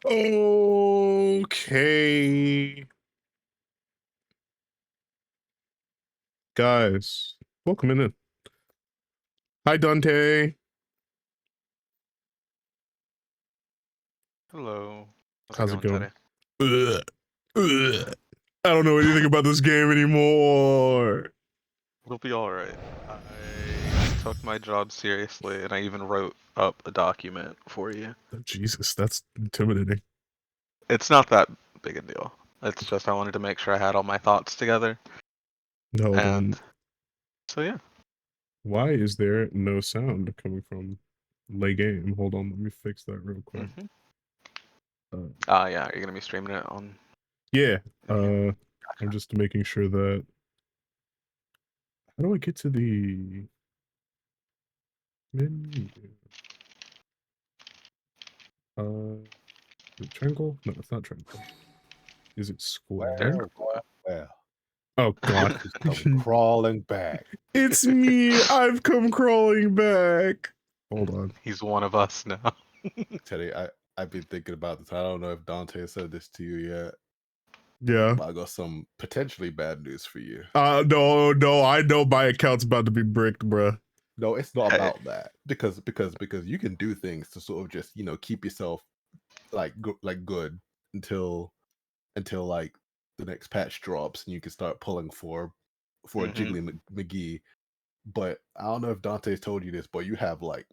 Okay. Guys, welcome in. Hi, Dante. Hello. How's it How's it going going? today? Ugh. Ugh. I don't know anything about this game anymore. It'll be alright. I took my job seriously and I even wrote up a document for you. Oh, Jesus, that's intimidating. It's not that big a deal. It's just I wanted to make sure I had all my thoughts together. Hold And on. so yeah. Why is there no sound coming from the game? Hold on, let me fix that real quick. Yeah, you're gonna be streaming it on. Yeah. Gotcha. I'm just making sure that. How do I get to the menu? Is it triangle? No, it's not triangle. Is it square? Well. Oh God! Come crawling back. It's me. I've come crawling back. Hold on. He's one of us now. Teddy, I've been thinking about this. I don't know if Dante said this to you yet. Yeah. But I got some potentially bad news for you. No. I know my account's about to be bricked, bruh. No, it's not about that. Because you can do things to sort of just, keep yourself good until like the next patch drops and you can start pulling for a Jiggly McGee. But I don't know if Dante's told you this, but you have like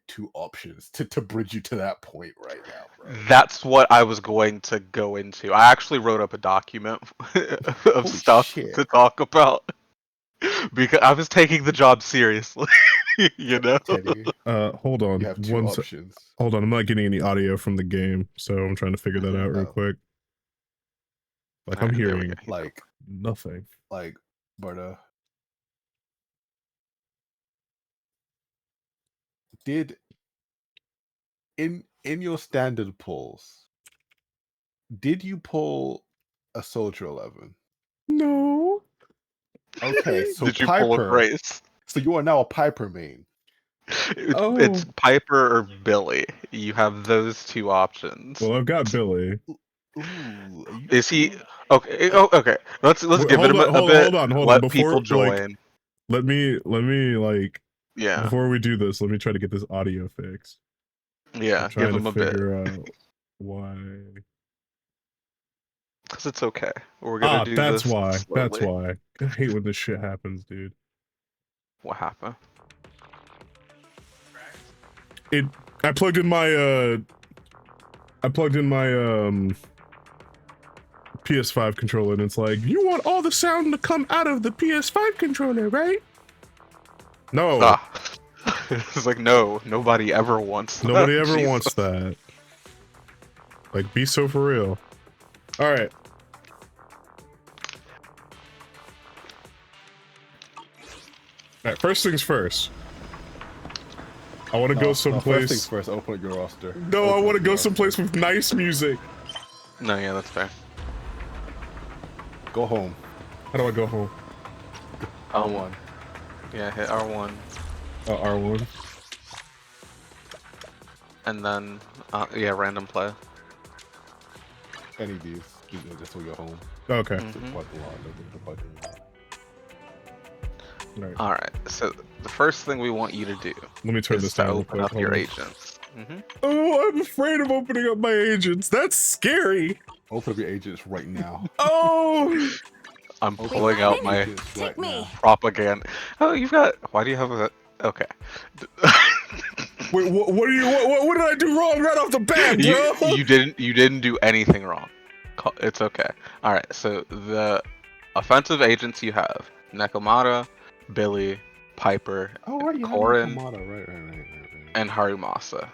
two options to bridge you to that point right now, bro. That's what I was going to go into. I actually wrote up a document of Holy stuff shit. to talk about because I was taking the job seriously. You know. Teddy, hold on. You have two options. Hold on, I'm not getting any audio from the game, so I'm trying to figure that out real quick. Like I'm hearing like nothing. Like, but did in your standard pulls, did you pull a Soldier 11? No. Okay, so Did you Piper, pull a Grace? So you are now a Piper main. It's Piper or Billy. You have those two options. Well, I've got Billy. Ooh, Is he okay? Oh, okay. Let's give it a bit. Hold on. Let Before people join. Let me like. Yeah. Before we do this, let me try to get this audio fixed. Yeah. I'm trying give him to a bit. figure out why. Because it's okay. We're gonna do that's this why. slowly. That's why. I hate when this shit happens, dude. What happened? I plugged in my PS5 controller, and it's like, you want all the sound to come out of the PS5 controller, right? No. It's like, no, nobody ever wants that. Nobody ever wants that. Like, be so for real. Alright. Alright, first things first. I want to go someplace. First things first, open your roster. No, I want to go someplace with nice music. No, yeah, that's fair. Go home. How do I go home? R1. Yeah, hit R1. R1. And then, yeah, random play. Any of these, just so you're home. Okay. Alright, so the first thing we want you to do Let me turn this down. Open up your agents. Oh, I'm afraid of opening up my agents. That's scary. Open up your agents right now. Oh! I'm pulling out my propaganda. Oh, you've got. Why do you have a? Okay. Wait, what did I do wrong right off the bat, bro? You didn't do anything wrong. It's okay. All right. So the offensive agents you have: Nekomata, Billy, Piper, Korin, and Harimasa.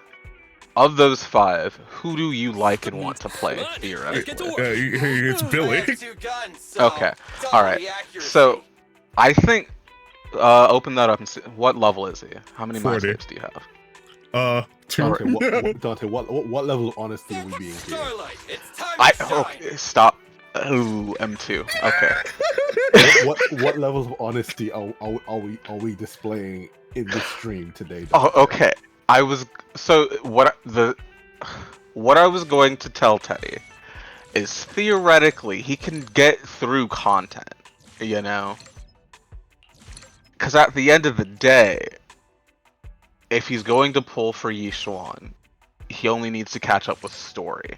Of those 5, who do you like and want to play theoretically? It's Billy. Okay. All right. So, I think open that up and see what level is he? How many mind scapes do you have? 2. Dante, what level of honesty are we being here? Okay, stop. Oh, M2. Okay. what levels of honesty are we displaying in this stream today? Dante? Oh, okay. I was so what what I was going to tell Teddy is theoretically he can get through content, you know? Because at the end of the day, if he's going to pull for Yishuan, he only needs to catch up with story.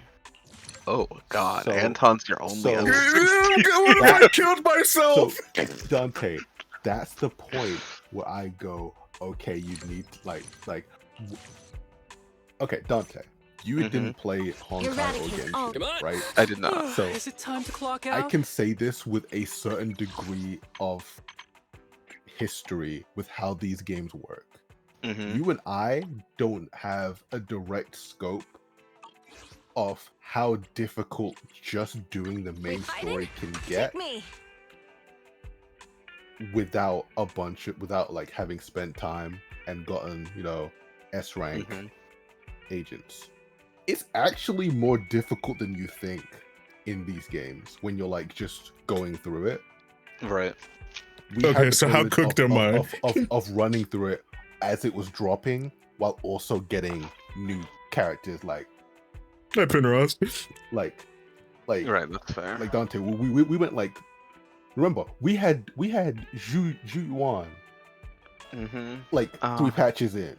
Oh god, Anton's your only so- M60. What if I killed myself? So Dante, that's the point where I go, okay, you need okay, Dante, you didn't play Honkai or Genshin, right? I did not. So Is it time to clock out? I can say this with a certain degree of history with how these games work. You and I don't have a direct scope of how difficult just doing the main story can get without like having spent time and gotten, you know, S rank agents. It's actually more difficult than you think in these games when you're like just going through it. Right. Okay, so how cooked am I? Of running through it as it was dropping while also getting new characters like Penrose. like Right, that's fair. like Dante. We went like, remember we had Zhu Yuan like 3 patches in.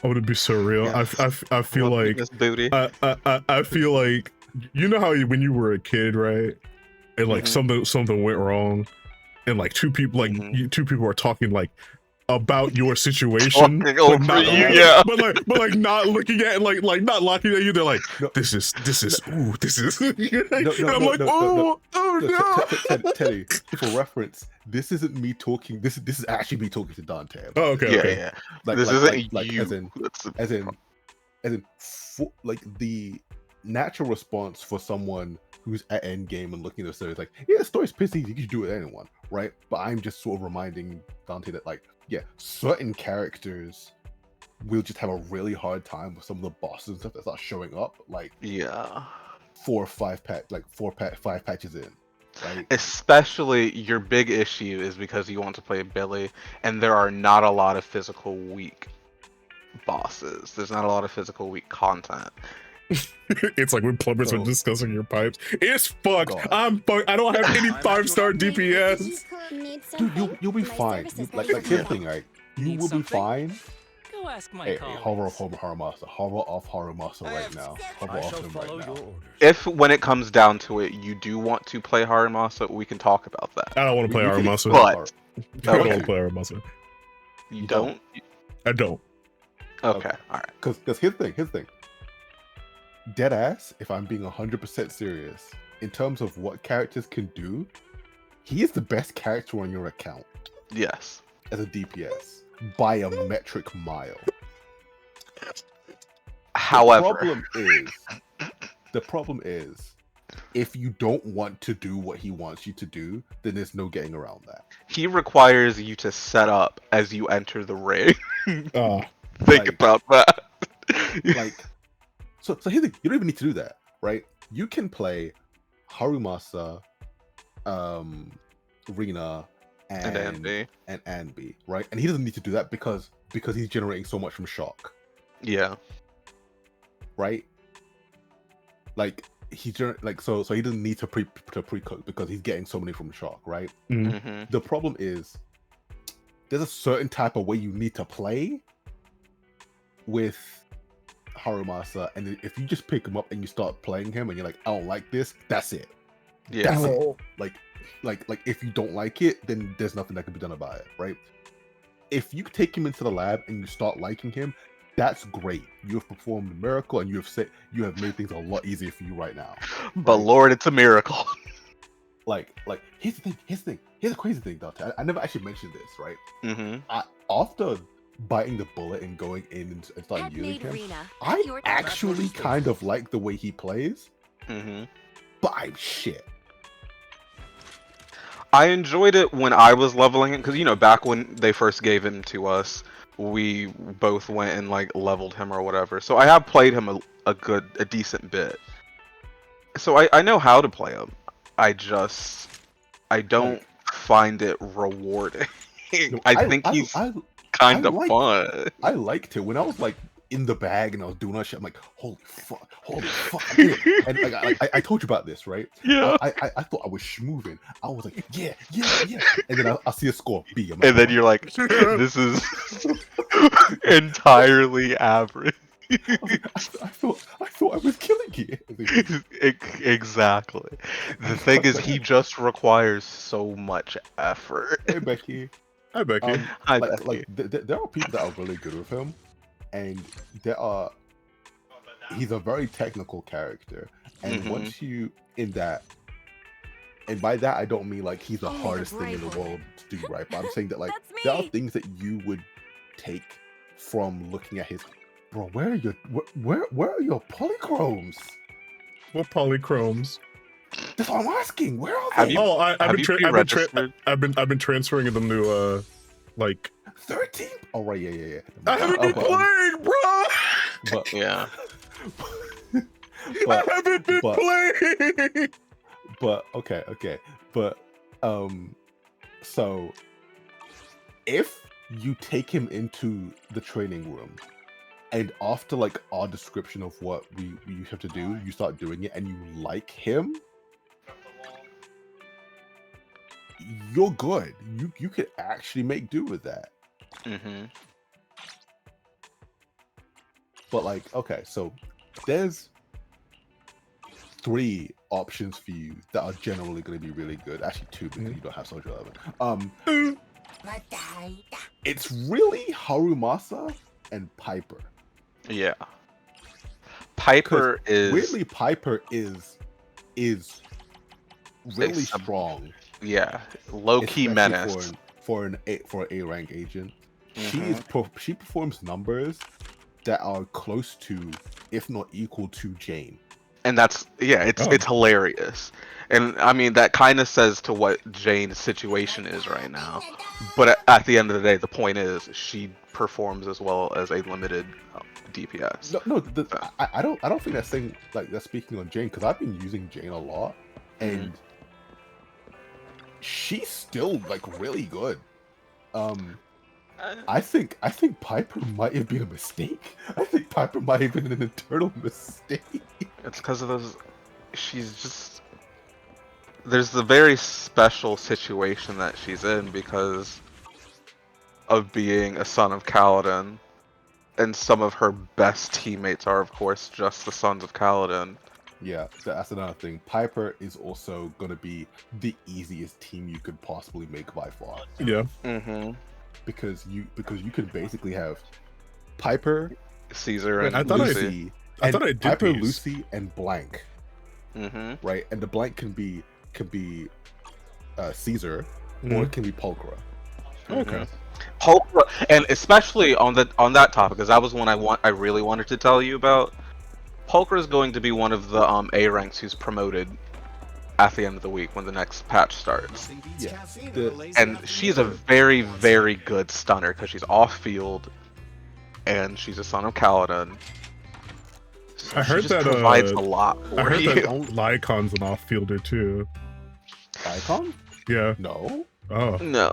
Oh, it'd be so real. Yeah. I feel like this booty. I feel like, you know how when you were a kid, right? And like something went wrong, and like two people are talking like about your situation, but not looking at like not looking at you. They're like, this is ooh, this is. And I'm like, oh no. Teddy, for reference, this isn't me talking. This is actually me talking to Dante. Oh, okay. Yeah. Like, this isn't like you. as in like the natural response for someone who's at end game and looking at the story is like, yeah, the story's pissy, you can do it with anyone, right? But I'm just sort of reminding Dante that like, yeah, certain characters will just have a really hard time with some of the bosses and stuff that start showing up like 4 or 5 5 patches in. Right? Especially your big issue is because you want to play Billy, and there are not a lot of physical weak bosses. There's not a lot of physical weak content. It's like when plumbers are discussing your pipes. It's fucked. God. I'm fucked. I don't have any 5-star DPS. Dude, you'll be fine. Like here's the thing, right? You will be fine. Go ask my Hey, colleagues. hover off Harumasa. Hover off Harumasa right now. Hover I off shall him follow right your now. orders. If, when it comes down to it, you do want to play Harimasa, we can talk about that. I don't want to play We can Aramasa. But I don't want to play Aramasa. you don't? I don't. Okay, alright. Because here's the thing. Dead ass, if I'm being 100% serious, in terms of what characters can do, he is the best character on your account Yes. as a DPS by a metric mile. However, the problem is, if you don't want to do what he wants you to do, then there's no getting around that. he requires you to set up as you enter the ring. Think Like- about that. Like, so here's the thing, you don't even need to do that, right? You can play Harumasa, Rina, and Andy. and Anby, right? And he doesn't need to do that because he's generating so much from shock, Yeah. right? Like so he doesn't need to pre-cook because he's getting so many from shock, right? Mm-hmm. The problem is there's a certain type of way you need to play with Harumasa, and if you just pick him up and you start playing him and you're like, I don't like this, that's it. Yeah. That's it. Like if you don't like it, then there's nothing that can be done about it, right? If you take him into the lab and you start liking him, that's great. You have performed a miracle, and you have made things a lot easier for you right now. But Right? Lord, it's a miracle. Like here's the crazy thing, Dante. I never actually mentioned this, right? Mm-hmm. After biting the bullet and going in and starting using him, I actually kind of like the way he plays, Mm-hmm. but I'm shit. I enjoyed it when I was leveling it, because, you know, back when they first gave him to us, we both went and, like, leveled him or whatever. So I have played him a decent bit. So I know how to play him. I don't find it rewarding. No, I think he's kind of I fun. I liked it when I was like in the bag and I was doing that shit. I'm like, holy fuck, I did it. And like I told you about this, right? Yeah. I thought I was schmoving. I was like, yeah. And then I see a score B. I'm like, And then you're like, this is entirely average. I thought I was killing it. Exactly. The thing is, he just requires so much effort. Hey Becky. Hi, Becky. Hi, Like Becky. there are people that are really good with him, and he's a very technical character. And once you in that, and by that I don't mean like he's the hardest thing in the world to do, right? But I'm saying that like there are things that you would take from looking at his. Bro, where are your polychromes? What polychromes? That's what I'm asking. Where are Have they? you- I've been transferring them to like 13. Oh right, yeah. I haven't been playing, bro. But Yeah. I haven't been playing. But okay. But so if you take him into the training room and after like our description of what we have to do, you start doing it and you like him, you're good. You could actually make do with that. But like, okay, so there's 3 options for you that are generally going to be really good. Actually 2 because you don't have social element. It's really Harumasa and Piper. Yeah. Piper is weirdly Piper is really strong. Yeah, low key menace for an A rank agent. She performs numbers that are close to, if not equal to, Jane. And that's it's hilarious. And I mean that kind of says to what Jane's situation is right now. But at the end of the day, the point is she performs as well as a limited DPS. I don't think that's saying like that's speaking on Jane, because I've been using Jane a lot and she's still like really good. I think Piper might have been a mistake. I think Piper might have been an internal mistake. It's because of those. There's the very special situation that she's in because of being a son of Kaladin, and some of her best teammates are, of course, just the sons of Kaladin. Yeah, that's another thing. Piper is also gonna be the easiest team you could possibly make by far. Yeah. Because you can basically have Piper, Caesar, and Lucy. I thought I did Piper, these. Lucy, and Blank. Right, and the Blank can be Caesar, or it can be Pulchra. Okay. Pulchra, and especially on that topic, because that was one I really wanted to tell you about. Pulchra is going to be one of the A ranks who's promoted at the end of the week when the next patch starts. Yeah. And she's a very, very good stunner because she's off field and she's a son of Kaladin. So I heard that provides a lot for I heard you. that Lycon's an off-fielder too. Lycon? Yeah. No. Oh. No.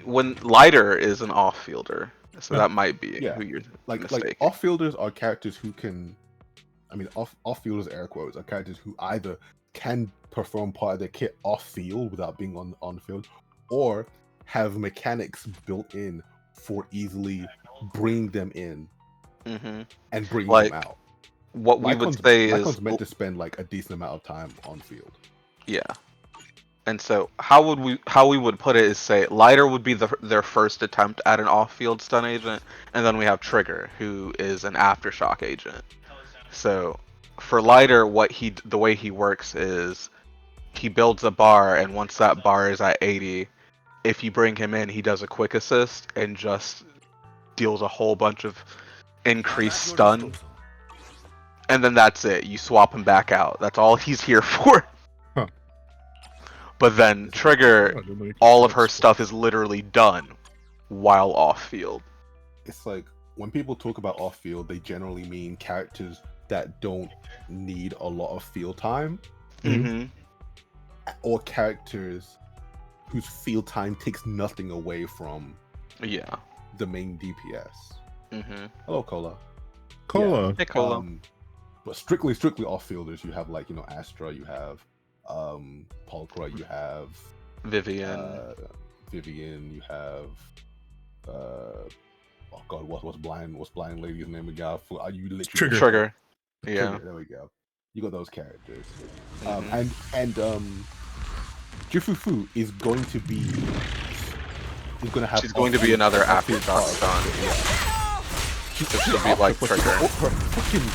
When Lighter is an off fielder, so that might be who you're mistaking. Like off fielders are characters who can, I mean, off fielders, air quotes, are characters who either can perform part of their kit off field without being on the field, or have mechanics built in for easily bringing them in and bringing them out. What we would say is Lycon's meant to spend like a decent amount of time on field. Yeah. And so how we would put it is say Lighter would be their first attempt at an off-field stun agent, and then we have Trigger, who is an aftershock agent. So for Lighter, the way he works is he builds a bar, and once that bar is at 80, if you bring him in, he does a quick assist and just deals a whole bunch of increased stun. And then that's it. You swap him back out. That's all he's here for. But then Trigger, all of her stuff is literally done while off field. It's like when people talk about off field, they generally mean characters that don't need a lot of field time, or characters whose field time takes nothing away from the main DPS. Hello, Cola. Cola. Hey, Cola. But strictly off-fielders, you have like, you know, Astra, you have Pulchra, you have Vivian. Vivian, you have oh god, what's blind lady's name again? You literally Trigger. Yeah. Trigger, there we go. You got those characters. And Jufufu is going to be She's going to be another aftershock stun. She'll be like Trigger. Her fucking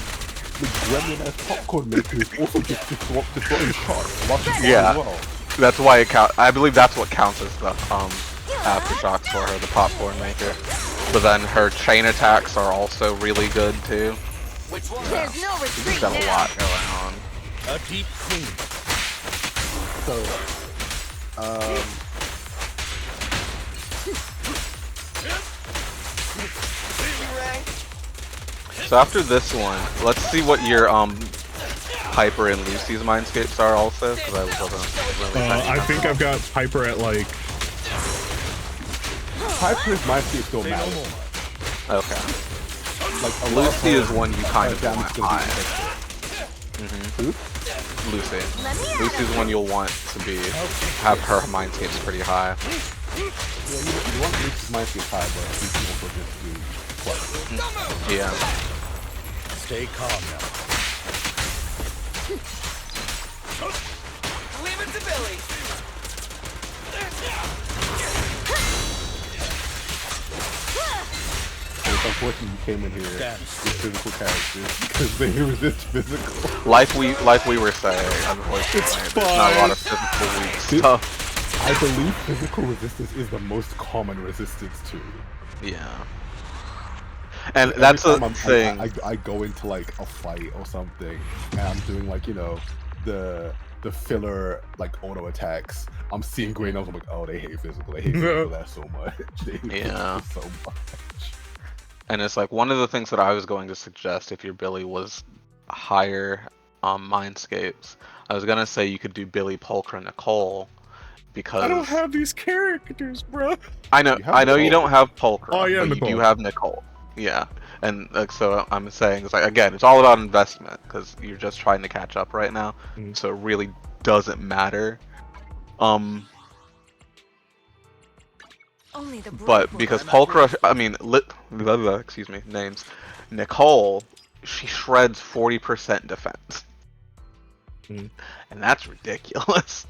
the gremlin ass popcorn maker is also just throwing shots while she's Yeah. as well. That's why it counts. I believe that's what counts as the aftershocks for her, the popcorn maker. But then her chain attacks are also really good too. There's no retreat She's got a now. lot going on. A deep clean. So, So after this one, let's see what your Piper and Lucy's mindscapes are also, because I wasn't really I think I've got Piper at like. Piper's might be still mad. Okay. Like Lucy is one you kind of damage want to be high. Who? Lucy. Lucy's one you'll want to be have her mindscapes pretty high. Yeah, you want Lucy's might be high, but you can also just do quite. Yeah. Stay calm now. Leave it to Billy. It's unfortunate you came in here with physical characters because they resist physical. Like we were saying, unfortunately, there's not a lot of physical weak stuff. I believe physical resistance is the most common resistance too. Yeah. And Every that's time the thing. I go into like a fight or something, and I'm doing like, you know, the filler like auto attacks. I'm seeing grey notes. I'm like, oh, they hate physical. They hate physical that so much. They hate Yeah. physical so much. And it's like one of the things that I was going to suggest if your Billy was higher mindscapes. I was gonna say you could do Billy, Pulchra, Nicole, because I don't have these characters, bro. I know You have you don't have Pulchra, Oh, yeah, but Nicole. you do have Nicole. Yeah, and like so I'm saying it's like again it's all about investment because you're just trying to catch up right now, so it really doesn't matter. Only the But brave because will Pulchra, I mean, excuse me, names, Nicole, she shreds 40% defense, and that's ridiculous.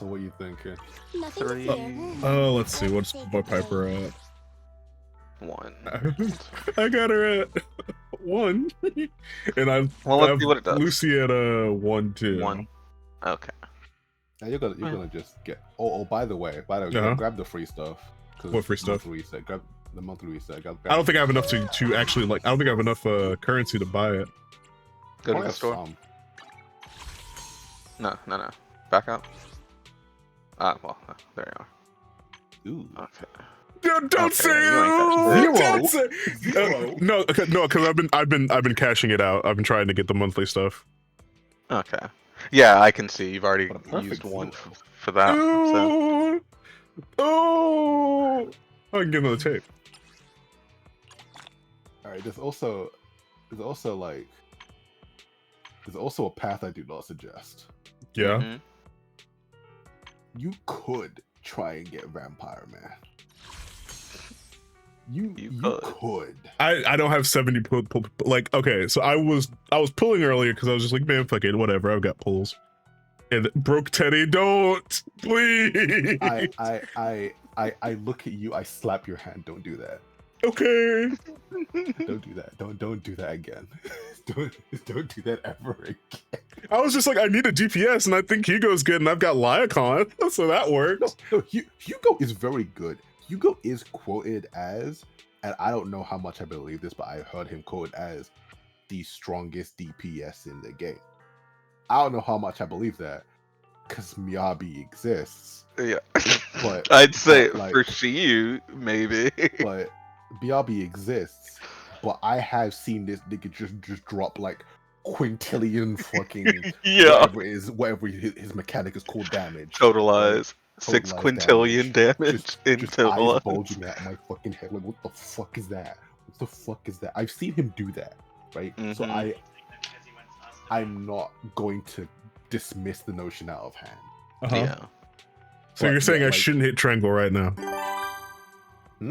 So what you thinking? Nothing to 3, fear. Oh, let's see. What's what Piper at? 1. I got her at 1, and I Well, let's have see what it does. Lucy at 1 too. 1. Okay. Now you're gonna just get. Oh, by the way, Uh-huh. grab the free stuff. What free stuff? Reset. Grab the monthly reset. I don't think I have enough to actually like. I don't think I have enough currency to buy it. Go to the store. No. Back up. Well, there you are. Ooh. Okay. Don't Okay, say you ain't it. Zero. Don't say no, because I've been cashing it out. I've been trying to get the monthly stuff. Okay. Yeah, I can see you've already What a perfect used one zero. for that. So. Oh, I can get another tape. All right. There's also a path I do not suggest. Yeah. Mhm. You could try and get Vampire Man. You could. I don't have 70 like okay, so I was pulling earlier because I was just like, man, fuck it, whatever, I've got pulls. And broke Teddy, don't please. I look at you, I slap your hand, don't do that. Okay. Don't do that. Don't do that again. don't do that ever again. I was just like, I need a DPS, and I think Hugo's good, and I've got Lyacon, so that works. No, Hugo is very good. Hugo is quoted as, and I don't know how much I believe this, but I heard him quoted as the strongest DPS in the game. I don't know how much I believe that, because Miyabi exists. Yeah. But I'd say like, for Shiyu, maybe. but BRB exists, but I have seen this nigga just drop like quintillion fucking Yeah. whatever his mechanic is called damage. Totalize. Right? 6 Totalized quintillion damage in just total. eyes bulging out my fucking head. Like, what the fuck is that? What the fuck is that? I've seen him do that, right? So Mhm. I'm not going to dismiss the notion out of hand. Yeah. So But, you're saying yeah, I like- shouldn't hit triangle right now?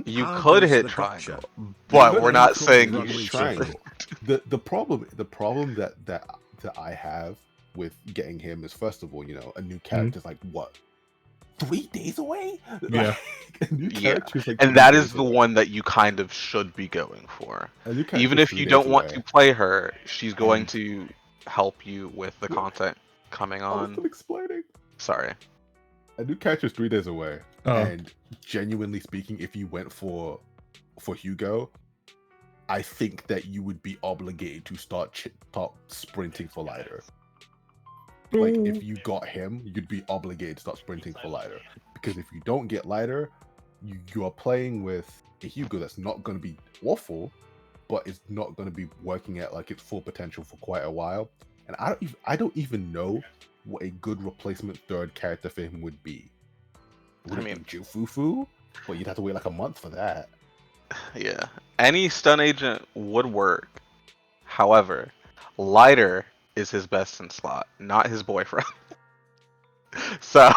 You How could goes hit the triangle, gotcha? but No, we're no, not no, saying no, you no, should. triangle. The problem that I have with getting him is, first of all, you know, a new character is like what, 3 days away? Yeah. Like, a new Yeah, character is like and 3 that days is the away. one that you kind of should be going for. A new character Even is if 3 you days don't want away. to play her, she's going And- to help you with the What? content coming I was on. still explaining. Sorry. A new character is 3 days away, Oh. and genuinely speaking, if you went for Hugo, I think that you would be obligated to start sprinting for lighter. Like, if you got him, you'd be obligated to start sprinting for lighter. Because if you don't get lighter, you are playing with a Hugo that's not going to be awful, but it's not going to be working at like its full potential for quite a while. And I don't even know what a good replacement third character for him would be. Would I it mean- be Jufufu? But you'd have to wait like a month for that. Yeah. Any stun agent would work. However, lighter is his best in slot, not his boyfriend. So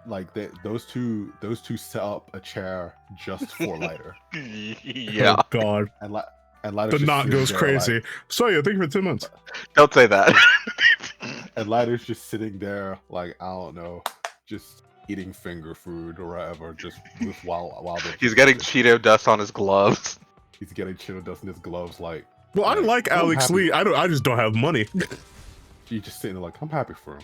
Like those two set up a chair just for lighter, yeah. Oh God. and lighter. The knot goes crazy. So yeah, thank you for 10 months. Don't say that. And lighter's just sitting there, like, I don't know, just eating finger food or whatever, just with while He's getting Cheeto dust on his gloves. he's getting Cheeto dust in his gloves. Like, Well, I like I'm Alex happy. Lee. I just don't have money. He's just sitting there like, I'm happy for him.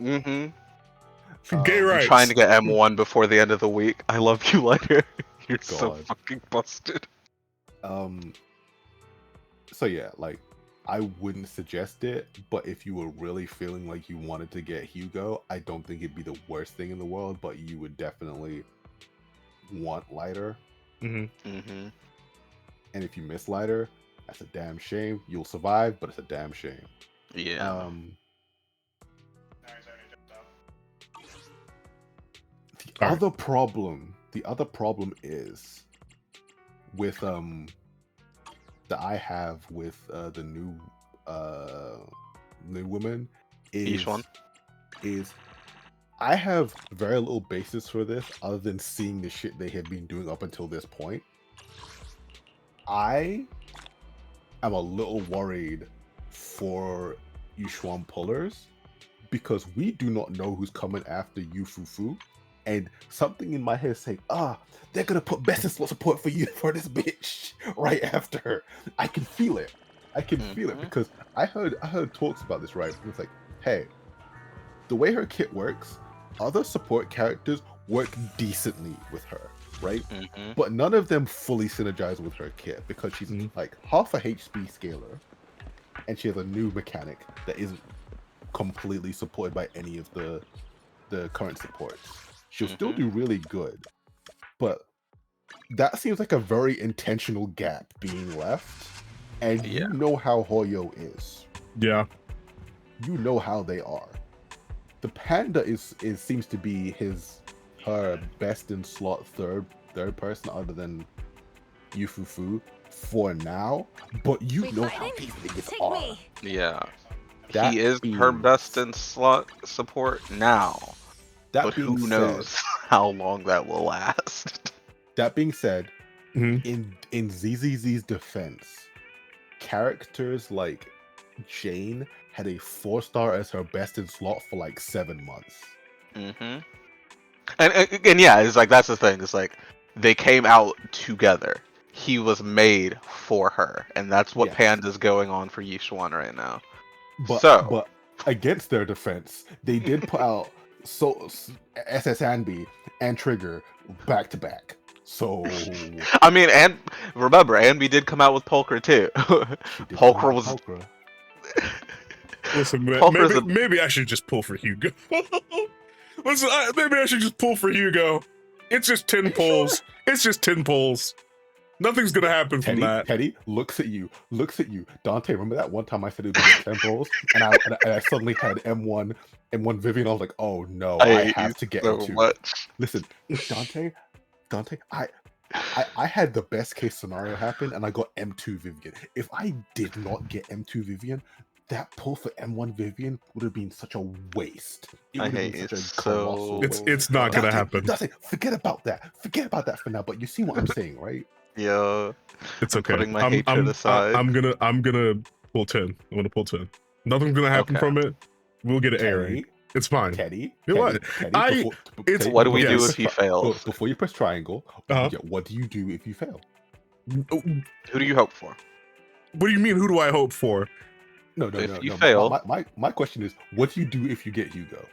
Mm-hmm. Gay Um, rights. Trying to get M1 before the end of the week. I love you, lighter. You're so God. fucking busted. So yeah, like, I wouldn't suggest it, but if you were really feeling like you wanted to get Hugo, I don't think it'd be the worst thing in the world, but you would definitely want lighter. Mm-hmm. And if you miss lighter, that's a damn shame. You'll survive, but it's a damn shame. Yeah. The Alright. other problem is with that I have with the new woman Each one. is I have very little basis for this other than seeing the shit they have been doing up until this point. I am a little worried for Yushuan pullers because we do not know who's coming after Yufufu, and something in my head is saying, they're gonna put best in slot support for you for this bitch right after her. I can feel it. I can feel it because I heard talks about this, right? It's like, hey, the way her kit works, other support characters work decently with her, right? Mm-hmm. But none of them fully synergize with her kit because she's like half a HP scaler, and she has a new mechanic that isn't completely supported by any of the current supports. She'll still do really good, but that seems like a very intentional gap being left. And Yeah. you know how Hoyo is. Yeah. You know how they are. The panda is seems to be her best in slot third person other than Yufufu for now, but you We know how fighting? these niggas Take are. me. Yeah. That He is her being- best in slot support now, That but being who said, knows how long that will last. That being said, Mhm. in ZZZ's defense, characters like Jane had a 4-star as her best in slot for like 7 months. Mm-hmm. And yeah, it's like that's the thing. It's like they came out together. He was made for her, and that's what Yes. Panda's going on for Yishuan right now. But against their defense, they did put out SS Anby and Trigger back to back. So I mean, and remember, Anby did come out with Pulcher too. Pulcher was. Listen, man, Pulcher's maybe I should just pull for Hugo. Listen, maybe I should just pull for Hugo. It's just 10 pulls. It's just 10 pulls. Nothing's gonna happen from that. Teddy looks at you. Dante, remember that one time I said it would be 10 pulls, and I suddenly had M1 Vivian. I was like, oh no, I have to get so into. much. Listen, Dante, I had the best case scenario happen, and I got M2 Vivian. If I did not get M2 Vivian, that pull for M1 Vivian would have been such a waste. It would have been such a colossal waste. It's not gonna happen. Dante, forget about that. Forget about that for now. But you see what I'm saying, right? Yeah. It's okay. Putting my hatred aside. I'm gonna pull 10. I'm gonna pull 10. Nothing's gonna happen from it. We'll get an A rank. It's fine. Teddy, what? What do we do if he fails? Before you press triangle, what do you do if you fail? Who do you hope for? What do you mean? Who do I hope for? No. If you fail, my question is, what do you do if you get Hugo?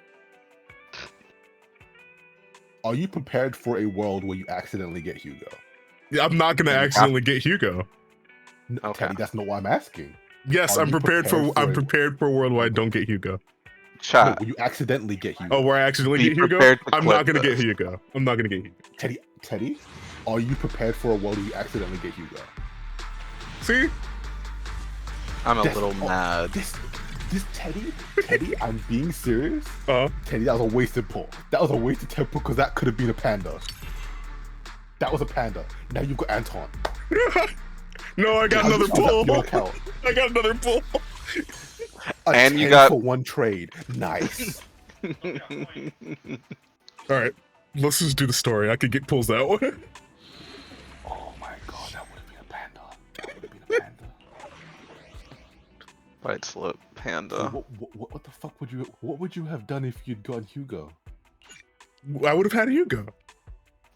Are you prepared for a world where you accidentally get Hugo? I'm not gonna accidentally get Hugo. No, Teddy, that's not what I'm asking. Yes, I'm prepared for a world where I don't get Hugo. Chat. No, when you accidentally get Hugo. Oh, where I accidentally get Hugo? I'm not gonna get Hugo. I'm not gonna get Hugo. Teddy, are you prepared for a world where you accidentally get Hugo? See? I'm a little mad. This Teddy, I'm being serious. Teddy, that was a wasted pull. That was a wasted 10 pull because that could have been a panda. That was a panda. Now you've got Anton. No, I got another pull. I got another pull. And you got for one trade. Nice. All right, let's just do the story. I could get pulls that way. Oh my god, that would have been a panda. That would have been a panda. Right slip panda. What the fuck would you? What would you have done if you'd gotten Hugo? I would have had Hugo.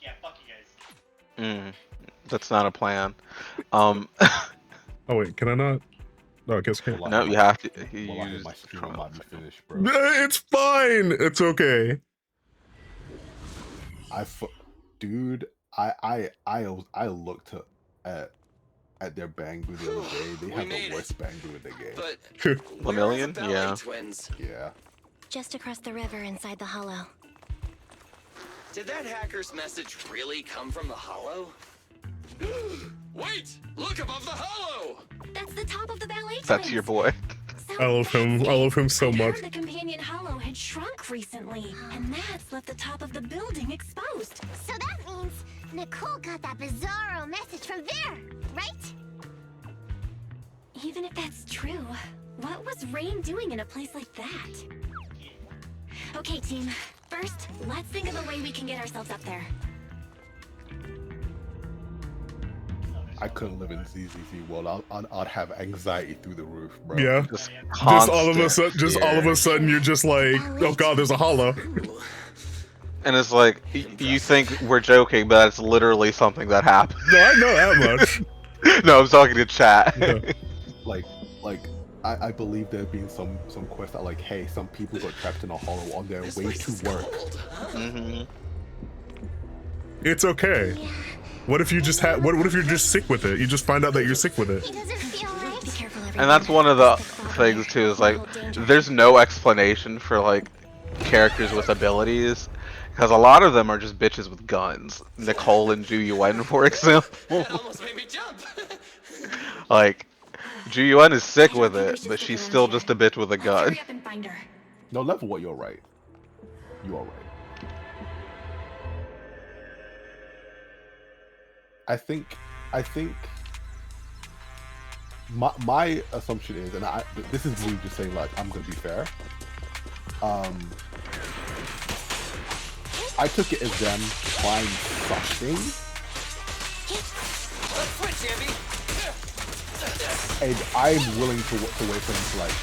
Yeah, fuck you guys. That's not a plan. Oh wait, can I not? No, I guess I can't. No, you have to. My stream might be finished, bro. It's fine. It's okay. Dude, I looked at their Bangu the other day. They have the worst Bangu in the game. But Lemillion? Yeah. Twins? Yeah. Just across the river inside the hollow. Did that hacker's message really come from the hollow? Wait! Look above the hollow! That's the top of the ballet twins. That's your boy. I love him. I love him so much. The companion hollow had shrunk recently, and that's left the top of the building exposed. So that means Nicole got that bizarro message from there, right? Even if that's true, what was Rain doing in a place like that? Okay, team. First, let's think of a way we can get ourselves up there. I couldn't live in ZZZ world. I'd have anxiety through the roof, bro. Yeah. Just all of a sudden, you're just like, oh god, there's a hollow. And it's like, you think we're joking, but that's literally something that happened. No, I know that much. No, I'm talking to chat. Yeah. I believe there have been some quests that like, hey, some people got trapped in a hollow on their way to work. It's okay. What if you just what if you're just sick with it? You just find out that you're sick with it. It doesn't feel right. Be careful, And that's one of the things too, is like, there's no explanation for like characters with abilities, because a lot of them are just bitches with guns. Nicole and Ju Yuen, for example. That almost made me jump. Like, Ju Yuen is sick with it, but she's still just a bitch with a gun. Hurry up and find her. No, level what, you're right. You are right. I think my assumption is, and this is me just saying, like, I'm gonna be fair. I took it as them trying something, Let's switch, Andy. and I'm willing to wait for them to like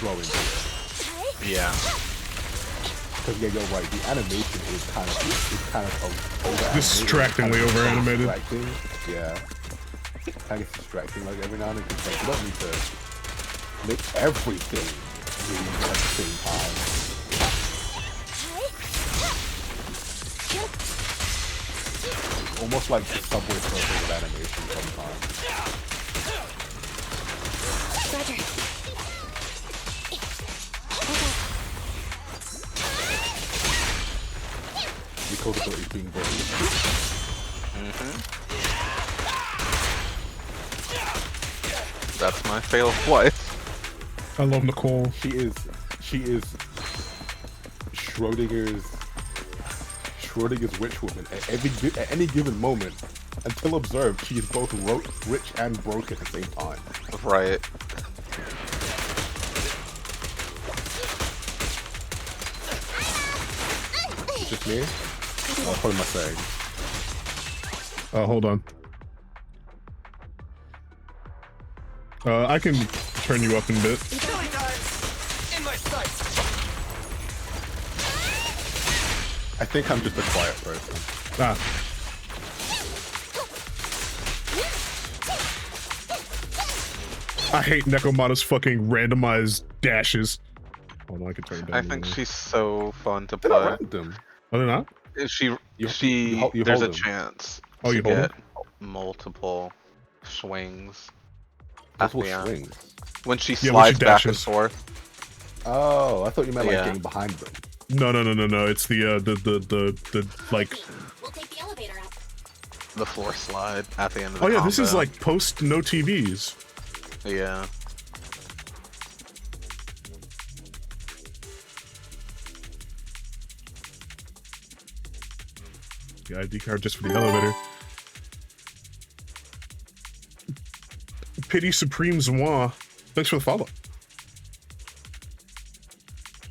grow into it. Yeah. Because yeah, you're right. The animation is kind of over Distractingly over animated. Yeah, kind of distracting. Like every now and then, like, you don't need to make everything move at the same time. Almost like the Subway Surfer with animation sometimes. Roger. Because Nicole's abilities being broken. That's my fail wife. I love Nicole. She is Schrodinger's rich woman at any given moment. Until observed, she is both rich and broke at the same time. Right. Just me? What am I saying? Hold on. I can turn you up in a bit. Silly times in my sights. I think I'm just a quiet person. Ah. I hate Nekomata's fucking randomized dashes. Hold on, I can turn it down. I think she's so fun to They're not play. random. Oh, they're not? You There's hold a them. chance Oh, to you hold get multiple swings at Multiple the end. swings. When she Yeah, when she slides back and dashes. forth. Oh, I thought you meant like Yeah. getting behind them. No. It's the like. We'll take the elevator up. The floor slide at the end of the Oh yeah, this is combo. like post no TVs. Yeah. The ID card just for the elevator. Pity Supreme Zwa. Thanks for the follow.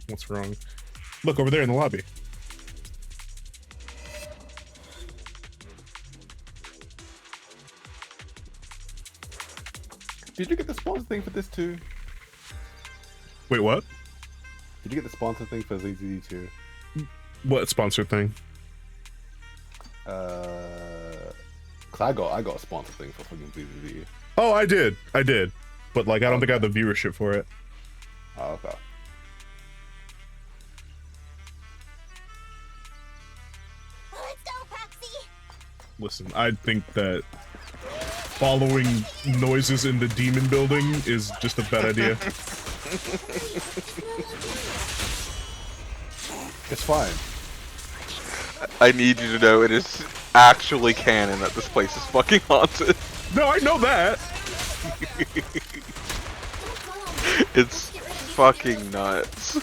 What's wrong? Look over there in the lobby. Did you get the sponsor thing for this too? Wait, what? Did you get the sponsor thing for ZZ too? What sponsor thing? 'Cause I got a sponsor thing for fucking ZZ. Oh, I did. But like, I don't think I have the viewership for it. Oh, okay. Let's go, Proxy. Listen, I think that following noises in the demon building is just a bad idea. It's fine. I need you to know it is actually canon that this place is fucking haunted. No, I know that. It's fucking nuts.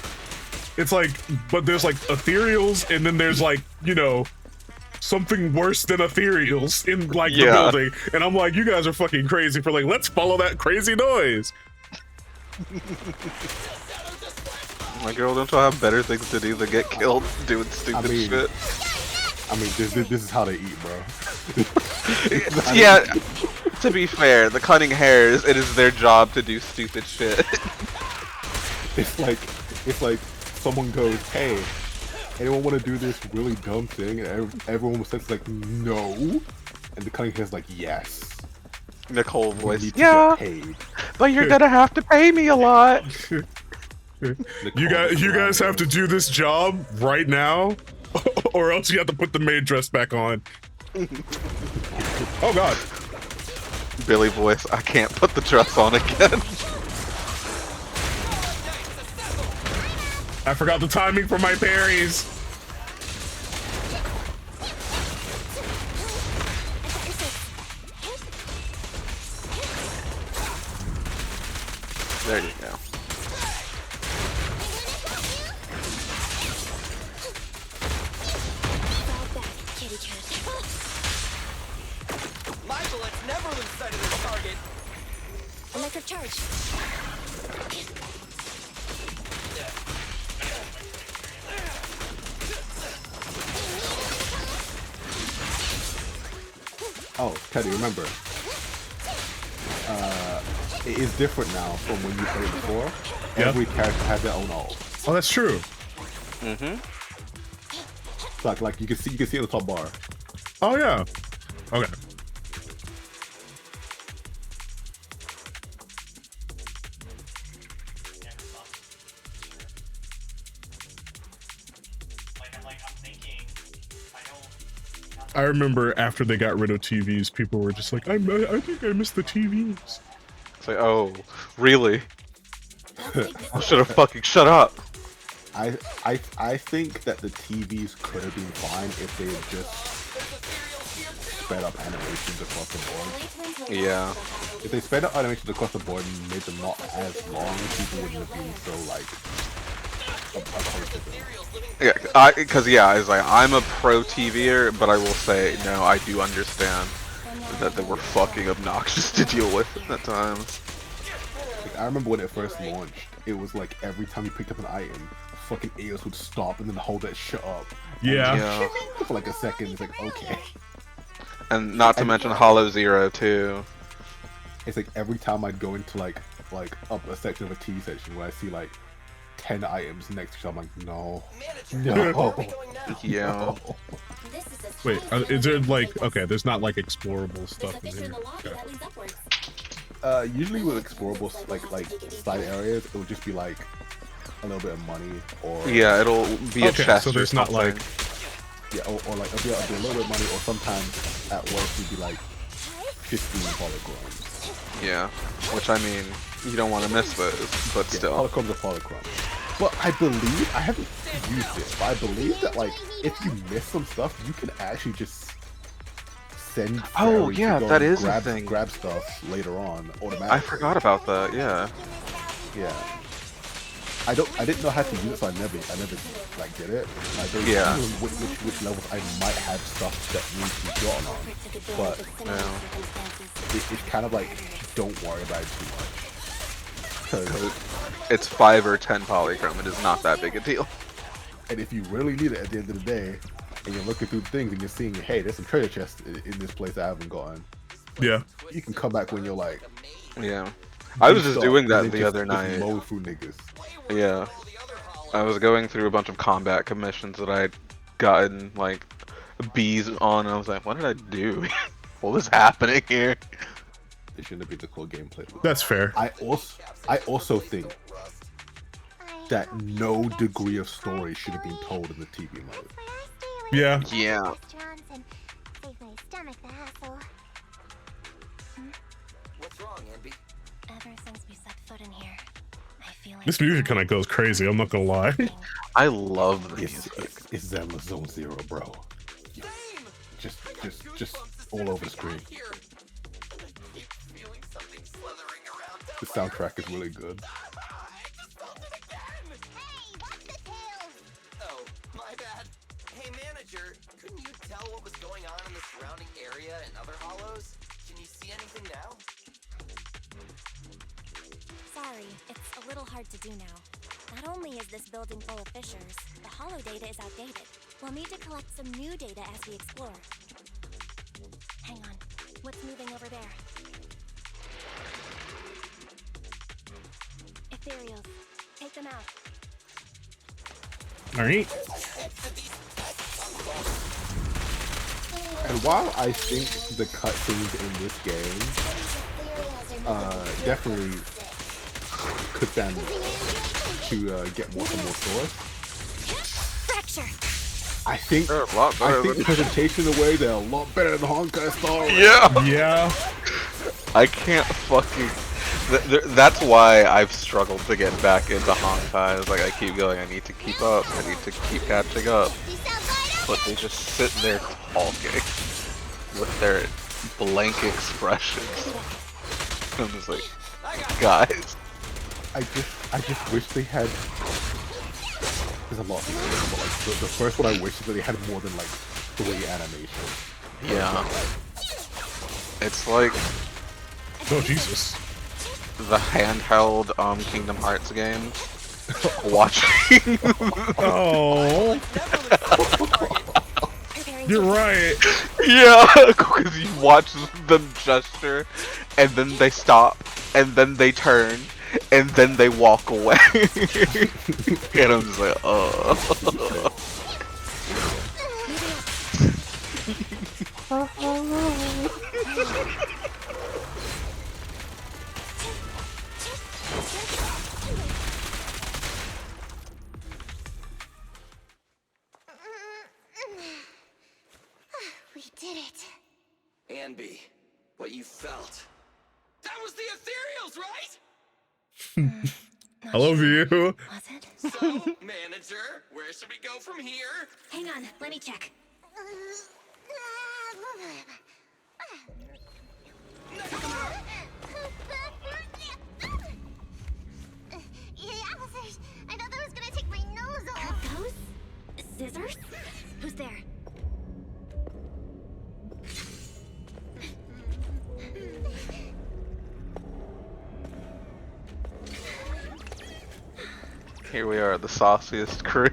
It's like, but there's like ethereals, and then there's like, you know, something worse than ethereals in like the building. And I'm like, you guys are fucking crazy for like, let's follow that crazy noise. My girl, don't you have better things to do than get killed doing stupid shit? I mean, this is how they eat, bro. Yeah, to be fair, the cunning hares, it is their job to do stupid shit. It's like someone goes, "Hey, anyone want to do this really dumb thing?" And everyone says like, "No," and the cunning hare's like, "Yes." Nicole We voice. need to Yeah, get paid. but you're gonna have to pay me a lot. You guys have to do this job right now, or else you have to put the maid dress back on. Oh god. Billy voice. I can't put the dress on again. I forgot the timing for my parries. There you go. My bullets never lose sight of their target. Electric charge. Oh, Teddy, remember, it is different now from when you played before. Yep. Every character has their own ult. Oh, that's true. Mm-hmm. Like you can see the top bar. Oh yeah. Okay. I remember after they got rid of TVs, people were just like, I think I missed the TVs. It's like, oh, really? I should have fucking shut up. I think that the TVs could have been fine if they had just sped up animations across the board. Yeah. If they sped up animations across the board and made them not as long, people wouldn't have been so like opposed to them. Yeah, because I was like, I'm a pro TVer, but I will say, no, I do understand that they were fucking obnoxious to deal with at times. Like, I remember when it first launched, it was like every time you picked up an item, fucking Eos would stop and then hold that shit up. Yeah. For like a second, it's like, okay. And not to mention Hollow Zero too. It's like every time I'd go into like up a section of a TV section where I see like 10 items next to each other, I'm like, no. Yeah. No. Wait, is there like, okay, there's not like explorable stuff in here. Okay. Usually with explorable like side areas, it would just be like a little bit of money or Yeah, it'll be a chest. So there's not like or like it'll be a little bit of money, or sometimes at worst it'd be like 15 polychrons. Yeah, which I mean, you don't want to miss those, but still. Polychrons are polychrons. But I believe, I haven't used it, but I believe that like if you miss some stuff, you can actually just send fairies to go that and is a thing. grab stuff later on automatically. I forgot about that. Yeah. Yeah. I didn't know how to use it, so I never like did it. I don't Yeah. know which levels I might have stuff that needs to be gotten on, but it's kind of like don't worry about it too much. Because it's 5 or 10 polychrome. It is not that big a deal. And if you really need it at the end of the day, and you're looking through things and you're seeing, hey, there's some treasure chests in this place I haven't gotten. Yeah. You can come back when you're like. Yeah. I was just doing that the other night. Mow through niggas. Yeah. I was going through a bunch of combat commissions that I'd gotten like bees on, and I was like, what did I do? What was happening here? It shouldn't be the cool gameplay. That's fair. I also think that no degree of story should have been told in the TV mode. Yeah. Yeah. What's wrong, Envy? Ever since we set foot in here, I feel like This music kind of goes crazy, I'm not gonna lie. I love the It's music. Zenless Zone Zero, bro. Just all over the screen. The soundtrack is really good. Oh, my bad. Hey, manager, couldn't you tell what was going on in the surrounding area and other hollows? Can you see anything now? Sorry, it's a little hard to do now. Not only is this building full of fissures, the hollow data is outdated. We'll need to collect some new data as we explore. Hang on, what's moving over there? Ethereals, take them out. Alright. And while I think the cutscenes in this game definitely could stand to get more source, Fracture! I think They're a lot better the presentation in a way they're a lot better than Honkai Star. Yeah. Yeah. I can't fucking. That's why I've struggled to get back into Honkai. It's like I keep going. I need to keep up. I need to keep catching up. But they just sit there talking with their blank expressions. I'm just like, guys. I just wish they had. There's a lot of things, but like the first one I wish is that they had more than like 3 animations. Yeah. It's like Oh Jesus. the handheld Kingdom Hearts game. Watching. Oh. You're right. Yeah, because you watch them gesture, and then they stop, and then they turn, and then they walk away. And I'm just like, oh. We did it. Envy, what you felt. That was the Ethereals, right? I love you. Was it? So, manager, where should we go from here? Hang on, let me check. Yeah, officers, I thought that was gonna take my nose off. Those? Scissors? Who's there? Here we are, the sauciest crew.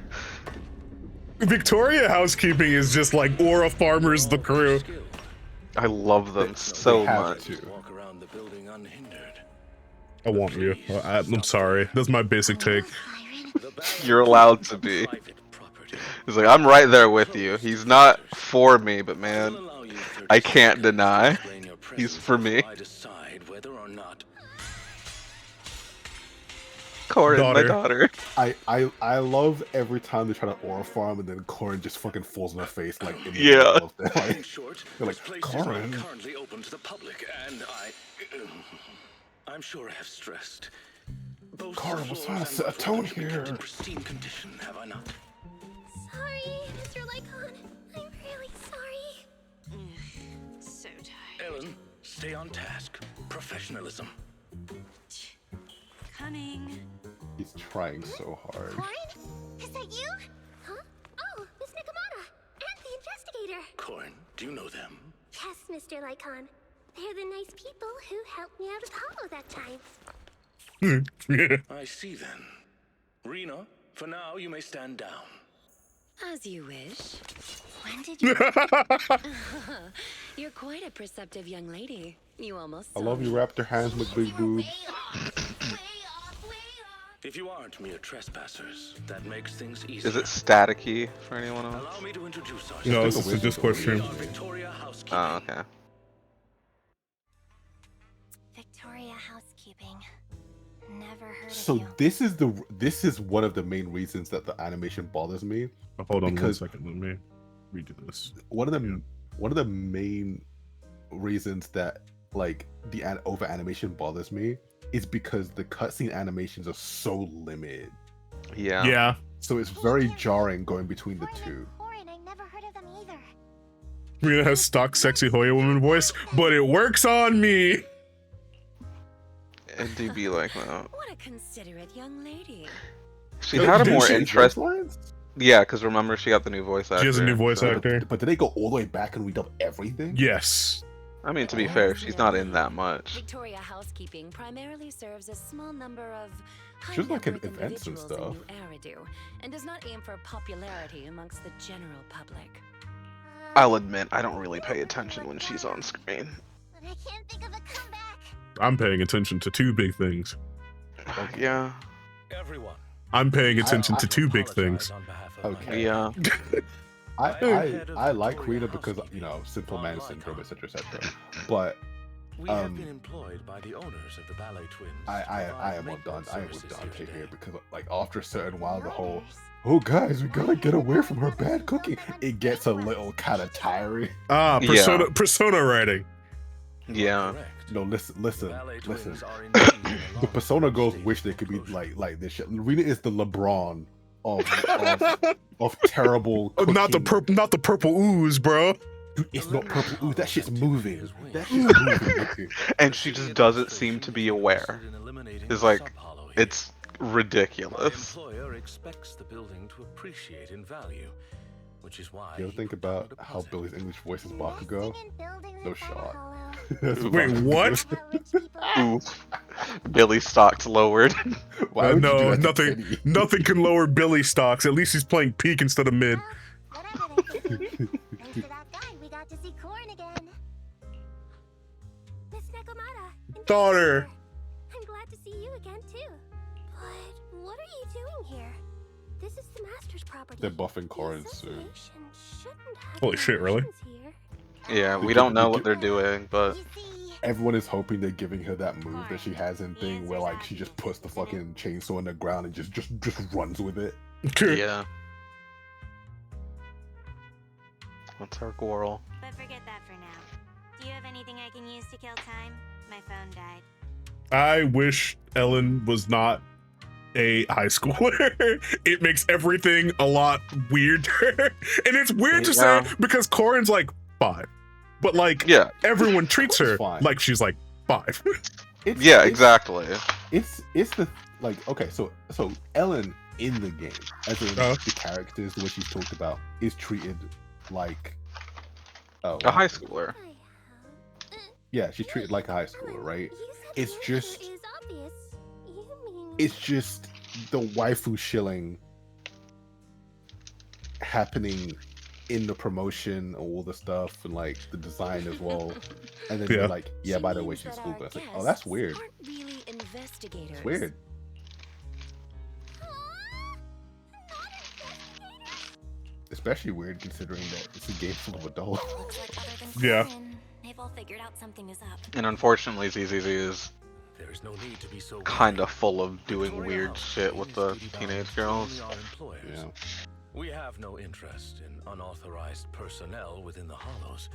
Victoria Housekeeping is just like Aura Farmers the crew. I love them so much. Walk around the building unhindered. I want you. I'm sorry. That's my basic take. You're allowed to be. He's like, I'm right there with you. He's not for me, but man, I can't deny. He's for me. Corin, my daughter. I love every time they try to aura farm and then Corin just fucking falls on her face like in the Yeah. middle of the, like, In short, they're this like, place Corin. is not currently open to the public, and I'm sure I have stressed. Both Corin the was floors trying to and set a the tone floor should be kept here. in pristine condition, have I not? Sorry, Mr. Lycon. I'm really sorry. So tired. Ellen, stay on task. Professionalism. Coming. He's trying so hard. Corin? Is that you? Huh? Oh, Miss Nakamata. And the investigator. Corin, do you know them? Yes, Mr. Lycon. They're the nice people who helped me out of Hollow that time. I see then. Rena, for now you may stand down. As you wish. When did you... You're quite a perceptive young lady. You almost I saw love you, me. Raptor hands with big boobs. If you aren't mere trespassers, that makes things easier. Is it staticky for anyone else? Allow me to introduce ourselves. No, this is a Discord We stream. are Victoria Housekeeping. Oh, okay. Victoria Housekeeping. Never heard So of you. this is one of the main reasons that the animation bothers me. Hold on Because- 1 second. Let me redo this. One of the main reasons that like the over animation bothers me is because the cutscene animations are so limited. Yeah. Yeah. So it's very jarring going between the two. Corin, I never heard of them either. Rena has stock sexy Hoya woman voice, but it works on me. It do be like that. What a considerate young lady. She had a Didn't more she interest. adjust lines? Yeah, because remember she got the new voice actor. She has a new voice so- actor. But did they go all the way back and redub everything? Yes. I mean, to be fair, she's not in that much. Victoria Housekeeping primarily serves a small number of She was, like, in high-net-worth events and individuals stuff. in New Eridu, and does not aim for popularity amongst the general public. I'll admit, I don't really pay attention when she's on screen. But I can't think of a comeback. I'm paying attention to two big things. Yeah. Everyone. I'm paying attention to two big apologize things. on behalf of my Okay. Yeah. I like Rita because, you know, simple man syndrome, etc., etc. But We have been employed by the owners of the Ballet Twins. I am to on provide done. I am maintenance with Dante services here today. because like after a certain while, the whole oh guys, we gotta get away from her bad cooking. It gets a little kind of tiring. Ah, Yeah. persona writing. Yeah. Correct. No, listen. Ballet Twins are indeed in a The long Persona girls stage wish they of could be promotion. like this shit. Rita is the LeBron of terrible. Not the cooking. not the purple ooze, bro. Dude, it's not purple. Ooh, that shit's moving. That shit's moving. Okay. And she just doesn't seem to be aware. It's like, it's My ridiculous. employer expects the building to appreciate in value, which is why You ever he think proposed about a how puzzle. Billy's English voice is Bakugo? Nesting in buildings No inside a shot. hollow. That's Wait, Bakugo. what? How rich people are. Ooh. Billy stocks lowered. Why would you do No, that to nothing. Penny? Nothing can lower Billy stocks. At least he's playing peak instead of mid. Well, whatever they think. Thanks for that guide, we got to see Corin again. Miss Nakamata. Daughter. I'm glad to see you again, too. But what are you doing here? This is the Master's property. They're buffing The Corin soon. association shouldn't have Holy shit, really? permissions here. Yeah, we don't know what they're doing, but You see, Everyone is hoping they're giving her that move that she has in thing where like she just puts the fucking chainsaw in the ground and just runs with it. yeah. What's our quarrel? But forget that for now. Do you have anything I can use to kill time? My phone died. I wish Ellen was not a high schooler. It makes everything a lot weirder. And it's weird to say because Corin's like 5. But like everyone treats her like she's like 5. Exactly. It's the like okay, so Ellen in the game, as in the characters, the way she's talked about, is treated like a high schooler. Yeah, she's treated like a high schooler, right? It's just the waifu shilling happening in the promotion, all the stuff, and like the design as well. And then they're like, yeah, by the way, she's school bus. Like, oh, that's weird. It's weird. Especially weird considering that it's a game full of adults. Yeah. They've all figured out something is up. And unfortunately, ZZZ is There's no need to be so kind of full of doing weird shit with the teenage girls. Yeah. We have no interest in unauthorized personnel within the Hollows,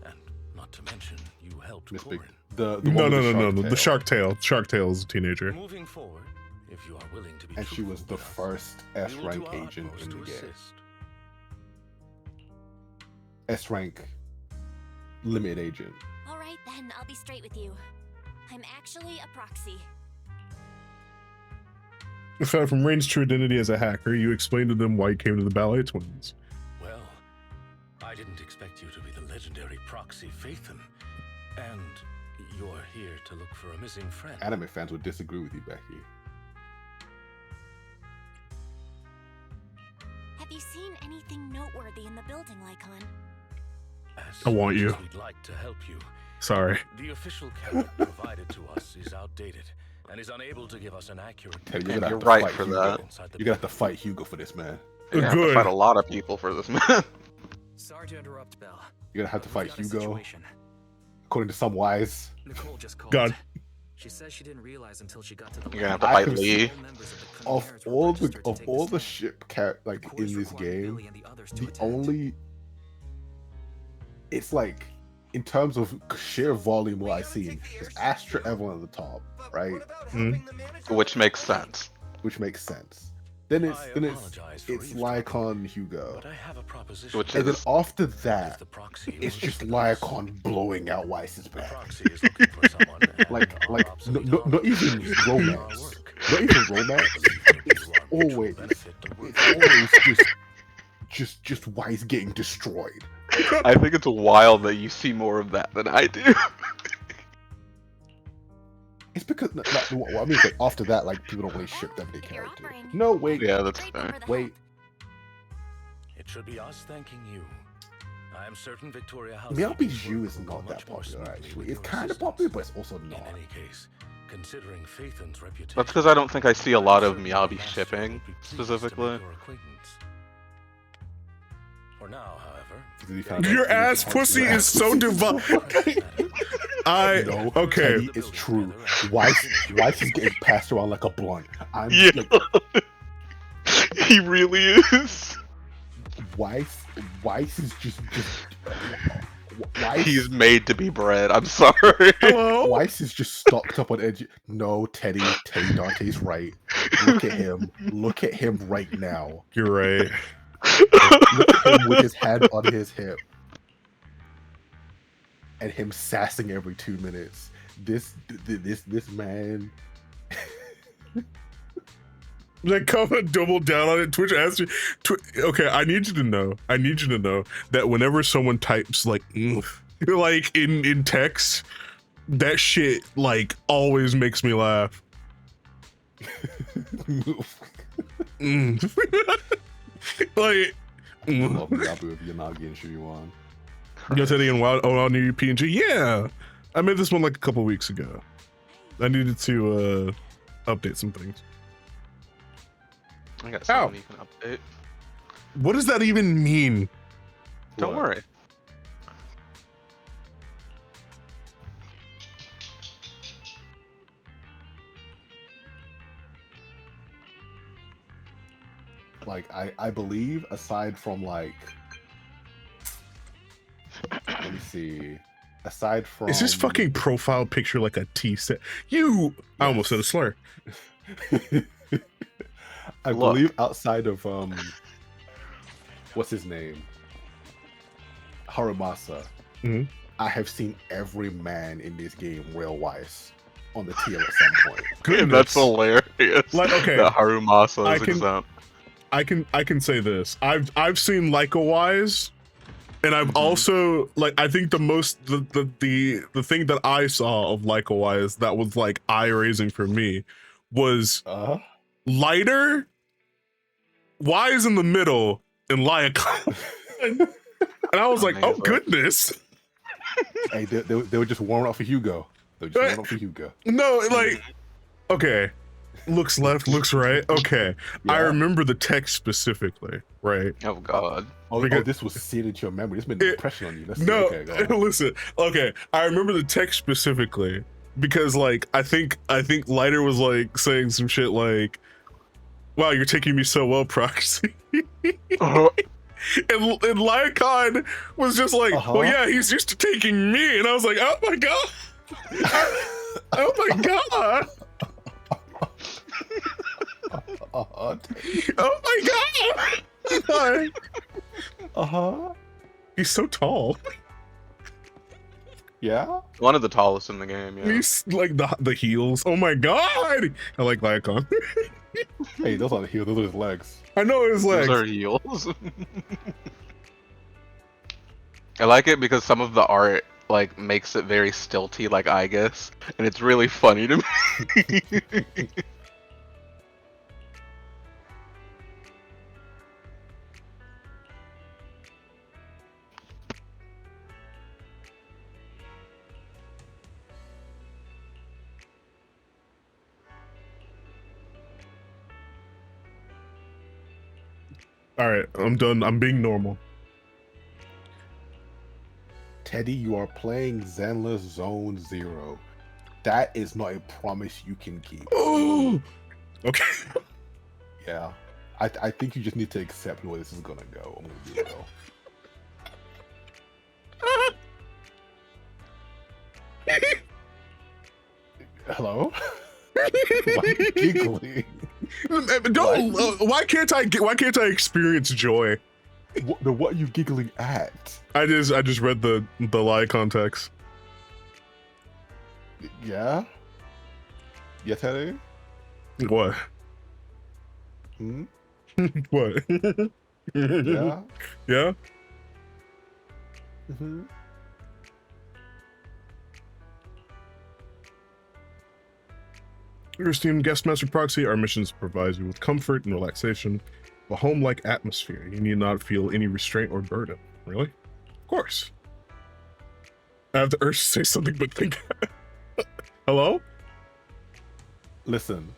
and not to mention you helped Corin. No. The Shark Tail. Shark Tail is a teenager. Moving forward, if you are willing to be and she was the first S-rank agent in the game. S-rank limit agent. All right, then I'll be straight with you. I'm actually a proxy. Aside from Rain's true identity as a hacker, you explained to them why you came to the Ballet Twins. Well, I didn't expect you to be the legendary proxy Phaethon, and you're here to look for a missing friend. Anime fans would disagree with you, Becky. Have you seen anything noteworthy in the building, Lycon? I want you. We'd like to help you. Sorry. The official count provided to us is outdated and is unable to give us an accurate. Hey, you're right for that. You're gonna have to fight Hugo for this, man. You're gonna have to fight a lot of people for this, man. Sorry to interrupt, Belle. You're gonna have to fight Hugo. According to some wise. Nicole just called. God. She says she didn't realize until she got to the. You're gonna have to fight Lee. Of all the ship like in this game, the only it's like in terms of sheer volume what I've seen is Astra Evelyn at the top, right? Which makes sense. Then it's Lycon Hugo. Which and is... then after that, it's just Lycon blowing out Weiss's back. like not even romance. Not even romance. It's always just Weiss getting destroyed. I think it's wild that you see more of that than I do. It's because what I mean is like after that, like people don't really ship them the character. No, wait. Yeah, that's fair. Wait. It should be us thanking you. I am certain Victoria House. Miyabi is not that popular actually. It's kind of popular, but it's also not. In any case, considering Phaethon's reputation. That's because I don't think I see a lot of Miyabi shipping specifically. For now, however, your ass pussy is so divine. Okay. Teddy, it's true. Weiss is getting passed around like a blunt. He really is. Weiss is just Weiss. He's made to be bred. I'm sorry. Hello? Weiss is just stocked up on edge. No, Teddy Dante's right. Look at him right now. You're right. Look at him with his hand on his hip. And him sassing every 2 minutes. This man. Like, come and double down on it. Twitch asked you. Okay, I need you to know that whenever someone types like in text, that shit like always makes me laugh. Like, love Yabu if you're not getting Shuyuan. You're telling on new PNG? Yeah, I made this one like a couple weeks ago. I needed to update some things. I got something you can update. What does that even mean? Don't worry. Like I believe aside from like let me see. Aside from is this fucking profile picture like a T set? I almost said a slur. I Look. believe outside of what's his name? Harumasa. Mhm. I have seen every man in this game rail-wise on the TL at some point. Goodness. That's hilarious. Like, okay, that Harumasa I is can- exempt. I can say this. I've seen Leica Wise, and I've also like I think the thing that I saw of Leica Wise that was like eye raising for me was lighter, Wise in the middle, and Leica. And I was like, oh goodness. Hey, they were just warming up for Hugo. They were just warming up for Hugo. No, like, okay. Looks left, looks right. Okay. I Yeah. remember the text specifically, right? Oh god. Oh, this was seared into your memory. It's been an impression on you. Let's see. No, Okay, go on. listen. Okay, I remember the text specifically because, like, I think Lighter was like saying some shit like, "Wow, you're taking me so well, Proxy." And Lyacon was just like, "Well, yeah, he's used to taking me," and I was like, "Oh my god, oh my god." Oh my god! He's so tall. Yeah. One of the tallest in the game. Yeah. He's like the heels. Oh my god! I like Lyacon. Hey, those aren't the heels. Those are his legs. I know his legs. Those are heels. I like it because some of the art like makes it very stilty, like I guess, and it's really funny to me. All right, I'm done. I'm being normal. Teddy, you are playing Zenless Zone Zero. That is not a promise you can keep. Oh, okay. Yeah, I think you just need to accept where this is gonna go. I'm gonna be real. Hello? Why are you giggling? Don't. Why can't I experience joy? What are you giggling at? I just read the Lyacon text. Yeah. Yeah, Teddy. What? Hmm. What? Yeah. Yeah. Mm-hmm. Your esteemed guest master Proxy, our missions provide you with comfort and relaxation, a home-like atmosphere. You need not feel any restraint or burden. Really? Of course. I have the urge to say something, but think. Hello? Listen.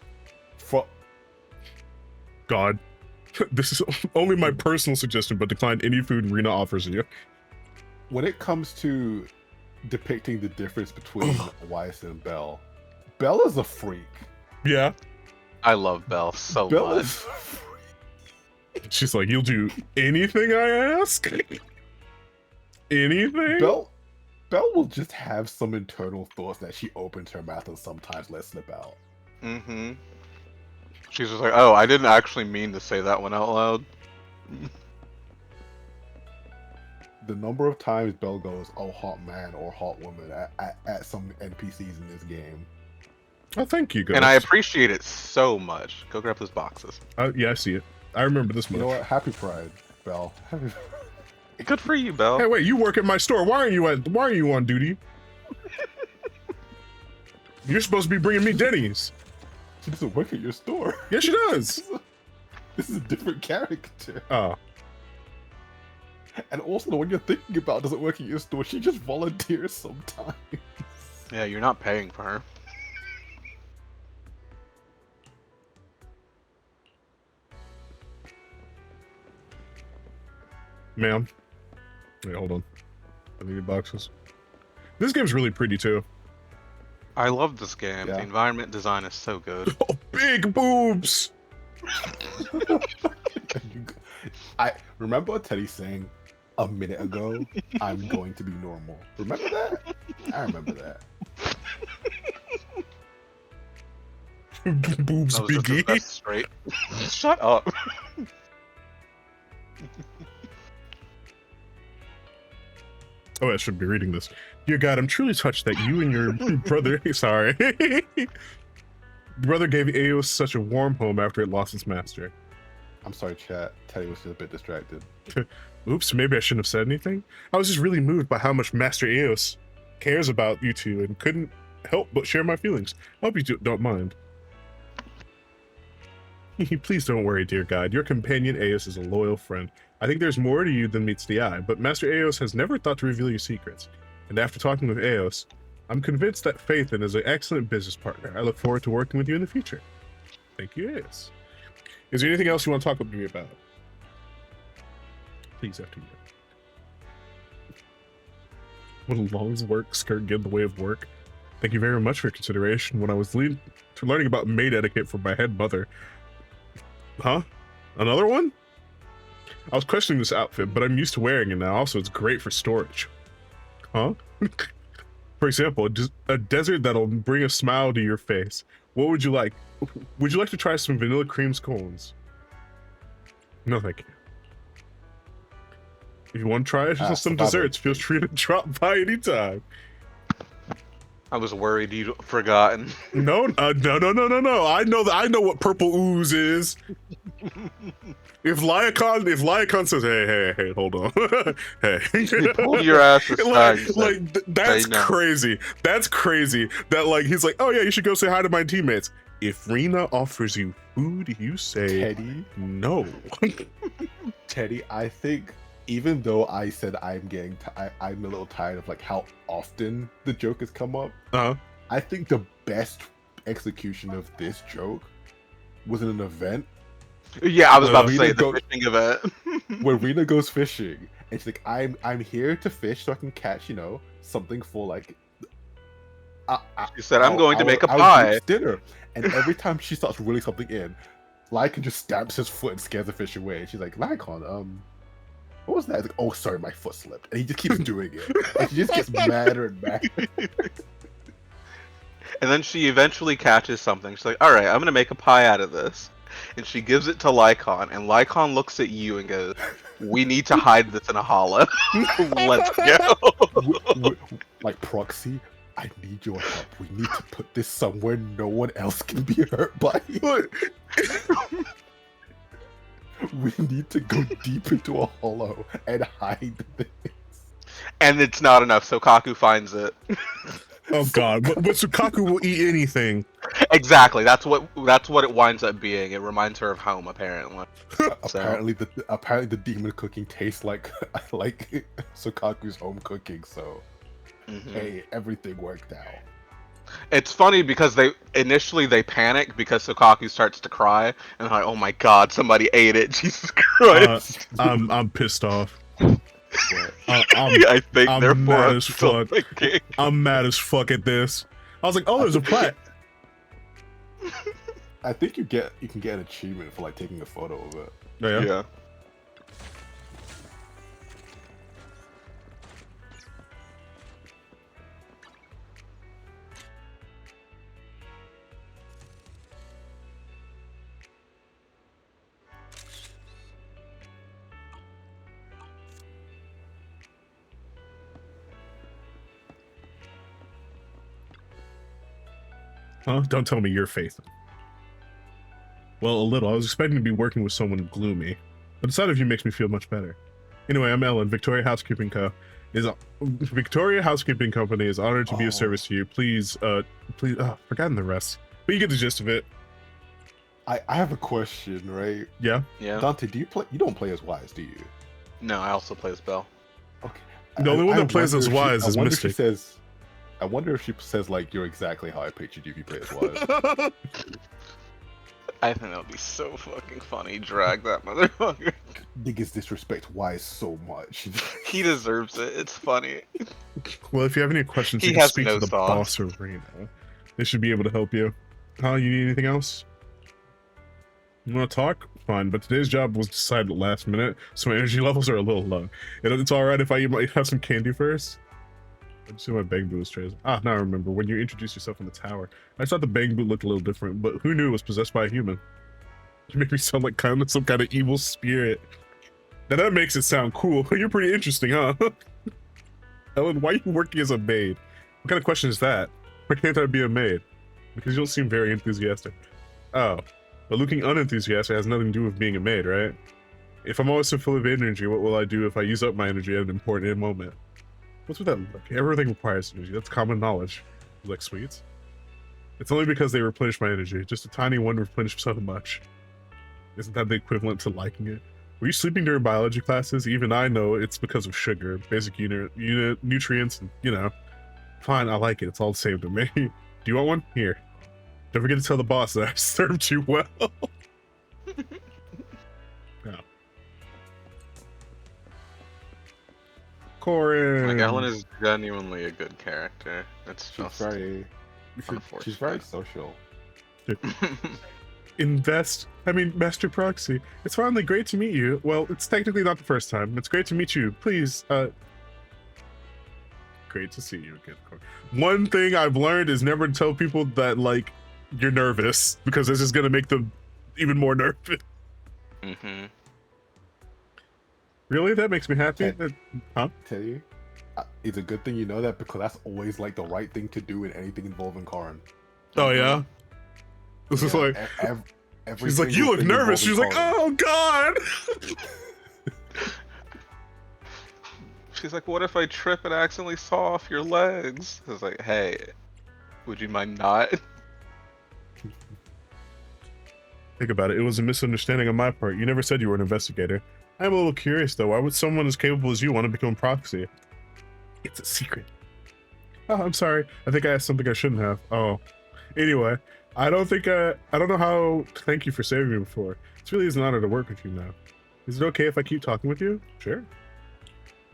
God. This is only my personal suggestion, but decline any food Rena offers you. When it comes to depicting the difference between Weiss and Belle, Belle is a freak. Yeah. I love Belle so Belle much. is She's like, you'll do anything I ask? Anything? Belle will just have some internal thoughts that she opens her mouth and sometimes lets slip out. Mm-hmm. She's just like, oh, I didn't actually mean to say that one out loud. The number of times Belle goes, oh, hot man or hot woman at some NPCs in this game. Oh, thank you, guys. And I appreciate it so much. Go grab those boxes. Yeah, I see it. I remember this much. You know what? Happy Pride, Belle. Good for you, Belle. Hey, wait, you work at my store. Why are you on duty? You're supposed to be bringing me Denny's. She doesn't work at your store. Yes, she does. This is a different character. Oh. And also, the one you're thinking about doesn't work at your store. She just volunteers sometimes. Yeah, you're not paying for her. Ma'am. Wait, hold on. I need boxes. This game's really pretty too. I love this game. Yeah. The environment design is so good. Oh, big boobs! I remember Teddy saying a minute ago, I'm going to be normal. Remember that? I remember that. Boobs That was just his biggie. best straight. Shut up. Oh, I should be reading this. Dear God, I'm truly touched that you and your brother, sorry, brother gave Eos such a warm home after it lost its master. I'm sorry, chat. Teddy was just a bit distracted. Oops, maybe I shouldn't have said anything. I was just really moved by how much Master Eos cares about you two and couldn't help but share my feelings. I hope you don't mind. Please don't worry, dear God. Your companion Eos is a loyal friend. I think there's more to you than meets the eye, but Master Eos has never thought to reveal your secrets. And after talking with Eos, I'm convinced that Phaethon is an excellent business partner. I look forward to working with you in the future. Thank you, Eos. Is there anything else you want to talk with me about? Please, after you. Would a long work skirt get in the way of work? Thank you very much for your consideration. When I was learning about maid etiquette from my head mother. Huh? Another one? I was questioning this outfit, but I'm used to wearing it now. Also, it's great for storage. Huh? For example, a desert that'll bring a smile to your face. What would you like? Would you like to try some vanilla cream scones? No, thank you. If you want to try some desserts, feel free to drop by anytime. I was worried you'd forgotten. No. I know what purple ooze is. If Lyacon says, hey, hold on, hey, pull your ass aside. That's crazy. That's crazy. That like he's like, oh yeah, you should go say hi to my teammates. If Rena offers you food, you say Teddy, no. Teddy, I think even though I said I'm a little tired of like how often the joke has come up. I think the best execution of this joke was in an event. Yeah, I was about to say the fishing event. When Rena goes fishing, and she's like, I'm here to fish so I can catch, something for like. She said, I'm going to make a pie. Dinner. And every time she starts reeling something in, Lycon just stamps his foot and scares the fish away. And she's like, Lycon, what was that? He's like, oh, sorry, my foot slipped. And he just keeps doing it. And she just gets madder and madder. And then she eventually catches something. She's like, all right, I'm going to make a pie out of this. And she gives it to Lycon, and Lycon looks at you and goes, we need to hide this in a hollow. Let's go. Like, Proxy, I need your help. We need to put this somewhere no one else can be hurt by it. We need to go deep into a hollow and hide this. And it's not enough, so Kaku finds it. Oh god, but Sukaku will eat anything. Exactly, that's what it winds up being. It reminds her of home, apparently. Apparently the demon cooking tastes like Sukaku's home cooking, so hey, everything worked out. It's funny because they initially panic because Sukaku starts to cry and they're like, oh my god, somebody ate it, Jesus Christ. I'm pissed off. I think I'm therefore mad I'm as still fuck. thinking. I'm mad as fuck at this. I was like, oh, there's a plat. I think you can get an achievement for like taking a photo of it. Yeah. Huh? Don't tell me you're Phaethon. Well, a little. I was expecting to be working with someone gloomy, but the sight of you makes me feel much better. Anyway, I'm Ellen. Victoria Housekeeping Company is honored to be of service to you. Please, forgotten the rest, but you get the gist of it. I have a question, right? Yeah. Dante, you don't play as Wise, do you? No, I also play as Belle. Okay. The only one that plays as Wise is Mystic. I wonder if she says like you're exactly how I pictured you if you play as Wise. I think that would be so fucking funny. Drag that motherfucker. Niggas disrespect Wise so much. He deserves it. It's funny. Well, if you have any questions, you can speak to the boss or Rena. They should be able to help you. Huh? You need anything else? You want to talk? Fine, but today's job was decided last minute, so my energy levels are a little low. It's alright if I might have some candy first? I just see my bang boot was trans. Ah, now I remember. When you introduced yourself in the tower, I thought the bang boot looked a little different, but who knew it was possessed by a human? You make me sound like kind of some kind of evil spirit. Now that makes it sound cool. You're pretty interesting, huh? Ellen, why are you working as a maid? What kind of question is that? Why can't I be a maid? Because you don't seem very enthusiastic. Oh, but looking unenthusiastic has nothing to do with being a maid, right? If I'm always so full of energy, what will I do if I use up my energy at an important moment? What's with that look? Everything requires energy. That's common knowledge. You like sweets? It's only because they replenish my energy. Just a tiny one replenished so much. Isn't that the equivalent to liking it? Were you sleeping during biology classes? Even I know it's because of sugar, basic nutrients, and, you know. Fine, I like it. It's all the same to me. Do you want one? Here. Don't forget to tell the boss that I served you well. No. Corin. Like, Ellen is genuinely a good character. It's just she's very social. Master Proxy, it's finally great to meet you. Well, it's technically not the first time. It's great to meet you. Please, great to see you again. One thing I've learned is never to tell people that, like, you're nervous, because this is gonna make them even more nervous. Mm-hmm. Really? That makes me happy? Tell you, it's a good thing you know that, because that's always, like, the right thing to do in anything involving Karin. Oh, yeah? This is like, she's like, you look nervous. She's like, oh God. She's like, what if I trip and accidentally saw off your legs? I was like, hey, would you mind not? Think about it. It was a misunderstanding on my part. You never said you were an investigator. I'm a little curious though. Why would someone as capable as you want to become proxy? It's a secret. Oh, I'm sorry. I think I asked something I shouldn't have. Oh. Anyway. I don't know how to thank you for saving me before. It really is an honor to work with you now. Is it okay if I keep talking with you? Sure.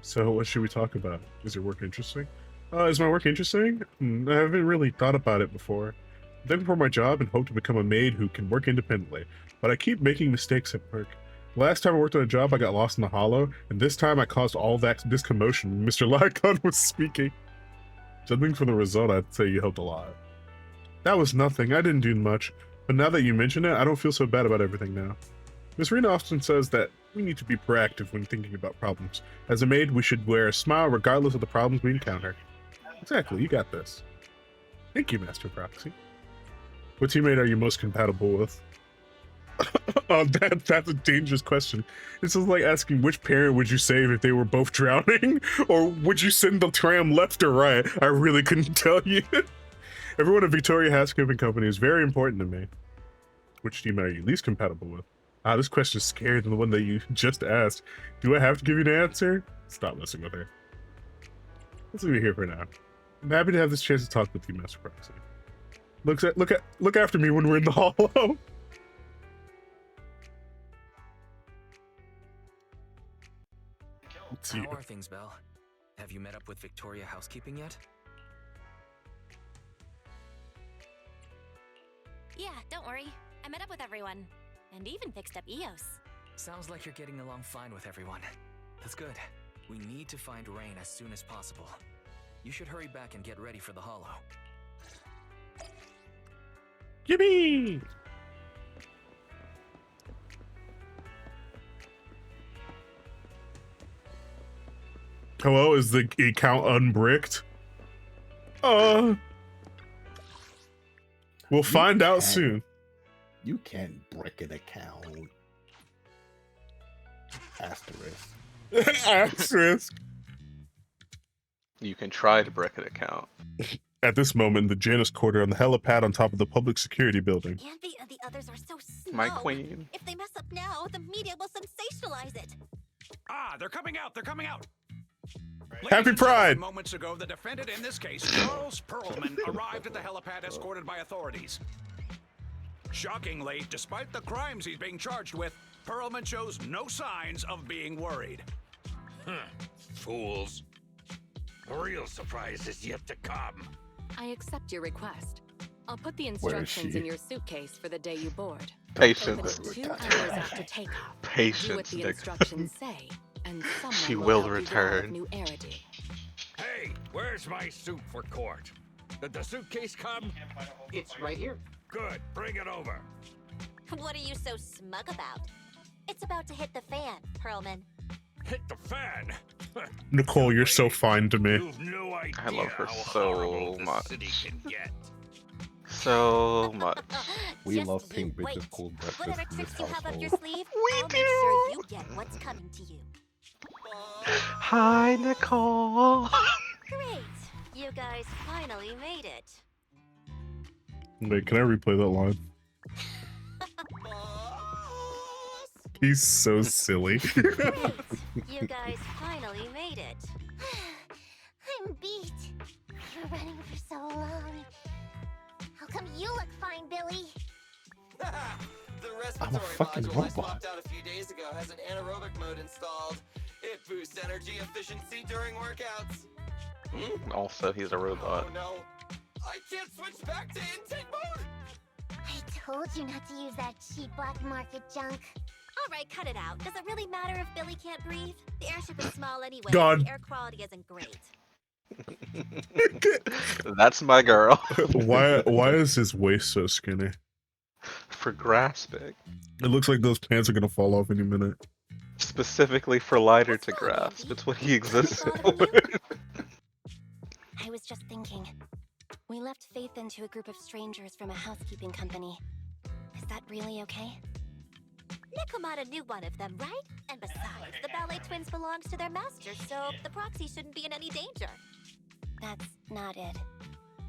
So what should we talk about? Is your work interesting? Is my work interesting? I haven't really thought about it before. I'm thankful for my job and hope to become a maid who can work independently, but I keep making mistakes at work. Last time I worked on a job, I got lost in the hollow, and this time I caused all this commotion when Mr. Lycon was speaking. Judging from the result, I'd say you helped a lot. That was nothing. I didn't do much. But now that you mention it, I don't feel so bad about everything now. Miss Rena often says that we need to be proactive when thinking about problems. As a maid, we should wear a smile regardless of the problems we encounter. Exactly, you got this. Thank you, Master Proxy. What teammate are you most compatible with? Oh, that's a dangerous question. This is like asking which parent would you save if they were both drowning? Or would you send the tram left or right? I really couldn't tell you. Everyone at Victoria Housekeeping Company is very important to me. Which team are you least compatible with? Ah, this question is scarier than the one that you just asked. Do I have to give you an answer? Stop messing with her. Let's leave it here for now. I'm happy to have this chance to talk with you, Master Proxy. Look after me when we're in the hollow. How are things, Belle? Have you met up with Victoria Housekeeping yet? Yeah, don't worry. I met up with everyone. And even fixed up Eos. Sounds like you're getting along fine with everyone. That's good. We need to find Rain as soon as possible. You should hurry back and get ready for the Hollow. Yippee! Hello, is the account unbricked? We'll find out soon. You can brick an account. Asterisk. Asterisk. You can try to brick an account. At this moment, the Janus quarter on the helipad on top of the public security building. Envy and the others are so slow. My queen. If they mess up now, the media will sensationalize it. Ah, they're coming out. They're coming out. Happy Pride! Moments ago, the defendant in this case, Charles Perlman, arrived at the helipad escorted by authorities. Shockingly, despite the crimes he's being charged with, Perlman shows no signs of being worried. Fools. The real surprise is yet to come. I accept your request. I'll put the instructions in your suitcase for the day you board. Patience. Open 2 hours after takeoff. Patience, Do what the Nick. instructions say, and someone She will will help you return. develop new Arity. Hey, Where's my suit for court? Did the suitcase come? It's right here. Good, bring it over. What are you so smug about? It's about to hit the fan, Perlman. Hit the fan? Nicole, you're so fine to me. You've no idea I love her how so horrible much. the city can get. So much. We Just love pink you bitches wait. cold breakfast Whatever in this tricks you have up your household. sleeve, I'll make sure you get what's coming to you. Hi, Nicole. Great. You guys finally made it. Wait, can I replay that line? He's so silly. Great. You guys finally made it. I'm beat. We were running for so long. How come you look fine, Billy? The I'm a respiratory fucking module I robot. swapped out a few days ago has an anaerobic mode installed. It boosts energy efficiency during workouts. Also, he's a robot. Oh no, I can't switch back to intake mode. I told you not to use that cheap black market junk. All right, cut it out. Does it really matter if Billy can't breathe? The airship is small anyway. God. The air quality isn't great. That's my girl. Why is his waist so skinny? For grasping. It looks like those pants are gonna fall off any minute. Specifically for Lighter to grasp. It's what he exists for. I was just thinking. We left Faith into a group of strangers from a housekeeping company. Is that really okay? Nekomata knew one of them, right? And besides, the ballet twins belongs to their master, so the proxy shouldn't be in any danger. That's not it.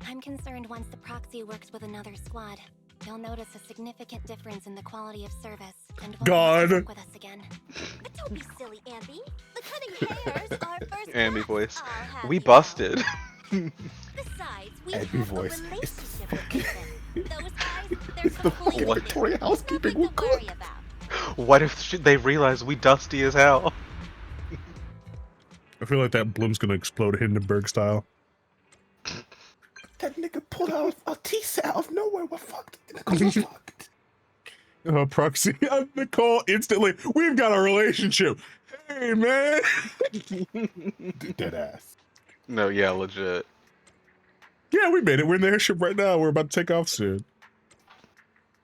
I'm concerned once the proxy works with another squad, you'll notice a significant difference in the quality of service and won't want to work with us again. But don't be silly, Andy. The cutting hairs are first Andy class. voice. I'll have We you busted. Besides, we Andy have voice a is relationship with fucking- Ethan. Those guys, they're It's the completely fucking Victoria housekeeping nothing will to worry cook. about. What if they realize we dusty as hell? I feel like that bloom's gonna explode Hindenburg style. That nigga pulled out a T-set out of nowhere. We're fucked. We're fucked. Proxy, Nicole instantly. We've got a relationship. Hey man. Dead ass. No, yeah, legit. Yeah, we made it. We're in the airship right now. We're about to take off soon.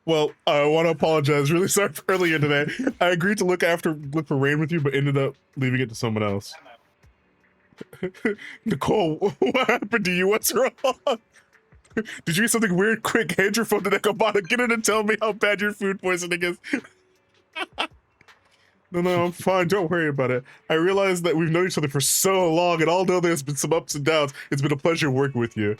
Well, I want to apologize. Really sorry for earlier today. I agreed to look for Rain with you, but ended up leaving it to someone else. Nicole, what happened to you? What's wrong? Did you eat something weird? Quick, hand your phone to Nekomata. Get her to tell me how bad your food poisoning is. No, I'm fine. Don't worry about it. I realize that we've known each other for so long, and although there's been some ups and downs, it's been a pleasure working with you.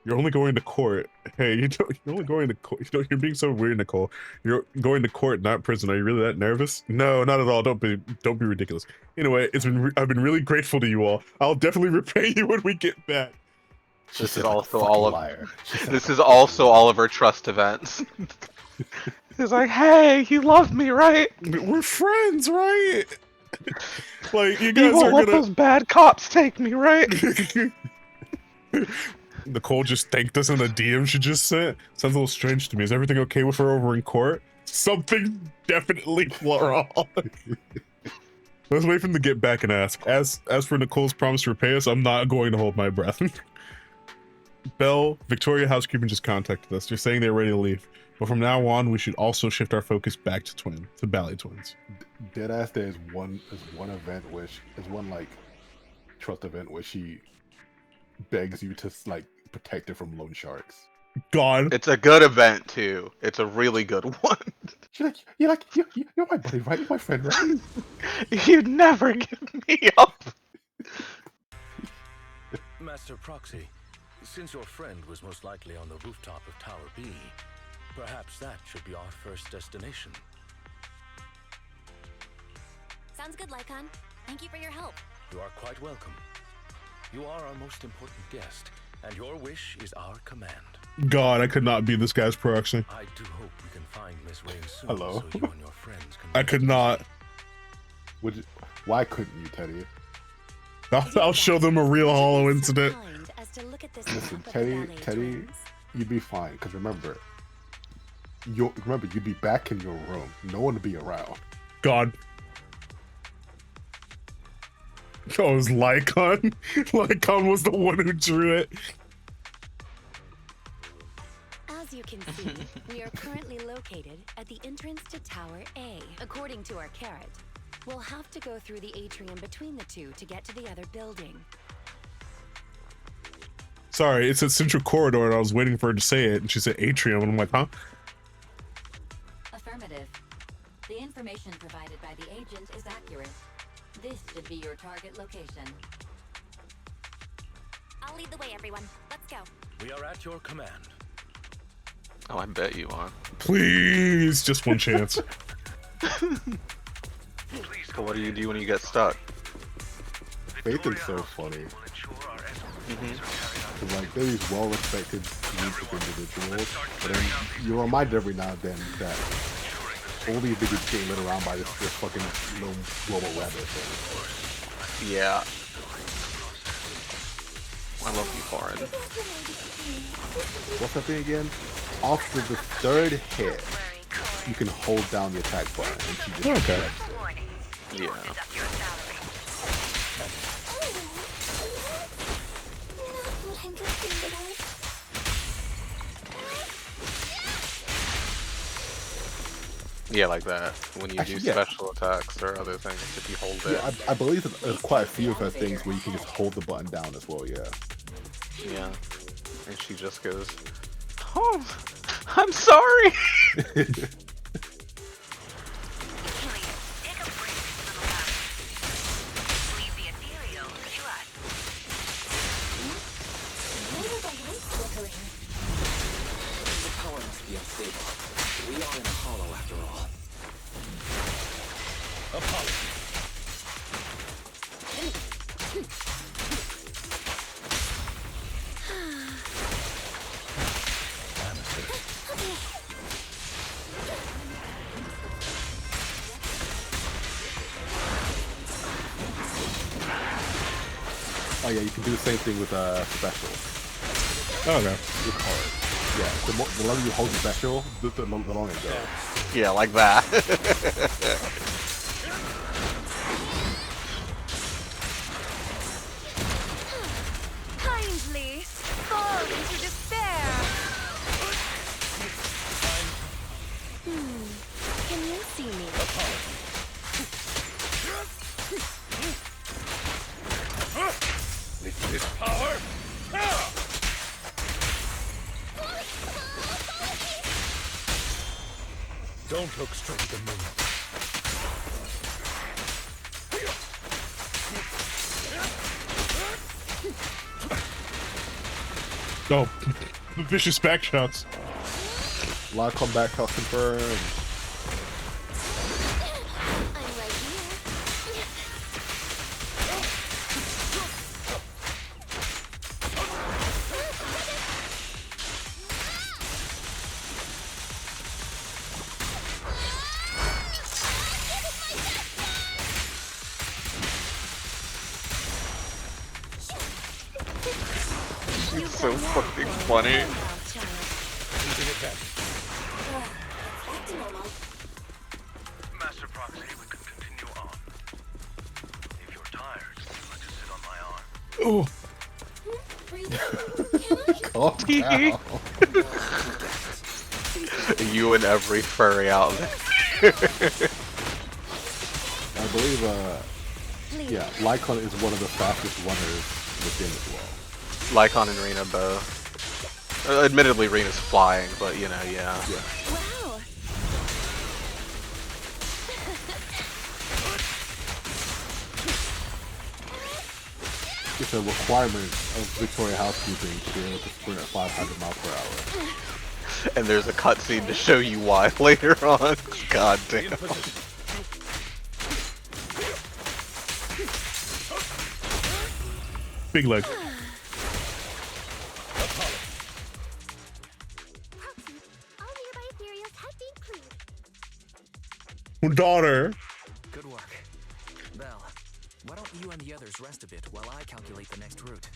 You're only going to court. Hey, you're only going to court. You're being so weird, Nicole. You're going to court, not prison. Are you really that nervous? No, not at all. Don't be ridiculous. Anyway, I've been really grateful to you all. I'll definitely repay you when we get back. This is also all of her trust events. He's like, hey, you love me, right? We're friends, right? Like, you You guys won't are let gonna. those bad cops take me, right? Nicole just thanked us in the DM she just sent. Sounds a little strange to me. Is everything okay with her over in court? Something definitely wrong. Let's wait for him to get back and ask. As for Nicole's promise to repay us, I'm not going to hold my breath. Belle, Victoria Housekeeping just contacted us. They're saying they're ready to leave. But from now on, we should also shift our focus back to Ballet Twins. Deadass, there's one event there's one like trust event where she begs you to like protect her from loan sharks. God, it's a good event too. It's a really good one. You're my buddy, right? You're my friend, right? You'd never give me up. Master Proxy, since your friend was most likely on the rooftop of Tower B, perhaps that should be our first destination. Sounds good, Lycon. Thank you for your help. You are quite welcome. You are our most important guest, and your wish is our command. God, I could not be this guy's proxy. I do hope we can find Miss Rain soon. Hello. So you and your friends can. I could not. Why couldn't you, Teddy? I'll show them a real hollow incident. Listen, Teddy, you'd be fine. Because remember, you'd be back in your room. No one would be around. God. Oh, it was Lycon. Lycon was the one who drew it. As you can see, we are currently located at the entrance to Tower A. According to our carrot, we'll have to go through the atrium between the two to get to the other building. Sorry, it said Central Corridor, and I was waiting for her to say it, and she said Atrium, and I'm like, huh? Affirmative. The information provided by the agent is accurate. This should be your target location. I'll lead the way, everyone. Let's go. We are at your command. Oh, I bet you are. Please, just one chance. But what do you do when you get stuck? Phaethon's so funny. Cause like they're these well-respected group of individuals, but then you're reminded every now and then that all these niggas getting led around by this fucking little robot rabbit thing. Yeah. I love you, Foreign. What's that thing again? After the third hit, you can hold down the attack button and she just okay. Yeah. Yeah, like that. When you do special attacks or other things, if you hold it. Yeah, I believe that there's quite a few of her things where you can just hold the button down as well, yeah. Yeah. And she just goes, "Oh, I'm sorry." We are in a hollow after all. Apologies. Oh yeah, you can do the same thing with special. Oh, okay. With card. Yeah, the longer you hold special, the longer it goes. Yeah, like that. Kindly fall into despair. Can you see me? With this power? Don't look straight at me. Oh, vicious back shots. Live comeback shot confirmed. It's so fucking funny. Master Proxy, we can continue on. If you're tired, you'd like to sit on my arm. Calm down. You and every furry out there. I believe, yeah, Lycon is one of the fastest runners within as well. Lycon and Rena both. Admittedly, Rena's flying, but you know, yeah. Wow. It's a requirement of Victoria housekeeping to be able to sprint at 500 miles per hour. And there's a cutscene to show you why later on. God damn. Big leg. Daughter. Good work. Belle, why don't you and the others rest a bit while I calculate the next route?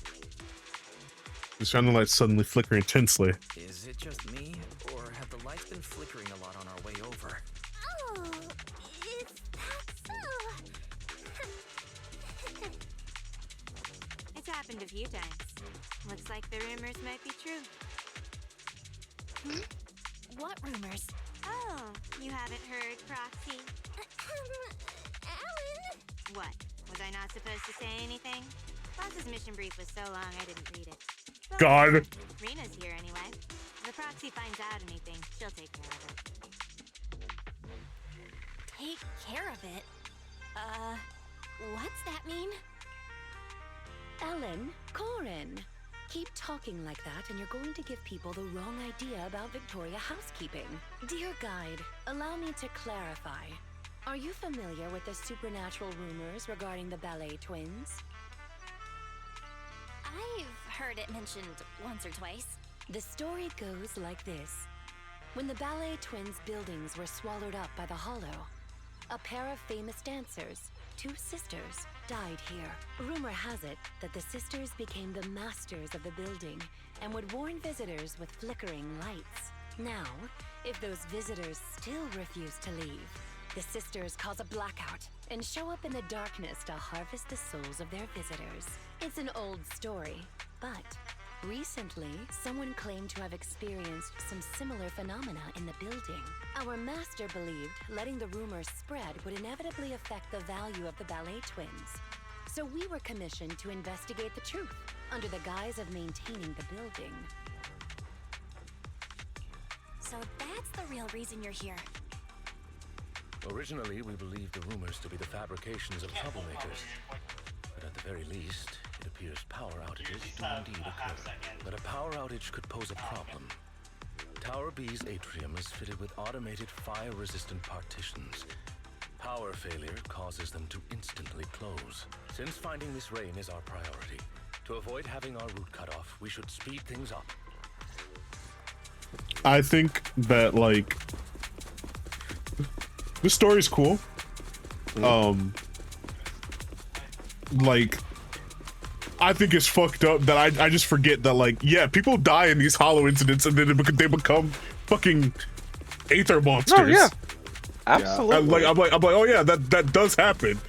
The sounding light suddenly flicker intensely. Is it just me, or have the lights been flickering a lot on our way over? Oh, is that so? happened a few times. Looks like the rumors might be true. What rumors? Oh, you haven't heard, Proxy? Alan? What? Was I not supposed to say anything? Boss's mission brief was so long I didn't read it. But God. Rena's here anyway. If the Proxy finds out anything, she'll take care of it. Take care of it? What's that mean? Ellen, Corin, keep talking like that and you're going to give people the wrong idea about Victoria housekeeping. Dear guide, allow me to clarify. Are you familiar with the supernatural rumors regarding the ballet twins? I've heard it mentioned once or twice. The story goes like this. When the ballet twins' buildings were swallowed up by the Hollow, a pair of famous dancers, 2 sisters, died here. Rumor has it that the sisters became the masters of the building and would warn visitors with flickering lights. Now, if those visitors still refuse to leave, the sisters cause a blackout and show up in the darkness to harvest the souls of their visitors. It's an old story, but recently, someone claimed to have experienced some similar phenomena in the building. Our master believed letting the rumors spread would inevitably affect the value of the ballet twins. So we were commissioned to investigate the truth under the guise of maintaining the building. So that's the real reason you're here. Originally, we believed the rumors to be the fabrications of troublemakers. But at the very least, it appears power outages do indeed occur. But a power outage could pose a problem. Tower B's atrium is fitted with automated fire-resistant partitions. Power failure causes them to instantly close. Since finding this rain is our priority, to avoid having our route cut off, we should speed things up. I think that, like, this story's cool. Like, I think it's fucked up that I just forget that, like, yeah, people die in these hollow incidents and then they become fucking aether monsters. No, yeah. Absolutely. I'm like, oh yeah, that does happen.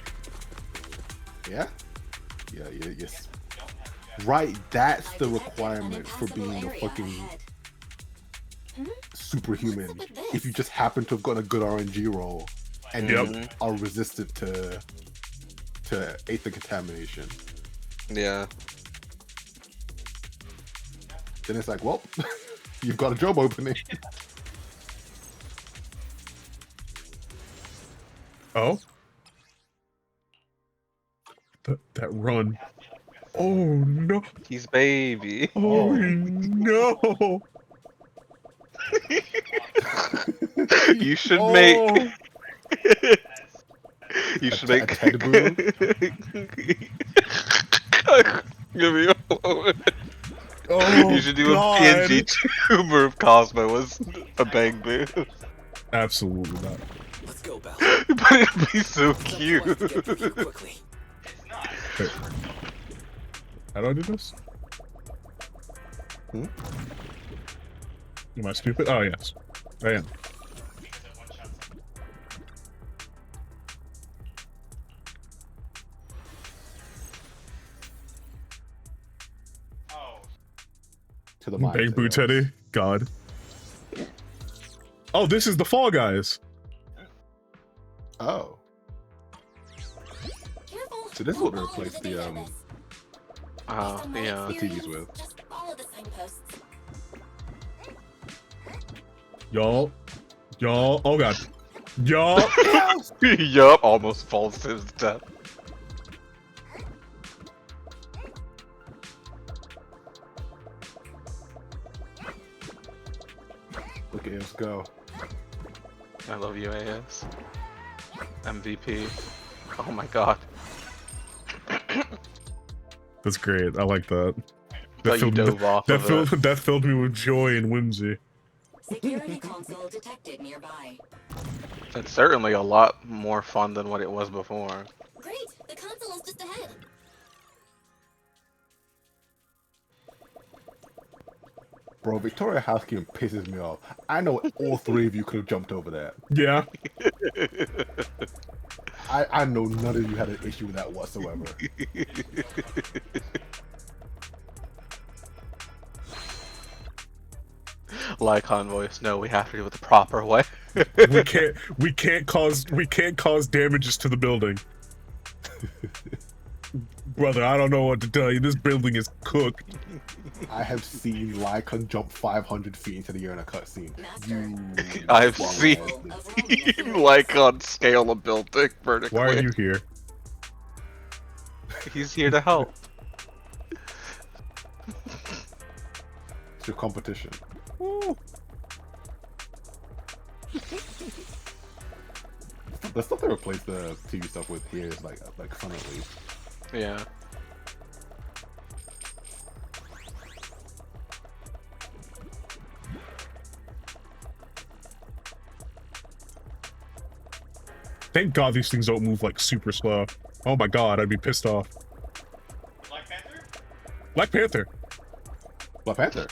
Yeah. Yes. Right, that's the requirement for being a fucking superhuman. If you just happen to have got a good RNG roll and you are resistant to aether contamination. Yeah. Then it's like, well, you've got a job opening. Oh? That run. Oh no. He's baby. Oh no. You should make. You should make. Give me a moment. Oh, you should do God. a PNG tumor of Cosmo as a bang boo. Absolutely not. Let's go, Belle. But it'd be so cute. Wait. How do I do this? Am I stupid? Oh, yes. I am. To the Bang Boo Teddy. God. Oh, this is the Fall Guys. Oh. So this is what they replaced the yeah. the TVs with. Just follow the signposts. Y'all, oh god. Y'all. Yup, almost falls to his death. Okay, let's go. I love you, AS. MVP. Oh my god. That's great. I like that. That you dove off of it. That filled me with joy and whimsy. Security console detected nearby. It's certainly a lot more fun than what it was before. Great, the console is just ahead. Bro, Victoria housekeeping pisses me off. I know all three of you could have jumped over that. Yeah. I know none of you had an issue with that whatsoever. Lycon voice. No, we have to do it the proper way. we can't cause damages to the building. Brother, I don't know what to tell you. This building is cooked. I have seen Lycon jump 500 feet into the air in a cutscene. I've seen Lycon scale a building vertically. Why are you here? He's here to help. It's your competition. The stuff they replace the TV stuff with here is like fun at least. Yeah. Thank God these things don't move like super slow. Oh my God, I'd be pissed off. Black Panther? Black Panther. Black Panther.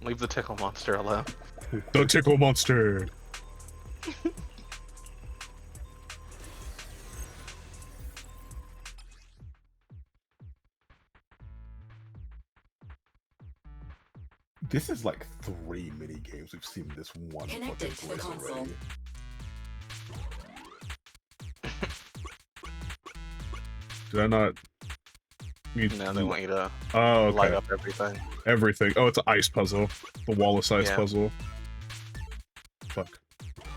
Leave the tickle monster alone. The tickle monster. This is like 3 mini games we've seen this one fucking place already. Did I not? No, they want you to oh, okay. light up everything. Everything. Oh, it's an ice puzzle. The Wallace ice puzzle. Fuck.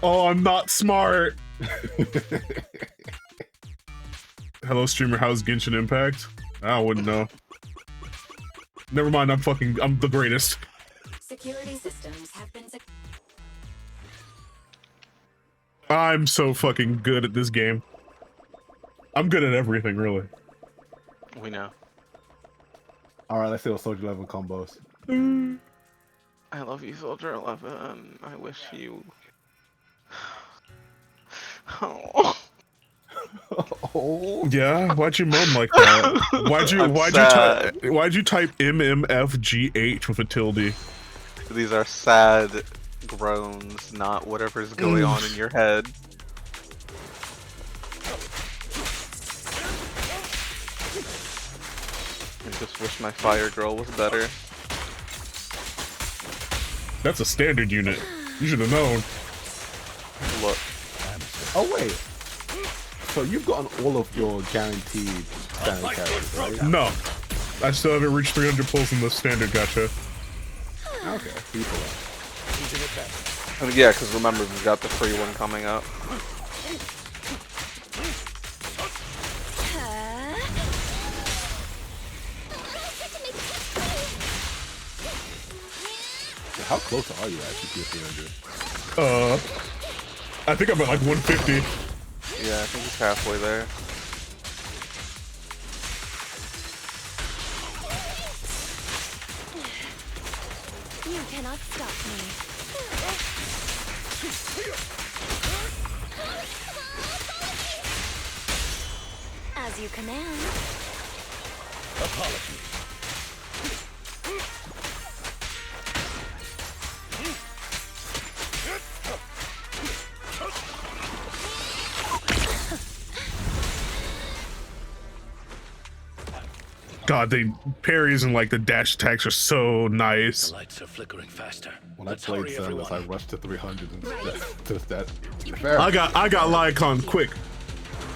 Oh, I'm not smart. Hello, streamer. How's Genshin Impact? I wouldn't know. Never mind. I'm the greatest. Security systems have been I'm so fucking good at this game. I'm good at everything, really. We know. Alright, let's see what Soldier 11 combos. I love you, Soldier 11. I wish you... Oh. Oh. Yeah, why'd you moan like that? Why'd you type MMFGH with a tilde? These are sad groans, not whatever's going on in your head. I just wish my fire girl was better. That's a standard unit. You should have known. Look. Oh wait. So you've gotten all of your guaranteed standard characters, right? No. I still haven't reached 300 pulls in the standard gacha. Okay. I mean, yeah, because remember, we've got the free one coming up. How close are you actually to 300? I think I'm at like 150. Yeah, I think he's halfway there. You cannot stop me. As you command. Apologies. God, the parries and like the dash attacks are so nice. The lights are flickering faster. When I played Zenless, I rushed to 300 and to that. I got Lycon quick.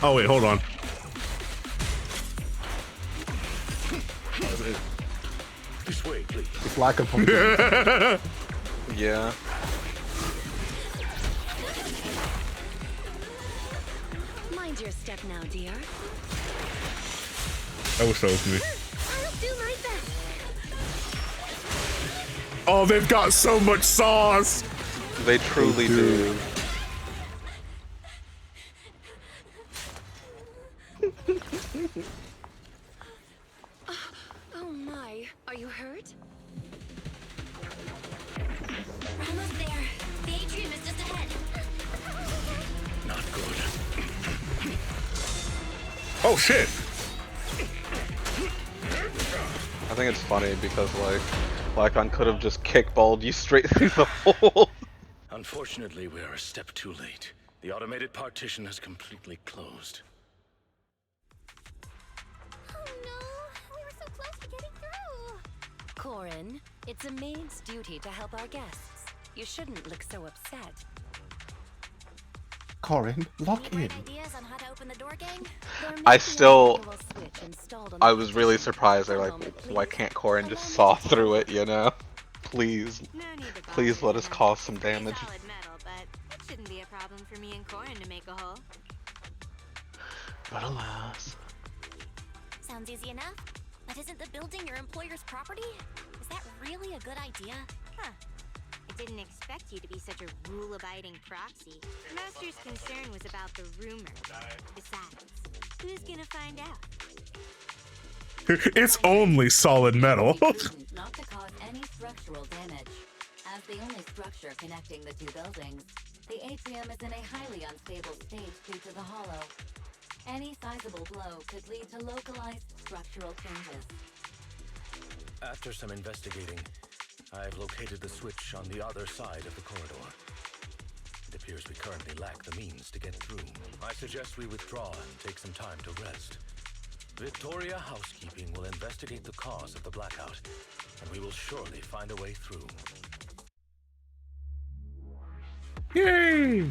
Oh wait, hold on. This way, please. It's Lycon from Yeah. Mind your step now, dear. I wish that was me. I'll do my best. Oh, they've got so much sauce. They truly do. Oh my, are you hurt? We're almost there. The atrium is just ahead. Not good. Oh shit. I think it's funny because Lycon could have just kickballed you straight through the hole. Unfortunately, we are a step too late. The automated partition has completely closed. Oh no, we were so close to getting through. Corin, It's a maid's duty to help our guests. You shouldn't look so upset. Corin, lock in. Ideas on how to open the door, gang? I was really surprised. They're like, why can't Corin just saw through it, you know? Please. Please let us cause some damage. Solid metal, but it shouldn't be a problem for me and Corin to make a hole. But alas. Sounds easy enough. But isn't the building your employer's property? Is that really a good idea? Huh. I didn't expect you to be such a rule-abiding proxy. Master's concern was about the rumors. Besides, who's gonna find out? It's only solid metal. Not to cause any structural damage. As the only structure connecting the two buildings, the atrium is in a highly unstable state due to the hollow. Any sizable blow could lead to localized structural changes. After some investigating, I've located the switch on the other side of the corridor. It appears we currently lack the means to get through. I suggest we withdraw and take some time to rest. Victoria Housekeeping will investigate the cause of the blackout, and we will surely find a way through. Yay!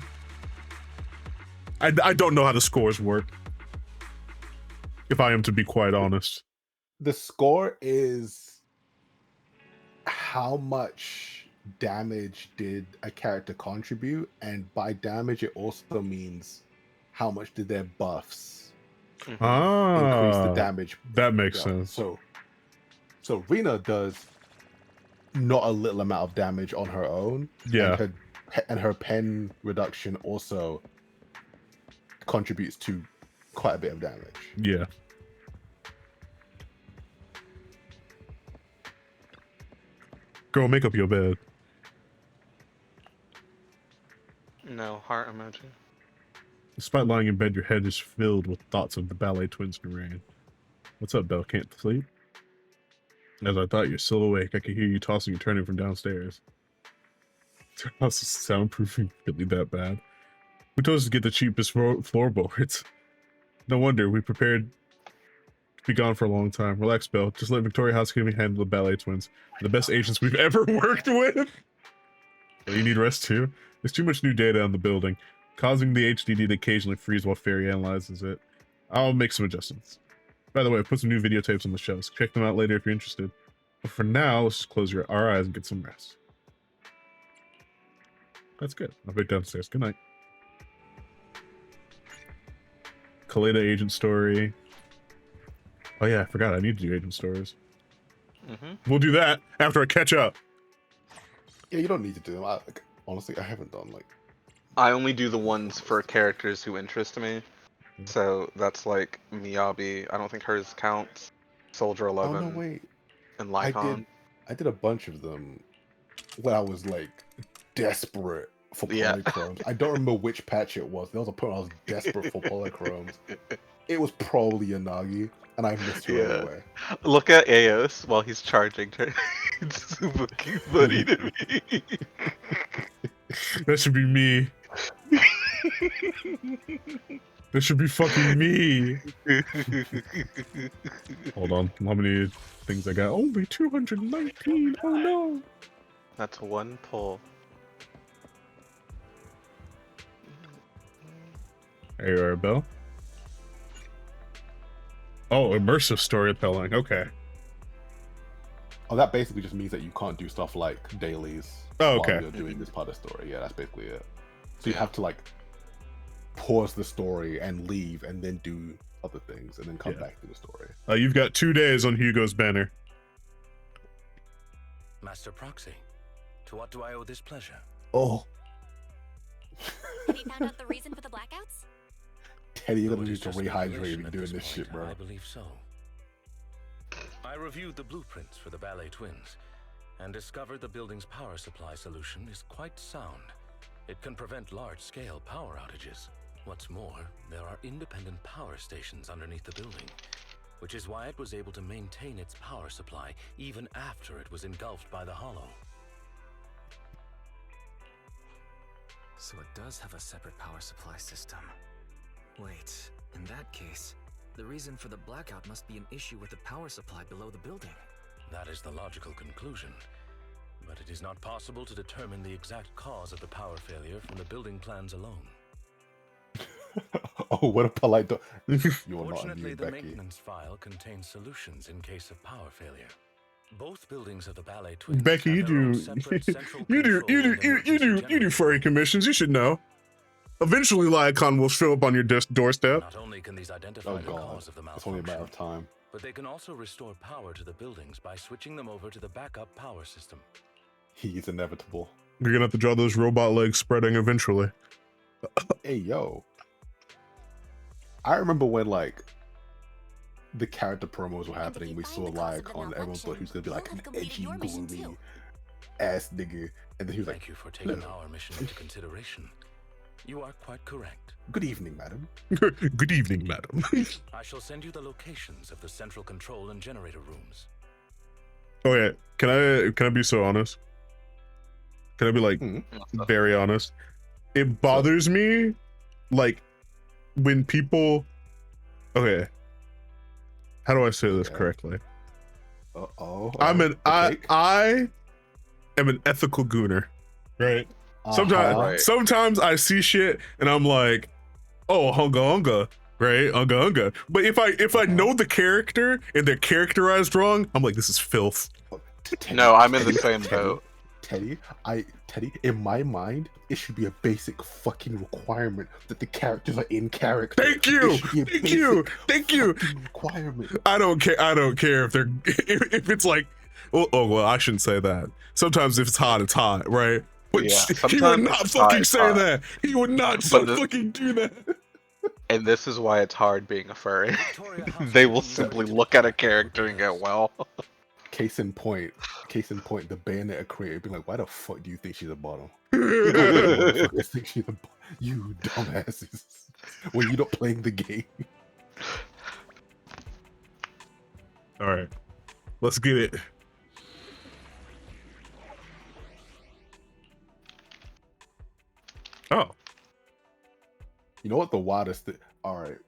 I don't know how the scores work, if I am to be quite honest. The score is how much damage did a character contribute, and by damage it also means how much did their buffs increase the damage. That makes sense. So Rena does not a little amount of damage on her own. Yeah. And her pen reduction also contributes to quite a bit of damage. Yeah. Girl, make up your bed. No, heart emoji. Despite lying in bed, your head is filled with thoughts of the ballet twins and Rain. What's up, Belle? Can't sleep? As I thought, you're still awake. I could hear you tossing and turning from downstairs. Your house is soundproofing really that bad. We told us to get the cheapest floorboards. No wonder, we prepared to be gone for a long time. Relax, Belle. Just let Victoria Housekeeping handle the ballet twins. They're the best agents we've ever worked with. Oh, you need rest too? There's too much new data on the building, causing the HDD to occasionally freeze while Fairy analyzes it. I'll make some adjustments. By the way, I put some new videotapes on the shelves. Check them out later if you're interested. But for now, let's just close our eyes and get some rest. That's good. I'll be downstairs. Good night. Kaleda agent story. Oh yeah, I forgot. I need to do agent stories. We'll do that after I catch up. Yeah, you don't need to do them. Honestly, I haven't done I only do the ones for characters who interest me. So that's like Miyabi. I don't think hers counts. Soldier 11. Oh no, wait. And Lycon. I did a bunch of them when I was like desperate for polychromes. I don't remember which patch it was. There was a point I was desperate for polychromes. It was probably Yanagi, and I missed her anyway. Look at Aos while he's charging her. It's super funny to me. That should be me. That should be fucking me. Hold on. How many things I got? Only 219. Oh no. That's one pull. Hey, you are, Belle. Oh, immersive storytelling. Okay. Oh, that basically just means that you can't do stuff like dailies while you're doing this part of the story. Yeah, that's basically it. So you have to like pause the story and leave and then do other things and then come back to the story. You've got 2 days on Hugo's banner. Master Proxy, to what do I owe this pleasure? Oh. Have you found out the reason for the blackouts? Teddy, you're gonna need to rehydrate if you're doing this shit, bro. I believe so. I reviewed the blueprints for the ballet twins and discovered the building's power supply solution is quite sound. It can prevent large-scale power outages. What's more, there are independent power stations underneath the building, which is why it was able to maintain its power supply even after it was engulfed by the hollow. So it does have a separate power supply system. Wait, in that case, the reason for the blackout must be an issue with the power supply below the building. That is the logical conclusion. but it is not possible to determine the exact cause of the power failure from the building plans alone. Oh, what a polite dog. You're not Fortunately, immune, the Becky. maintenance file contains solutions in case of power failure. Both buildings of the Ballet Twins Becky, you have their own do, separate central you do, control and emergency you do furry commissions. You should know. Eventually, Lycon will show up on your doorstep. Not only can these identify the cause of the It's only a matter malfunction, of time. but they can also restore power to the buildings by switching them over to the backup power system. He's inevitable. You're gonna have to draw those robot legs spreading eventually. Hey, yo. I remember when, like, the character promos were happening, we saw Lycon, everyone thought he was gonna be like an edgy, gloomy ass nigga. And then he was like, Thank you for taking our mission into consideration. You are quite correct. good evening, madam. Good evening, madam. I shall send you the locations of the central control and generator rooms. Oh yeah, can I be so honest? Can I be like very honest? It bothers me, like when people. Okay, how do I say this correctly? I am an ethical gooner, right? Sometimes I see shit and I'm like, oh, hunga, right? Hunga. But if I know the character and they're characterized wrong, I'm like, this is filth. No, I'm in the same boat. Teddy, in my mind, it should be a basic fucking requirement that the characters are in character. Thank you. Requirement. I don't care if they're if it's like, well, I shouldn't say that. Sometimes if it's hot, right? But Yeah, he would not fucking say that. He would not fucking do that. And this is why it's hard being a furry. They will simply look at a character and go, well. Case in point, the Bayonetta creator being like, why the fuck do you think she's a bottom? You dumbasses. When you're not playing the game. Alright. Let's get it. Oh. You know what the wildest thing? Alright.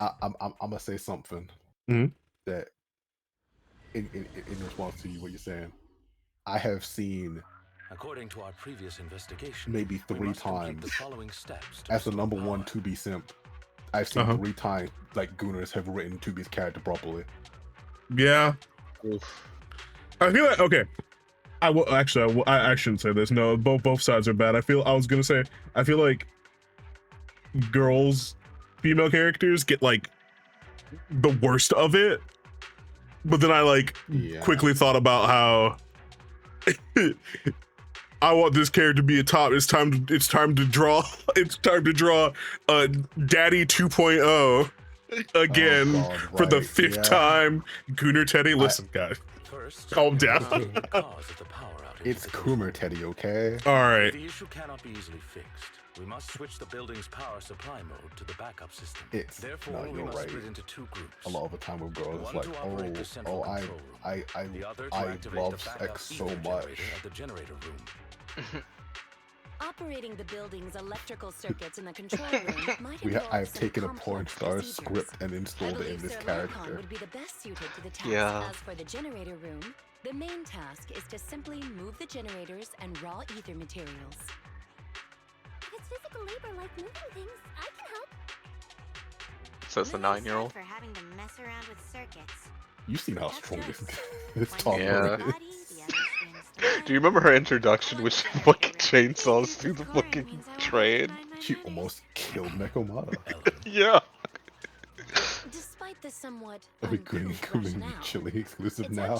I'm gonna say something that in response to what you're saying. I have seen, according to our previous investigation, maybe 3 times the following steps as the number one 2B simp. I've seen 3 times like Gooners have written 2B's character properly. Yeah. I feel like I shouldn't say this. No, both sides are bad. I feel like female characters get like the worst of it. But then I quickly thought about how I want this character to be a top. It's time to draw Daddy 2.0 again for the 5th time. Gooner Teddy, listen, guys, calm down. It's Coomer Teddy, okay? All right. The issue cannot be easily fixed. We must switch the building's power supply mode to the backup system. Therefore, we must split into 2 groups. A lot of the time with girls, it's like, I love sex so much. At the generator room. Operating the building's electrical circuits in the control room might I've taken a porn star script and installed it in this character. Would be the best suited to the task. Yeah. As for the generator room, the main task is to simply move the generators and raw ether materials. If it's physical labor like moving things, I can help. So it's the 9-year-old. For having to mess around with circuits. You've seen how strong this toddler is. Do you remember her introduction with she fucking chainsaws through the fucking train? She almost killed Nekomata. Yeah. Despite the somewhat Chili exclusive now.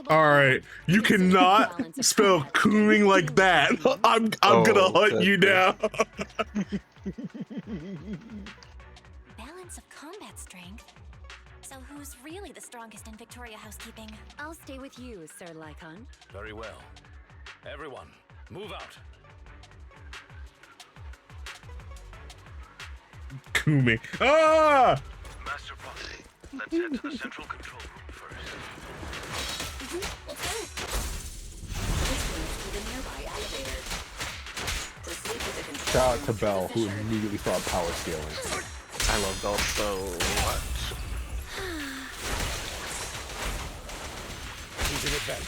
All right, you cannot spell cooing like that. I'm gonna hunt you down. Balance of combat strength. So who's really the strongest in Victoria housekeeping? I'll stay with you, Sir Lycon. Very well. Everyone, move out. Kumi. Ah! Master Proxy, let's head to the central control room first. Shout out to Belle, who immediately started power scaling. I love Belle so much. He's in it back.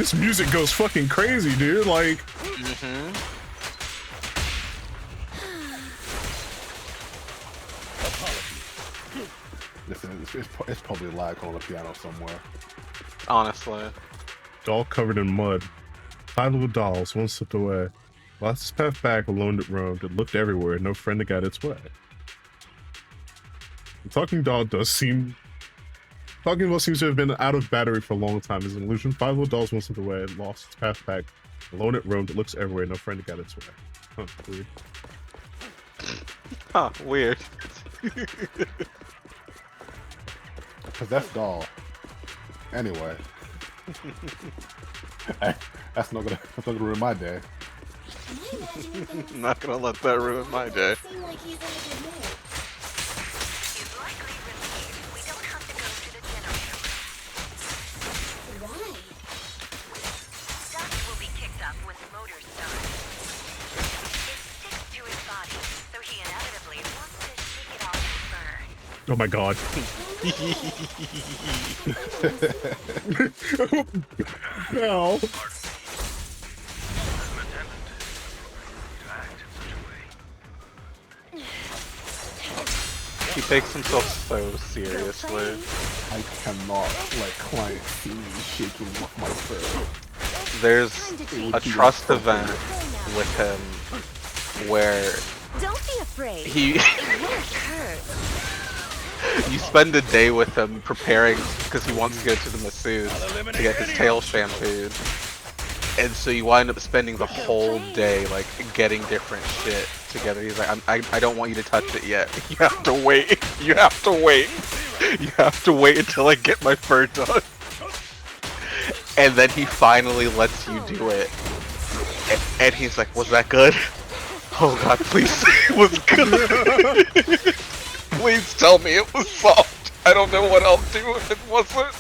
This music goes fucking crazy, dude. Like, Listen, it's probably lag on the piano somewhere. Honestly. Doll covered in mud. 5 little dolls, one slipped away. Lost its path back, alone it roamed. It looked everywhere, no friend to guide its way. The talking doll seems to have been out of battery for a long time. As an illusion, 5 little dolls, one slipped away. It lost its path back, alone it roamed. It looks everywhere, no friend to guide its way. Huh, weird. Huh, weird. Possessed doll. Anyway. That's not gonna ruin my day. I'm not gonna let that ruin my day. Oh my god. No. He takes himself so seriously. I cannot let clients see me shaking off my fur. There's a trust event with him where Don't be afraid. he It won't hurt. you spend a day with him preparing because he wants to go to the masseuse to get his tail shampooed. And so you wind up spending the whole day like getting different shit together. He's like, I don't want you to touch it yet. You have to wait. You have to wait. You have to wait until I get my fur done. And then he finally lets you do it. And he's like, was that good? Oh god, please say it was good. Please tell me it was soft. I don't know what I'll do if it wasn't.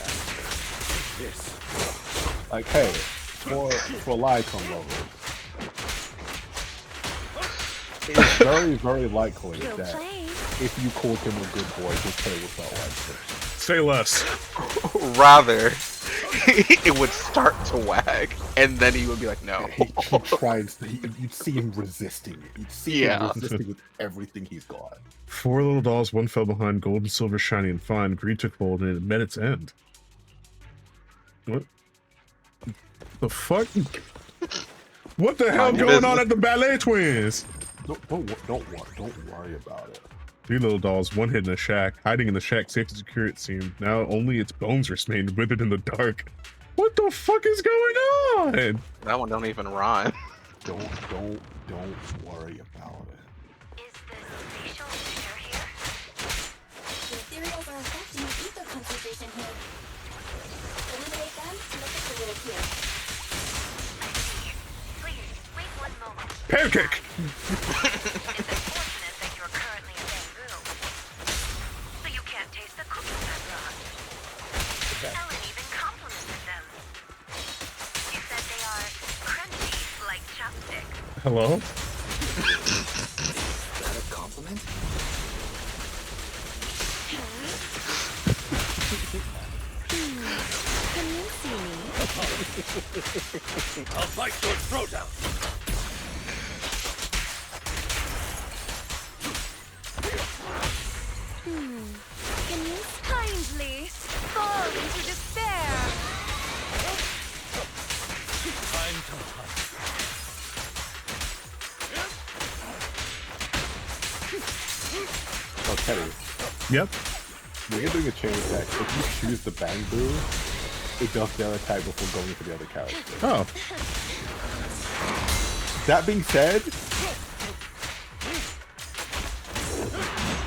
Like, hey, for Lycon lovers, it's very, very likely that if you called him a good boy, his tail would start wagging. Say less. Rather, it would start to wag, and then he would be like, no. He tries. You'd see him resisting it. You'd see him resisting with everything he's got. 4 little dolls, one fell behind, gold and silver, shiny and fine. Green took hold and it met its end. What? The fuck? What the hell going on at the Ballet Twins? Don't worry about it. 3 little dolls, one hid in a shack. Hiding in the shack, safe and secure it seemed. Now only its bones remained withered in the dark. What the fuck is going on? That one don't even rhyme. Don't worry about it. The ethereals are affecting the ether concentration here. Eliminate them and look at the little here. Please, wait one moment. Pancake! It is unfortunate that you're currently in Bangoo. So you can't taste the cookies I brought. Ellen even complimented them. She said they are crunchy like chopsticks. Hello? Is that a compliment? Can you see me? I'll bite your throat out. Can you kindly fall into despair? Time to hunt. Oh, Teddy. Yep. When you're doing a chain attack, if you choose the Bangoo, it does their attack before going for the other character. Oh. That being said,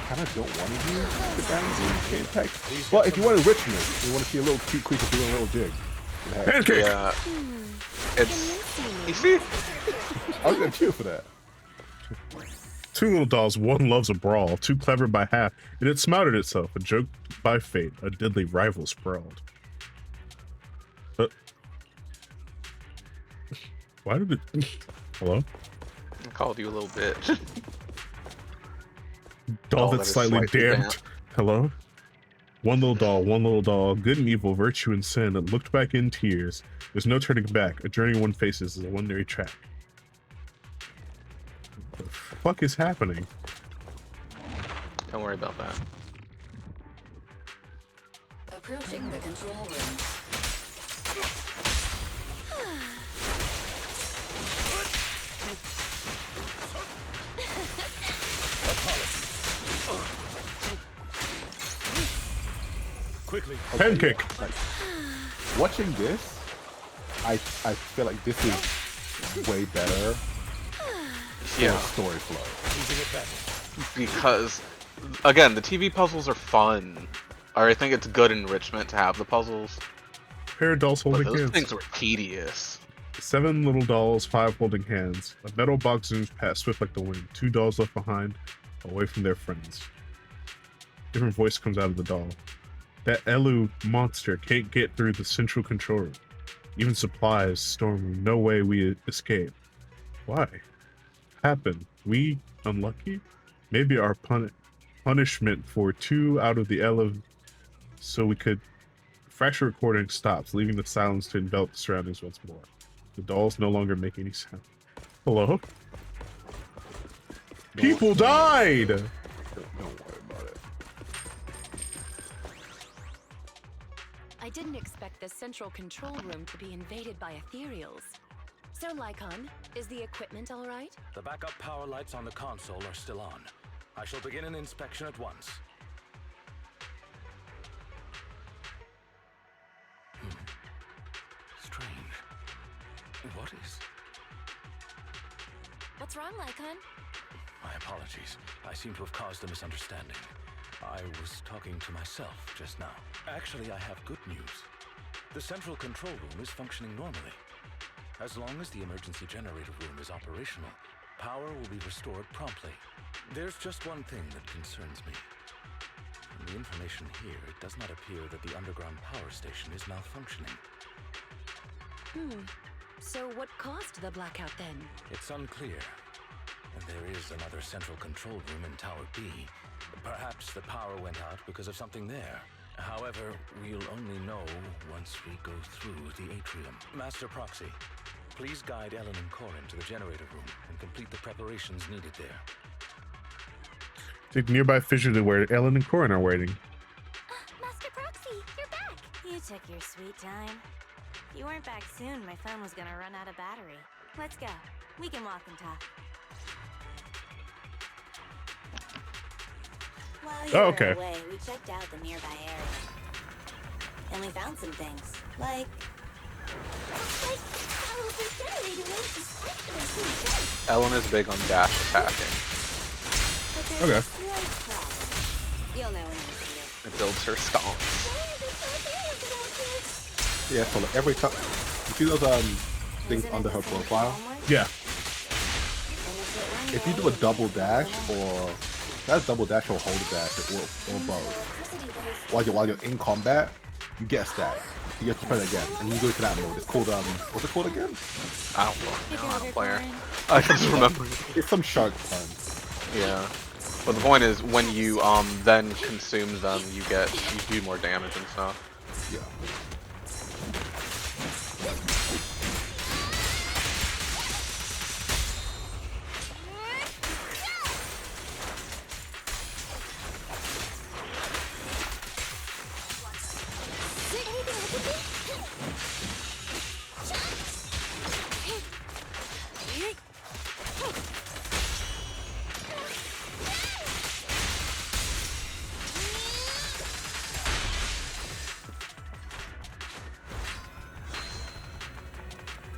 kind of don't want to use the Bangoo chain attack. But if you want enrichment, you want to see a little cute creature doing a little jig. Pancake! Yeah. It's... You see? I was gonna cheer for that. 2 little dolls, one loves a brawl, too clever by half, and it smothered itself, a joke by fate, a deadly rival sprawled. Why did it... Hello? I called you a little bitch. Doll that that's is slightly slightly damped. damp. Hello? One little doll, good and evil, virtue and sin, looked back in tears. There's no turning back. A journey one faces is a one-way track. What the fuck is happening? Don't worry about that. Approaching the control room. Quickly. Pancake. Like, watching this, I feel like this is way better. Yeah. Story flow. Because, again, the TV puzzles are fun. Or I think it's good enrichment to have the puzzles. Pair of dolls holding But those hands. things were tedious. 7 little dolls, 5 holding hands. A metal box zooms past, swift like the wind. 2 dolls left behind, away from their friends. Different voice comes out of the doll. That Elu monster can't get through the central control room. Even supplies storm. No way we escape. Why? Happened. We unlucky? Maybe our punishment for 2 out of the Elu, so we could. Fracture recording stops, leaving the silence to envelop the surroundings once more. The dolls no longer make any sound. Hello? People died! Don't worry about it. I didn't expect the central control room to be invaded by ethereals. So, Lycon, is the equipment all right? The backup power lights on the console are still on. I shall begin an inspection at once. Strange. What is... What's wrong, Lycon? My apologies. I seem to have caused a misunderstanding. I was talking to myself just now. Actually, I have good news. The central control room is functioning normally. As long as the emergency generator room is operational, power will be restored promptly. There's just one thing that concerns me. From the information here, it does not appear that the underground power station is malfunctioning. So what caused the blackout then? It's unclear. And there is another central control room in Tower B. Perhaps the power went out because of something there. However, we'll only know once we go through the atrium. Master Proxy, please guide Ellen and Corin to the generator room and complete the preparations needed there. Take nearby fissure to where Ellen and Corin are waiting. Master Proxy, you're back! You took your sweet time. If you weren't back soon, my phone was gonna run out of battery. Let's go. We can walk and talk. While you were away, we checked out the nearby area. And we found some things. Like how the generator room is quite Ellen is big on dash attacking. Okay. You'll know when you see it. It builds her skull. Yeah, so like every time you see those things under her profile. Yeah. If you do a double dash or that's double dash or hold a dash or both. While you're in combat, you get a stat. You have to press it again, and you go to that mode. It's called what's it called again? I don't know. I don't play her. I just remember. It's some shark pun. Yeah. But the point is, when you then consume them, you do more damage and stuff. Yeah.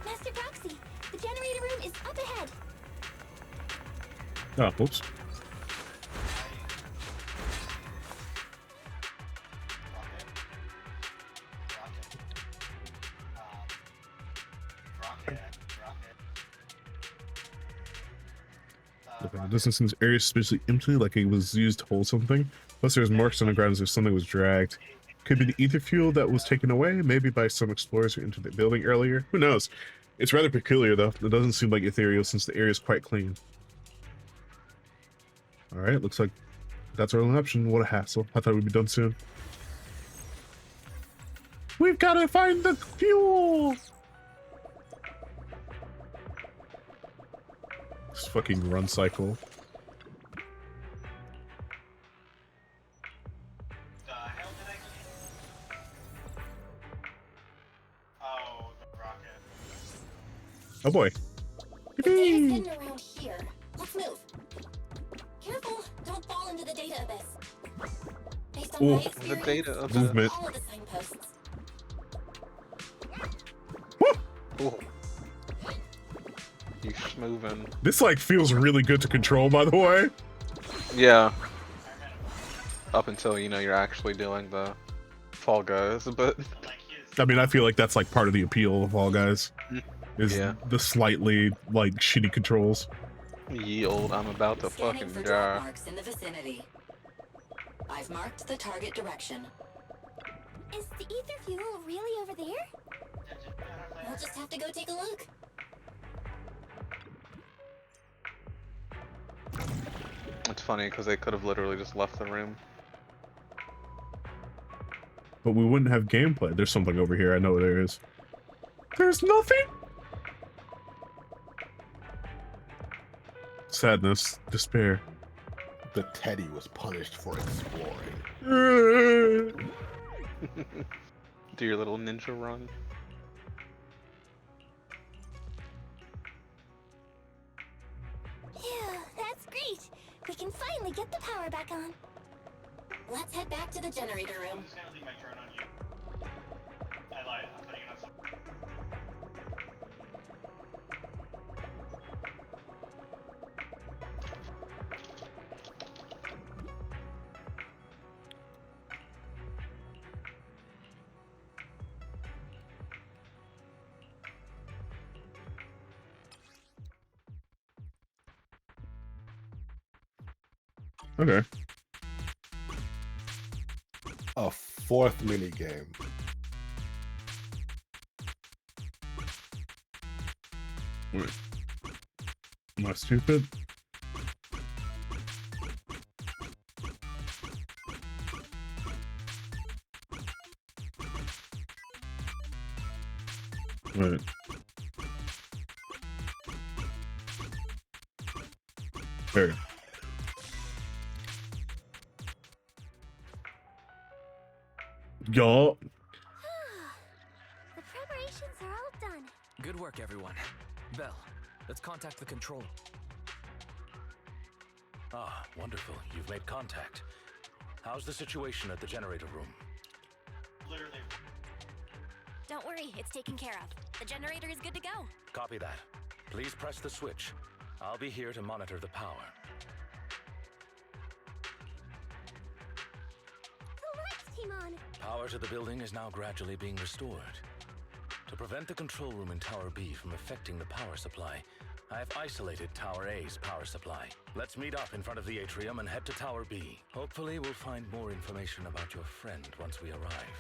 Master Proxy, the generator room is up ahead. Oh, whoops. The distance in this area is spatially empty, like it was used to hold something. Plus, there's marks on the ground as if something was dragged. Could be the ether fuel that was taken away, maybe by some explorers who entered the building earlier. Who knows? It's rather peculiar, though. It doesn't seem like ethereal since the area is quite clean. Alright, looks like that's our only option. What a hassle. I thought we'd be done soon. We've got to find the fuel. This fucking run cycle. The hell did I get? Oh, the rocket. Oh boy. The data's hidden around here. Let's move. Careful, don't fall into the data abyss. Based on my experience, the data abyss. Movement. Follow the signposts. Cool. You moving. This like feels really good to control, by the way. Yeah. Up until you're actually doing the Fall Guys, but I mean, I feel like that's like part of the appeal of Fall Guys. Is the slightly like shitty controls. Yield, I'm about to Scanning fucking for die. drop marks in the vicinity. I've marked the target direction. Is the ether fuel really over there? We'll just have to go take a look. It's funny because they could have literally just left the room. But we wouldn't have gameplay. There's something over here. I know there is. There's nothing. Sadness, despair. The Teddy was punished for exploring. Do your little ninja run. Phew, that's great. We can finally get the power back on. Let's head back to the generator room. I'm just gonna leave my drone on you. I lied. I'm putting it on something. Okay. A fourth mini game. Wait. Am I stupid? Right. There. Y'all. The preparations are all done. Good work, everyone. Belle, let's contact the control. Ah, wonderful. You've made contact. How's the situation at the generator room? Literally. Don't worry, it's taken care of. The generator is good to go. Copy that. Please press the switch. I'll be here to monitor the power. The lights came on. Power to the building is now gradually being restored. To prevent the control room in Tower B from affecting the power supply, I have isolated Tower A's power supply. Let's meet up in front of the atrium and head to Tower B. Hopefully we'll find more information about your friend once we arrive.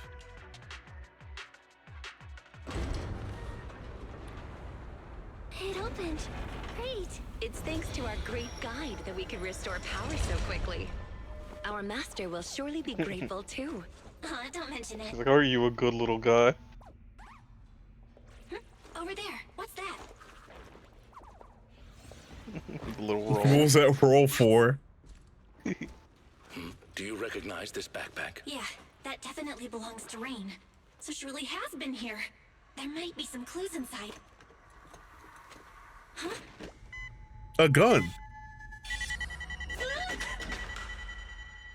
It opened. Great. It's thanks to our great guide that we could restore power so quickly. Our master will surely be grateful too. Don't mention it. He's like, are you a good little guy? Over there. What's that? The little roll. What was that roll for? Do you recognize this backpack? Yeah, that definitely belongs to Rain. So she really has been here. There might be some clues inside. Huh? A gun.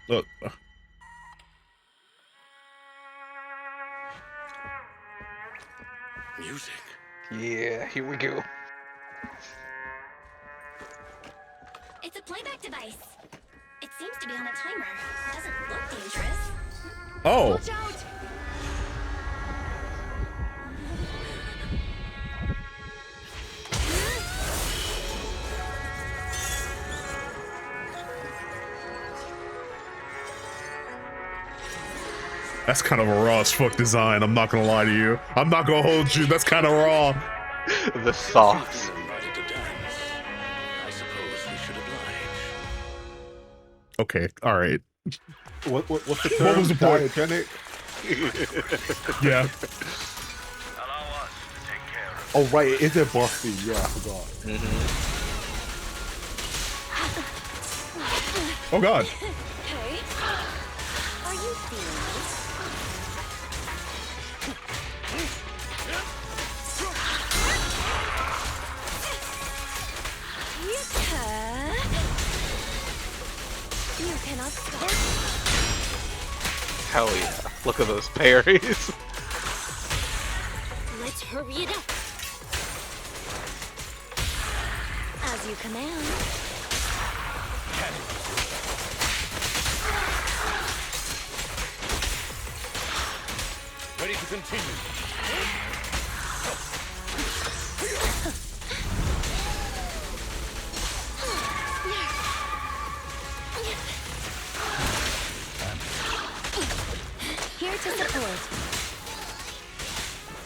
Look. Music. Yeah, here we go. It's a playback device. It seems to be on a timer. Doesn't look dangerous. Oh. Watch out! That's kind of a raw as fuck design. I'm not gonna lie to you. I'm not gonna hold you. That's kind of raw. The sauce. I suppose we should oblige. Okay. All right. What's the What was term? the point? Diegetic? Yeah. Allow us to take care of Oh right, it is a boss theme. Yeah, I forgot. Oh God. Hey, are you feeling this? You cannot stop. Hell yeah. Look at those parries. Let's hurry it up. As you command. Ready to continue. Here to support.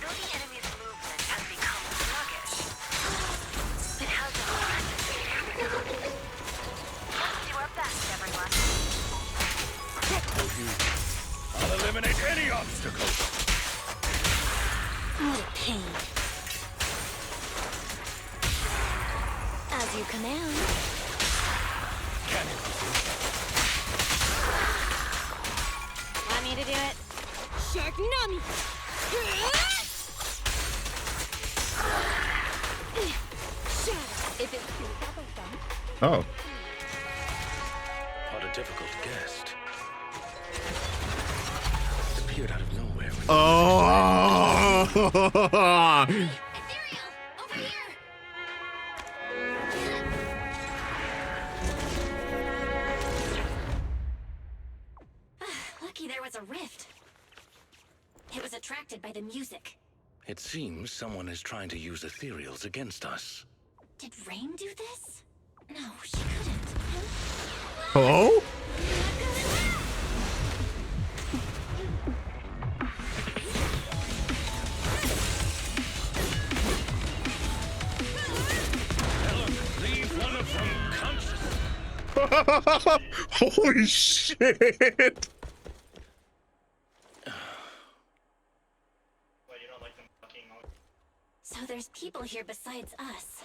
Though the enemy's movement has become sluggish, it has impressive stamina. Let's do our best, everyone. I'll eliminate any obstacle. What a pain. As you command. Want me to do it? Shark Nami! If it's too troublesome. Oh. What a difficult guest. Appeared out of nowhere. Oh. Lucky there was a rift. It was attracted by the music. It seems someone is trying to use ethereals against us. Did Rain do this? No, she couldn't. Hello? Leave one of them conscious. Holy shit! So there's people here besides us.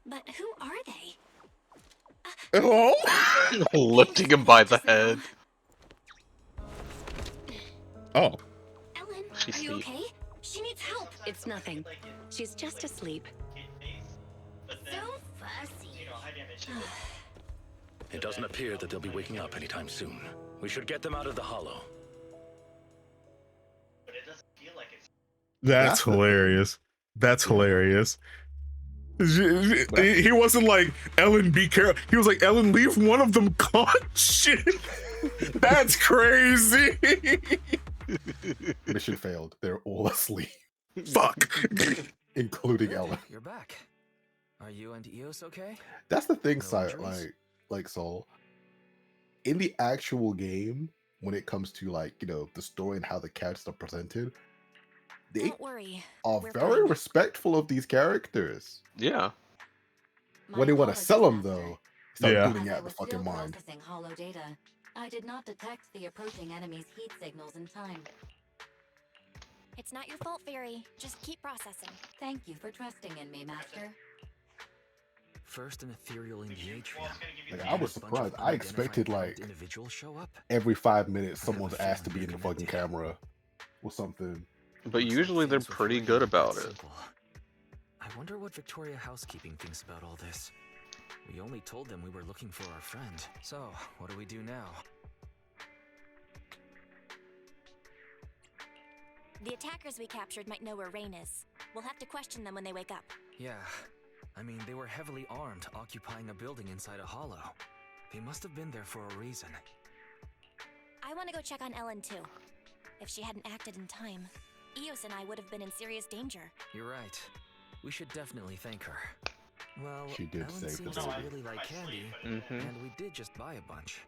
But who are they? Hello? Lifting him by the head. Oh. Ellen, She's are you deep. okay? She needs help. It's nothing. She's just asleep. So fussy. It doesn't appear that they'll be waking up anytime soon. We should get them out of the hollow. That's hilarious. That's hilarious. He wasn't like, Ellen, be careful. He was like, Ellen, leave one of them conscious. That's crazy. Mission failed. They're all asleep. Fuck. Including Ellen. You're back. Are you and Eos okay? That's the thing, No injuries? like Soul. In the actual game, when it comes to like, you know, the story and how the characters are presented, they Don't worry. are We're very fine. respectful of these characters. Yeah. When they want to sell them, though, start Yeah. putting As I out the was still fucking mind. processing hollow data, I did not detect the approaching enemy's heat signals in time. It's not your fault, Fairy. Just keep processing. Thank you for trusting in me, Master. First an ethereal in the atrium. Like, I was surprised. I expected like individuals show up. every 5 minutes someone's asked to be in the fucking camera or something. But usually they're pretty good about it. I wonder what Victoria Housekeeping thinks about all this. We only told them we were looking for our friend. So, what do we do now? The attackers we captured might know where Rain is. We'll have to question them when they wake up. Yeah. I mean, they were heavily armed, occupying a building inside a hollow. They must have been there for a reason. I want to go check on Ellen, too. If she hadn't acted in time, Eos and I would have been in serious danger. You're right. We should definitely thank her. Well, She did Ellen save the seems to baby. really like candy, Mhm. and we did just buy a bunch.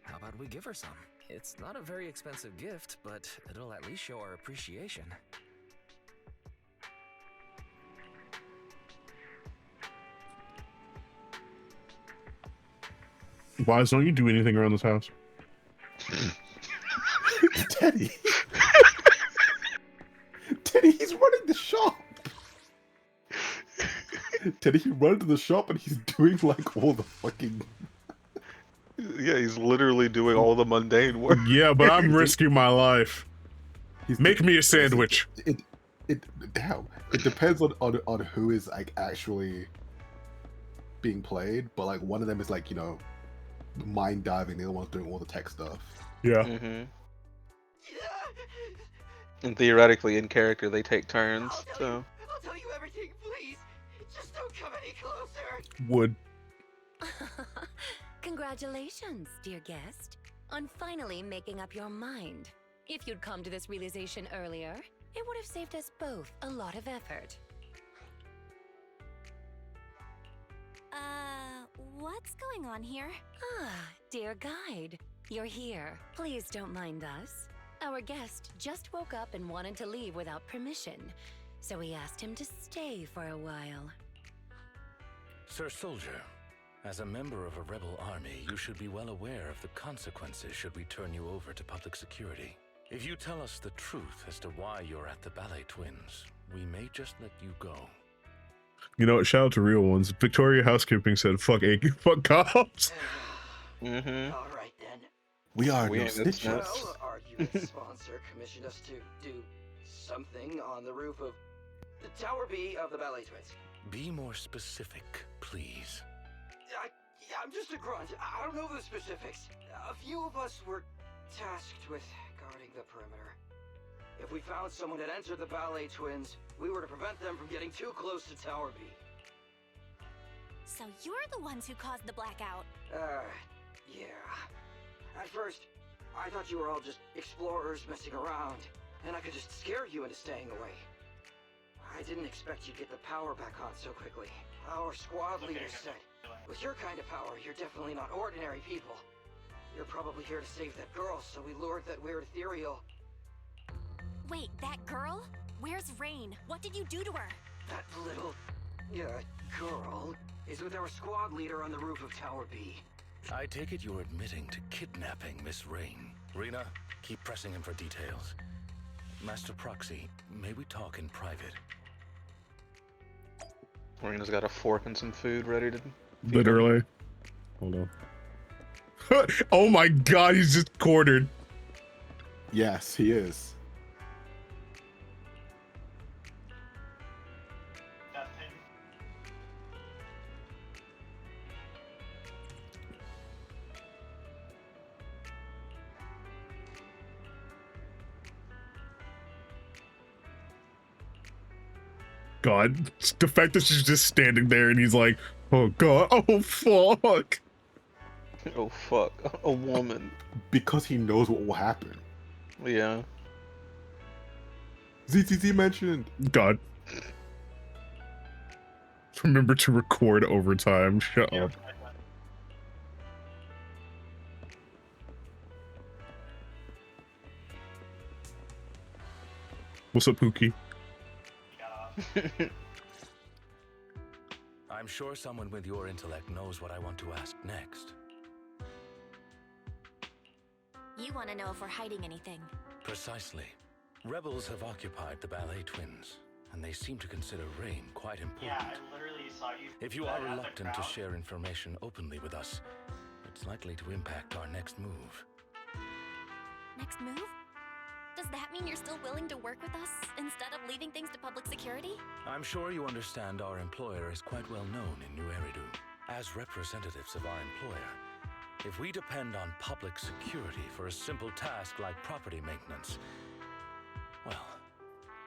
How about we give her some? It's not a very expensive gift, but it'll at least show our appreciation. Wise, don't you do anything around this house? Teddy. he's running the shop. Teddy, he runs to the shop and he's doing like all the fucking. Yeah, he's literally doing all the mundane work. Yeah, but I'm risking my life. Make me a sandwich. Damn. It depends on who is like actually being played, but like one of them is like, you know, mind diving, the other one's doing all the tech stuff. Yeah. Mm-hmm. And theoretically, in character, they take turns. So. I'll tell you everything, please. Just don't come any closer. Would. Congratulations, dear guest, on finally making up your mind. If you'd come to this realization earlier, it would have saved us both a lot of effort. What's going on here? Ah, dear guide, you're here. Please don't mind us. Our guest just woke up and wanted to leave without permission, so we asked him to stay for a while. Sir Soldier, as a member of a rebel army, you should be well aware of the consequences should we turn you over to public security. If you tell us the truth as to why you're at the Ballet Twins, we may just let you go. You know what? Shout out to real ones. Victoria Housekeeping said, "Fuck cops." Mm-hmm. All right then. We are We no ain't snitches. Well, our argument sponsor commissioned us to do something on the roof of the Tower B of the Ballet Twins. Be more specific, please. I'm just a grunt. I don't know the specifics. A few of us were tasked with guarding the perimeter. If we found someone that entered the Ballet Twins, we were to prevent them from getting too close to Tower B. So you're the ones who caused the blackout. Yeah. At first, I thought you were all just explorers messing around, and I could just scare you into staying away. I didn't expect you'd get the power back on so quickly. Our squad leader said, with your kind of power, you're definitely not ordinary people. You're probably here to save that girl, so we lured that weird ethereal. Wait, that girl? Where's Rain? What did you do to her? That little, girl is with our squad leader on the roof of Tower B. I take it you're admitting to kidnapping Miss Rain. Rena, keep pressing him for details. Master Proxy, may we talk in private? Rena's got a fork and some food ready to. Literally. Hold on. Oh my god, he's just cornered. Yes, he is. God, the fact that she's just standing there and he's like, oh god, oh fuck. Oh fuck, a woman. Because he knows what will happen. Yeah. ZTZ mentioned. God. Remember to record overtime. Shut up. What's up, Pookie? I'm sure someone with your intellect knows what I want to ask next. You want to know if we're hiding anything. Precisely. Rebels have occupied the Ballet Twins, and they seem to consider Rain quite important. Yeah, I literally saw you. If you are reluctant to share information openly with us, it's likely to impact our next move. Next move? Does that mean you're still willing to work with us instead of leaving things to public security? I'm sure you understand our employer is quite well known in New Eridu. As representatives of our employer, if we depend on public security for a simple task like property maintenance, well,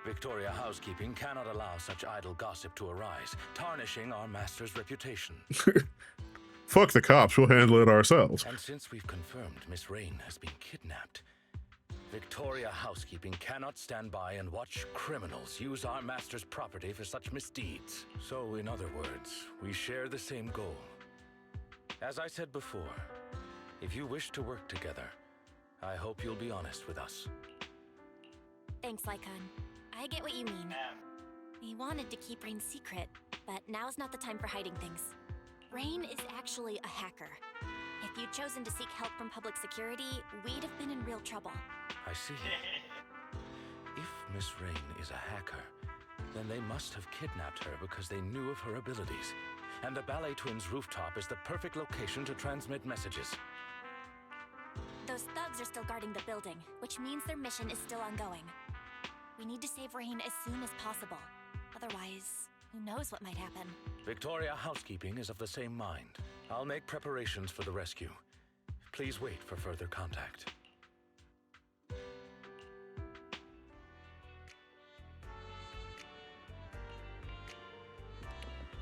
Victoria Housekeeping cannot allow such idle gossip to arise, tarnishing our master's reputation. Fuck the cops, we'll handle it ourselves. And since we've confirmed Miss Rain has been kidnapped, Victoria Housekeeping cannot stand by and watch criminals use our master's property for such misdeeds. So, in other words, we share the same goal. As I said before, if you wish to work together, I hope you'll be honest with us. Thanks, Lycon. I get what you mean. We wanted to keep Rain secret, but now's not the time for hiding things. Rain is actually a hacker. If you'd chosen to seek help from public security, we'd have been in real trouble. I see. If Miss Rain is a hacker, then they must have kidnapped her because they knew of her abilities. And the Ballet Twins rooftop is the perfect location to transmit messages. Those thugs are still guarding the building, which means their mission is still ongoing. We need to save Rain as soon as possible. Otherwise, who knows what might happen. Victoria Housekeeping is of the same mind. I'll make preparations for the rescue. Please wait for further contact.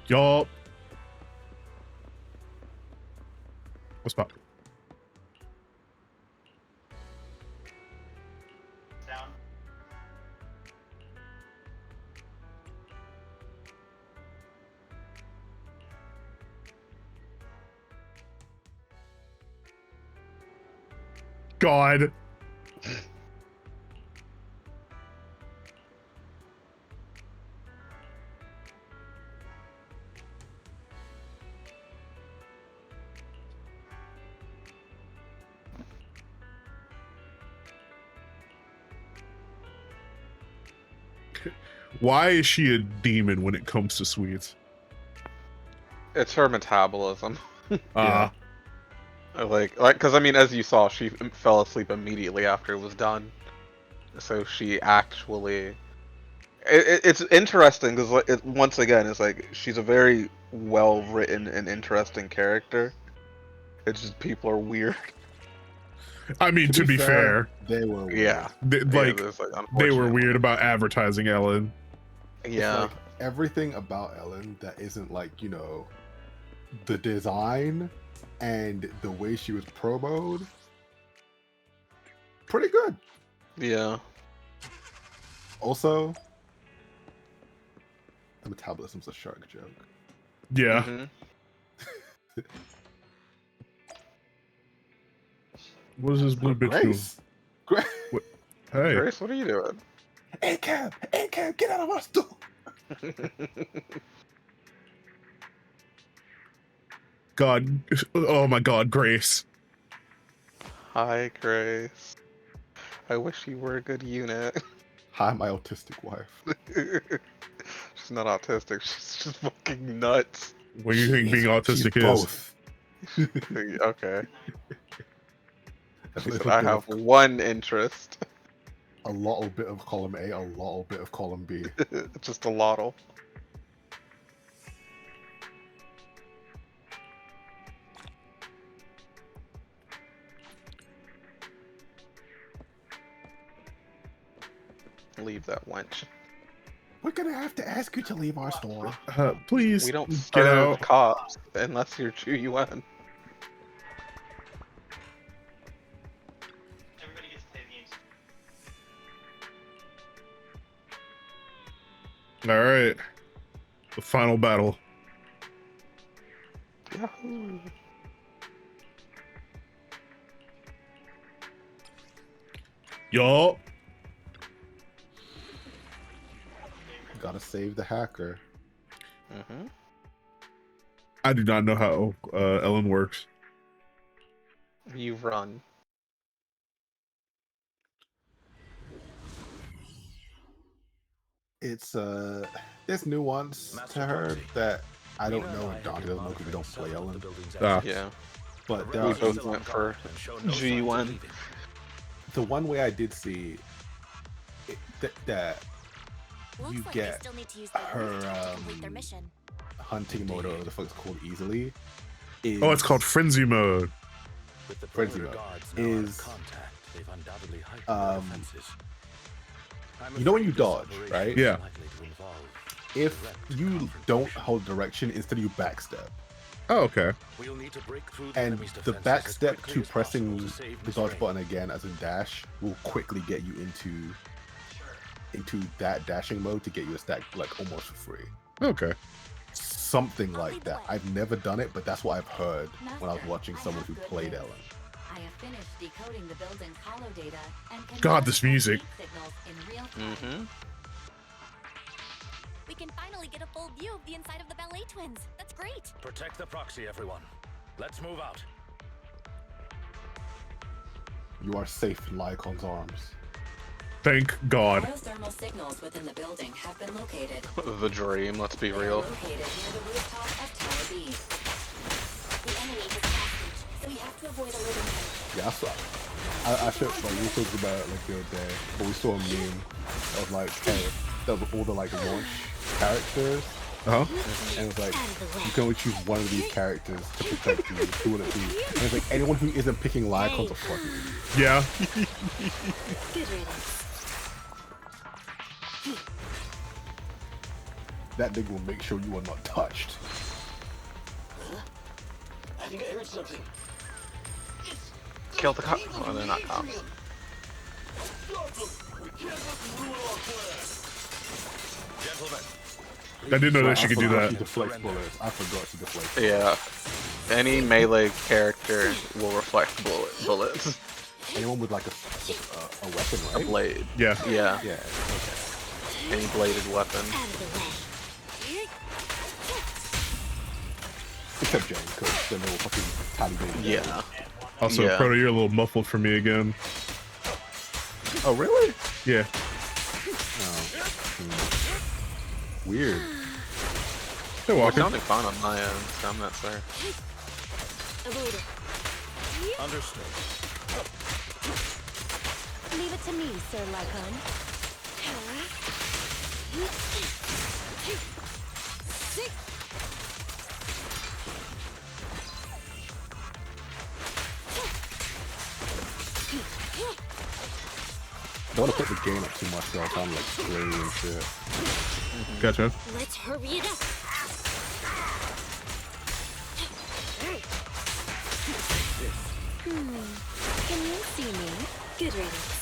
Yup. What's up? Down. God. Why is she a demon when it comes to sweets? It's her metabolism. Yeah. Because I mean, as you saw, she fell asleep immediately after it was done. So she actually, it's interesting because once again, it's like she's a very well written and interesting character. It's just people are weird. I mean, to be fair, they were weird. Yeah. They, they were weird about advertising Ellen. Yeah. It's like everything about Ellen that isn't like, you know, the design and the way she was promoted, pretty good. Yeah. Also, the metabolism's a shark joke. Yeah. Mm-hmm. What is this blue bitch Grace? doing? What? Hey. Grace, what are you doing? Hey, Cam, get out of our store. God. Oh my God, Grace. Hi, Grace. I wish you were a good unit. Hi, my autistic wife. She's not autistic. She's just fucking nuts. What do you think being autistic is? Both. Okay. She said, little I bit have of- one interest. A little bit of column A, a little bit of column B. Just a lottle. Leave that wench. We're gonna have to ask you to leave our store. Please We don't get serve out. cops unless you're Chu Yuan. Everybody gets to play the games. All right. The final battle. Yahoo! Yup. Gotta save the hacker. Mm-hmm. I do not know how Ellen works. You run. It's there's nuance to her that I don't know and Dante doesn't know because we don't play Ellen. Yeah. But there We are both went for G1. the one way I did see that Looks you like get they still need to use the her rooftop to complete their mission. hunting mode, or the fuck it's called, easily. Is, Oh, it's called frenzy mode. frenzy mode. Is you know when you dodge, right? Yeah. If you don't hold direction, instead you backstep. Oh, okay. And the backstep to pressing the dodge button again as a dash will quickly get you into that dashing mode to get you a stack like almost for free. Okay. Something like that. I've never done it, but that's what I've heard when I was watching someone who played Ellen. I have finished decoding the building's hollow data and can God, now this detect music. heat signals in real time. Mm-hmm. We can finally get a full view of the inside of the Ballet Twins. That's great. Protect the proxy, everyone. Let's move out. You are safe in Lyocon's arms. Thank God. Biothermal signals within the building have been located. The dream, let's be real. Located near the rooftop of Tower B. The enemy is hostage, so we have to avoid a living him. Yeah, I saw. I should like we talked about it like the other day, but we saw a meme of like, hey, of all the like launch characters. And it's like you can only choose one of these characters to protect you. Who would it be? And it's like anyone who isn't picking Lycon's a fucking idiot. Yeah. Good riddance. That nigga will make sure you are not touched. I think I heard something. Kill the cops. Oh, they're not cops. Gentlemen. I didn't know that she could do that. She deflects bullets. I forgot she deflects. Yeah. Any melee character will reflect bullets. Anyone with like a weapon, right? A blade. Yeah. Yeah. Yeah. Okay. Any bladed weapon. Except Jane, because they're little fucking tally baby. Yeah. Also, Yeah. Proto, you're a little muffled for me again. Oh, really? Yeah. Oh. Weird. Hey, It's Walker. sounding fine on my end, so I'm not sure. Understood. Leave it to me, Sir Lycon. Don't want to put the gain up too much, though. So I'm like spraying and shit. Gotcha. Let's hurry it up. Can you see me? Good riddance.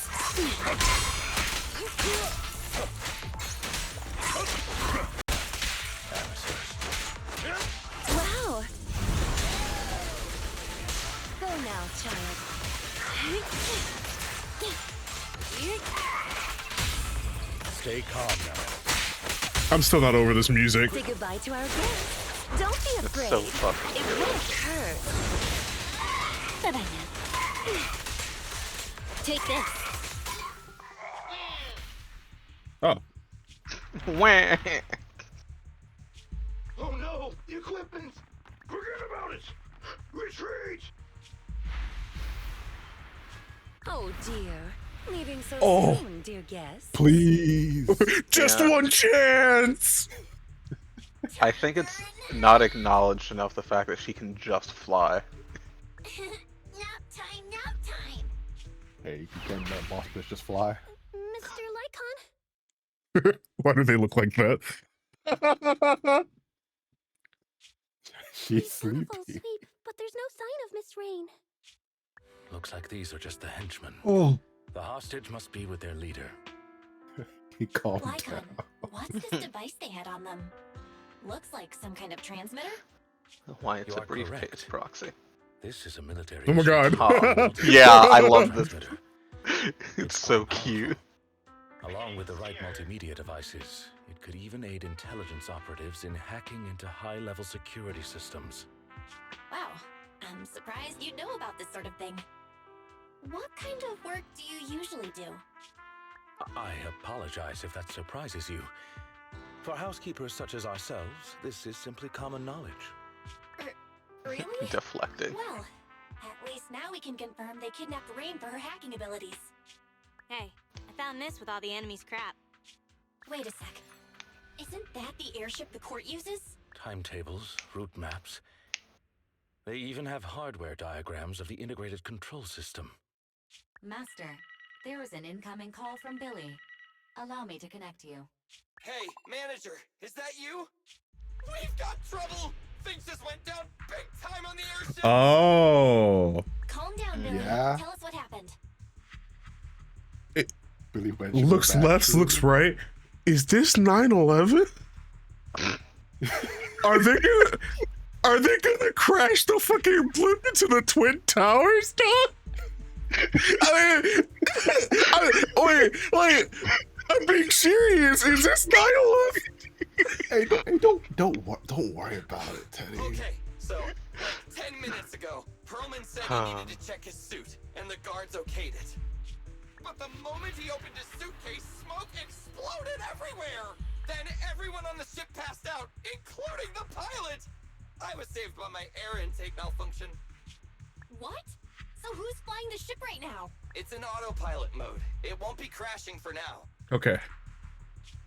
Wow! Go now, child. Stay calm now. I'm still not over this music. Say goodbye to our guests. Don't be It's afraid. so fucking It good. won't hurt. Bye-bye now. Take this. Oh. Wah. Oh no! The equipment! Forget about it! Retreat! Oh dear. Leaving so Oh. soon, dear guest. Please. Just Yeah. one chance. I think it's not acknowledged enough the fact that she can just fly. Nap time, nap time. Hey, you can let boss bitch just fly. Mr. Lycon? Why do they look like that? She's Fall sleepy. asleep, but there's no sign of Miss Rain. Looks like these are just the henchmen. Oh. The hostage must be with their leader. He calmed Lycon, down. what's this device they had on them? Looks like some kind of transmitter? Why it's You a are briefcase correct. proxy. This is a military. Oh my God. Yeah, I love this. Transmitter. It's so cute. Along with the right multimedia devices, it could even aid intelligence operatives in hacking into high-level security systems. Wow, I'm surprised you know about this sort of thing. What kind of work do you usually do? I apologize if that surprises you. For housekeepers such as ourselves, this is simply common knowledge. Really? Deflected. Well, at least now we can confirm they kidnapped Rain for her hacking abilities. Hey, I found this with all the enemy's crap. Wait a sec. Isn't that the airship the court uses? Timetables, route maps. They even have hardware diagrams of the integrated control system. Master, there is an incoming call from Billy. Allow me to connect you. Hey, manager, is that you? We've got trouble! Things just went down big time on the airship! Oh. Calm down, Billy. Yeah. Tell us what happened. Billy went Looks to the left, bathroom. looks right. Is this 9/11? Are they gonna crash the fucking blimp into the Twin Towers, dog? Wait, I'm being serious. Is this 9/11? Hey, don't worry about it, Teddy. Okay, so, like 10 minutes ago, Perlman said he needed to check his suit, and the guards okayed it. But the moment he opened his suitcase, smoke exploded everywhere! Then everyone on the ship passed out, including the pilot! I was saved by my air intake malfunction. What? So who's flying the ship right now? It's in autopilot mode. It won't be crashing for now. Okay.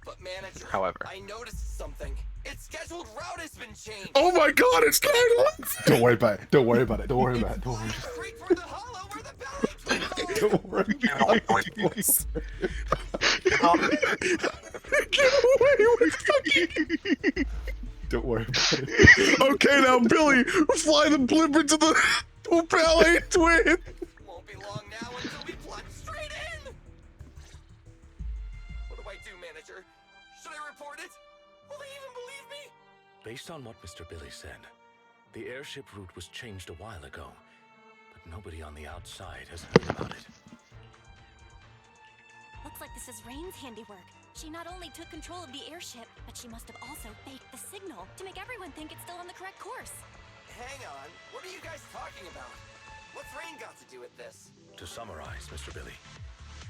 But manager, However, I noticed something. Its scheduled route has been changed. Oh my god, it's 9/11! Don't worry about it. Don't worry about it. Don't worry about it. Don't worry. Straight for the hollow where the ballet twins are. Don't worry about it. Get away with fucking... Don't worry about it. Okay, now Billy, fly the blimp into the ballet twin. Won't be long now until we plunge straight in. What do I do, manager? Should I report it? Will they even believe me? Based on what Mr. Billy said, the airship route was changed a while ago, but nobody on the outside has heard about it. Looks like this is Rain's handiwork. She not only took control of the airship, but she must have also faked the signal to make everyone think it's still on the correct course. Hang on. What are you guys talking about? What's Rain got to do with this? To summarize, Mr. Billy,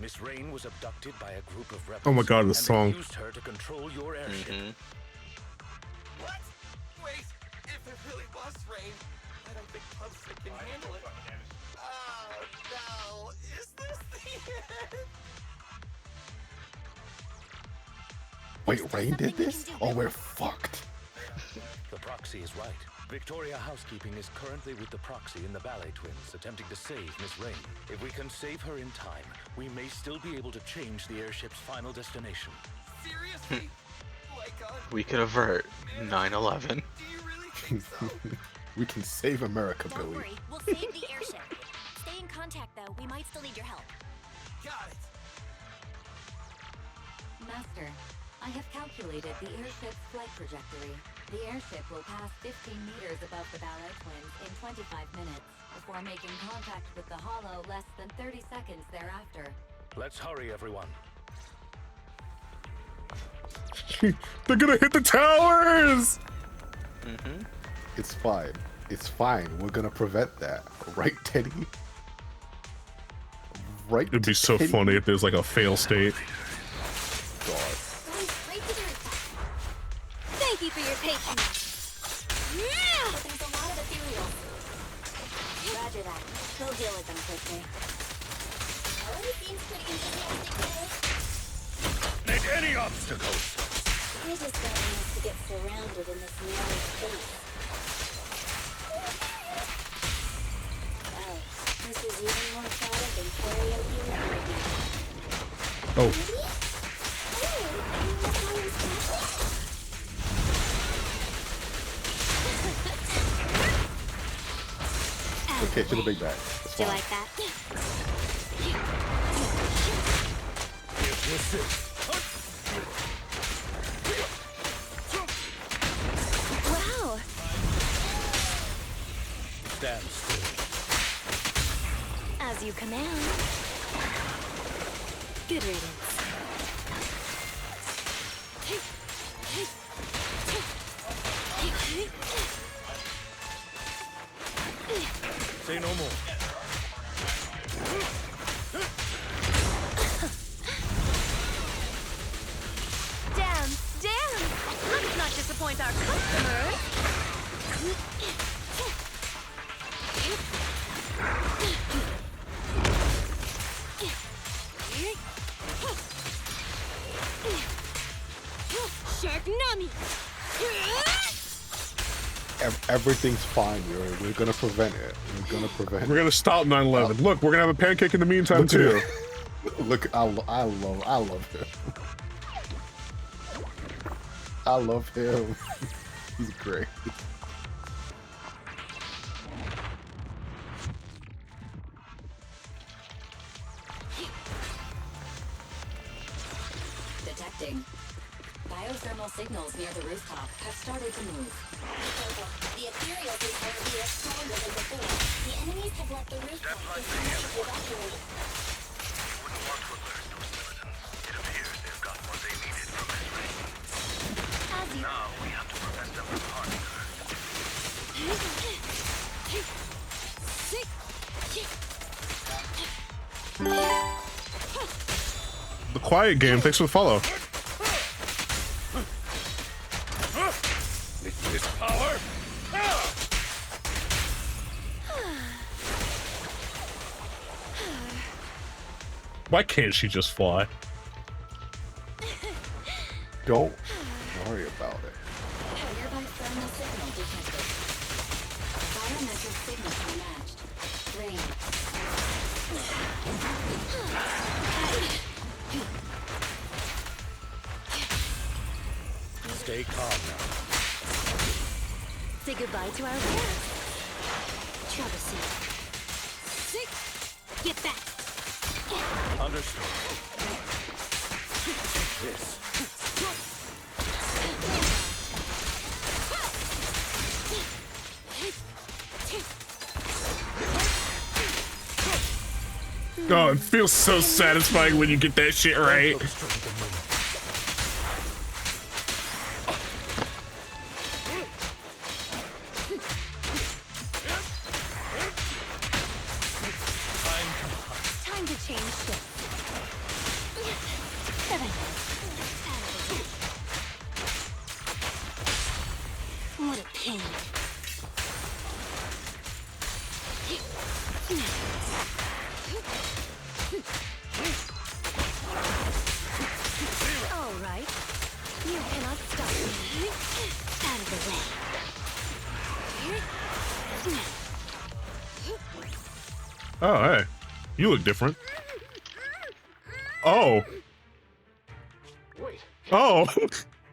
Miss Rain was abducted by a group of rebels. Oh my god, the and song. they used her to control your airship. What? Wait, if it really was Rain, I don't think Pubstick can handle it. Oh no, is this the end? Wait, Rain did this? Oh, we're fucked. The proxy is right. Victoria Housekeeping is currently with the proxy in the Ballet Twins, attempting to save Miss Rain. If we can save her in time, we may still be able to change the airship's final destination. Seriously? we could avert 9/11. We can save America, Don't Billy. worry, we'll save the airship. Stay in contact, though. We might still need your help. Got it. Master, I have calculated the airship's flight trajectory. The airship will pass 15 meters above the Ballet Twins in 25 minutes, before making contact with the hollow less than 30 seconds thereafter. Let's hurry, everyone. They're gonna hit the towers! It's fine. It's fine. We're gonna prevent that. Right, Teddy? Right, It'd be so Teddy? funny if there's like a fail state. God. Thank you for your patience. Yeah! But there's a lot of ethereal. Roger that. We'll deal with them quickly. Already seems pretty enthusiastic. Make any obstacles! I just don't want us to get surrounded in this narrow space. Wow, this is even more crowded than karaoke right now. Oh. Okay, to the big bag. It's Do you fine. like that? Wow. Stand still. As you command. Good riddance. Say no more. Dance, dance! Let's not disappoint our customers. Shark Nami! Everything's fine. We're gonna prevent it. We're gonna prevent it. We're gonna stop 9/11. Look, we're gonna have a pancake in the meantime Look too. Look, I love him. I love him. He's great. Detecting. Biothermal signals near the rooftop have started to move. The ethereal is stronger than before. The enemies have left the rooftop with evacuated. Wouldn't want to alert those militants. It appears they've got what they needed from Miss Rain. Now we have to prevent them from harming her. Quiet Game, thanks for the follow. This power. Why can't she just fly? Don't worry about it. Nearby thermal signal detected. Biometric signals unmatched. Rain. Stay calm now. Say goodbye to our parents. Travesty. Get back. Understood. This. Oh, it feels so satisfying when you get that shit right. Time to change shit. What a pain. All right. You cannot stop me. Out of the way. Oh, hey. You look different. Oh. Wait. Oh.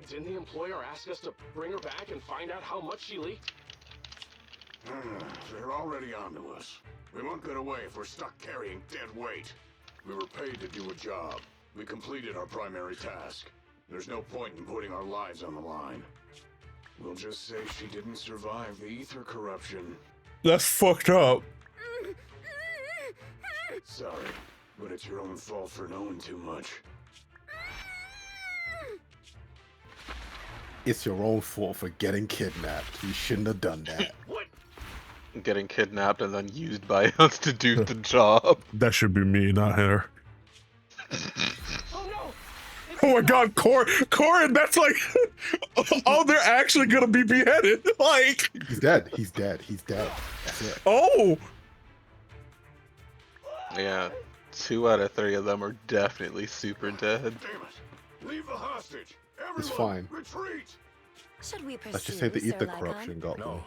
Didn't the employer ask us to bring her back and find out how much she leaked? They're already onto us. We won't get away if we're stuck carrying dead weight. We were paid to do a job. We completed our primary task. There's no point in putting our lives on the line. We'll just say she didn't survive the ether corruption. That's fucked up. Sorry, but it's your own fault for knowing too much. It's your own fault for getting kidnapped. You shouldn't have done that. Getting kidnapped and then used by us to do the job. That should be me, not her. Oh my god, Corin, that's like, oh, they're actually gonna be beheaded. Like, he's dead. He's dead. He's dead. That's it. Oh. Yeah, 2 out of 3 of them are definitely super dead. Damn it! Leave the hostage. Everyone, It's fine. retreat. Should we pursue Let's just say the ether Sir Lygon? corruption got No. me.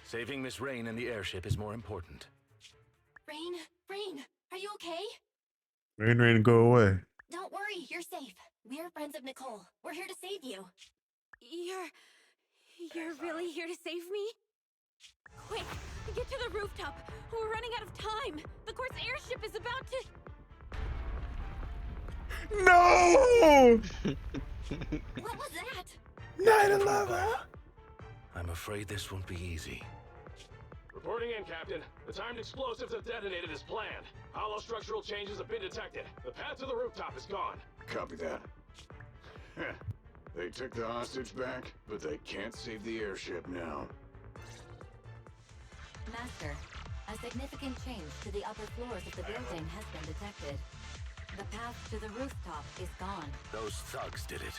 Saving Miss Rain and the airship is more important. Rain, are you okay? Rain, go away. Don't worry, you're safe. We're friends of Nicole. We're here to save you. You're really here to save me? Quick, get to the rooftop. We're running out of time. The court's airship is about to... No! What was that? 9/11. I'm afraid this won't be easy. Reporting in, Captain. The timed explosives have detonated as planned. Hollow structural changes have been detected. The path to the rooftop is gone. Copy that. They took the hostage back, but they can't save the airship now. Master, a significant change to the upper floors of the building has been detected. The path to the rooftop is gone. Those thugs did it.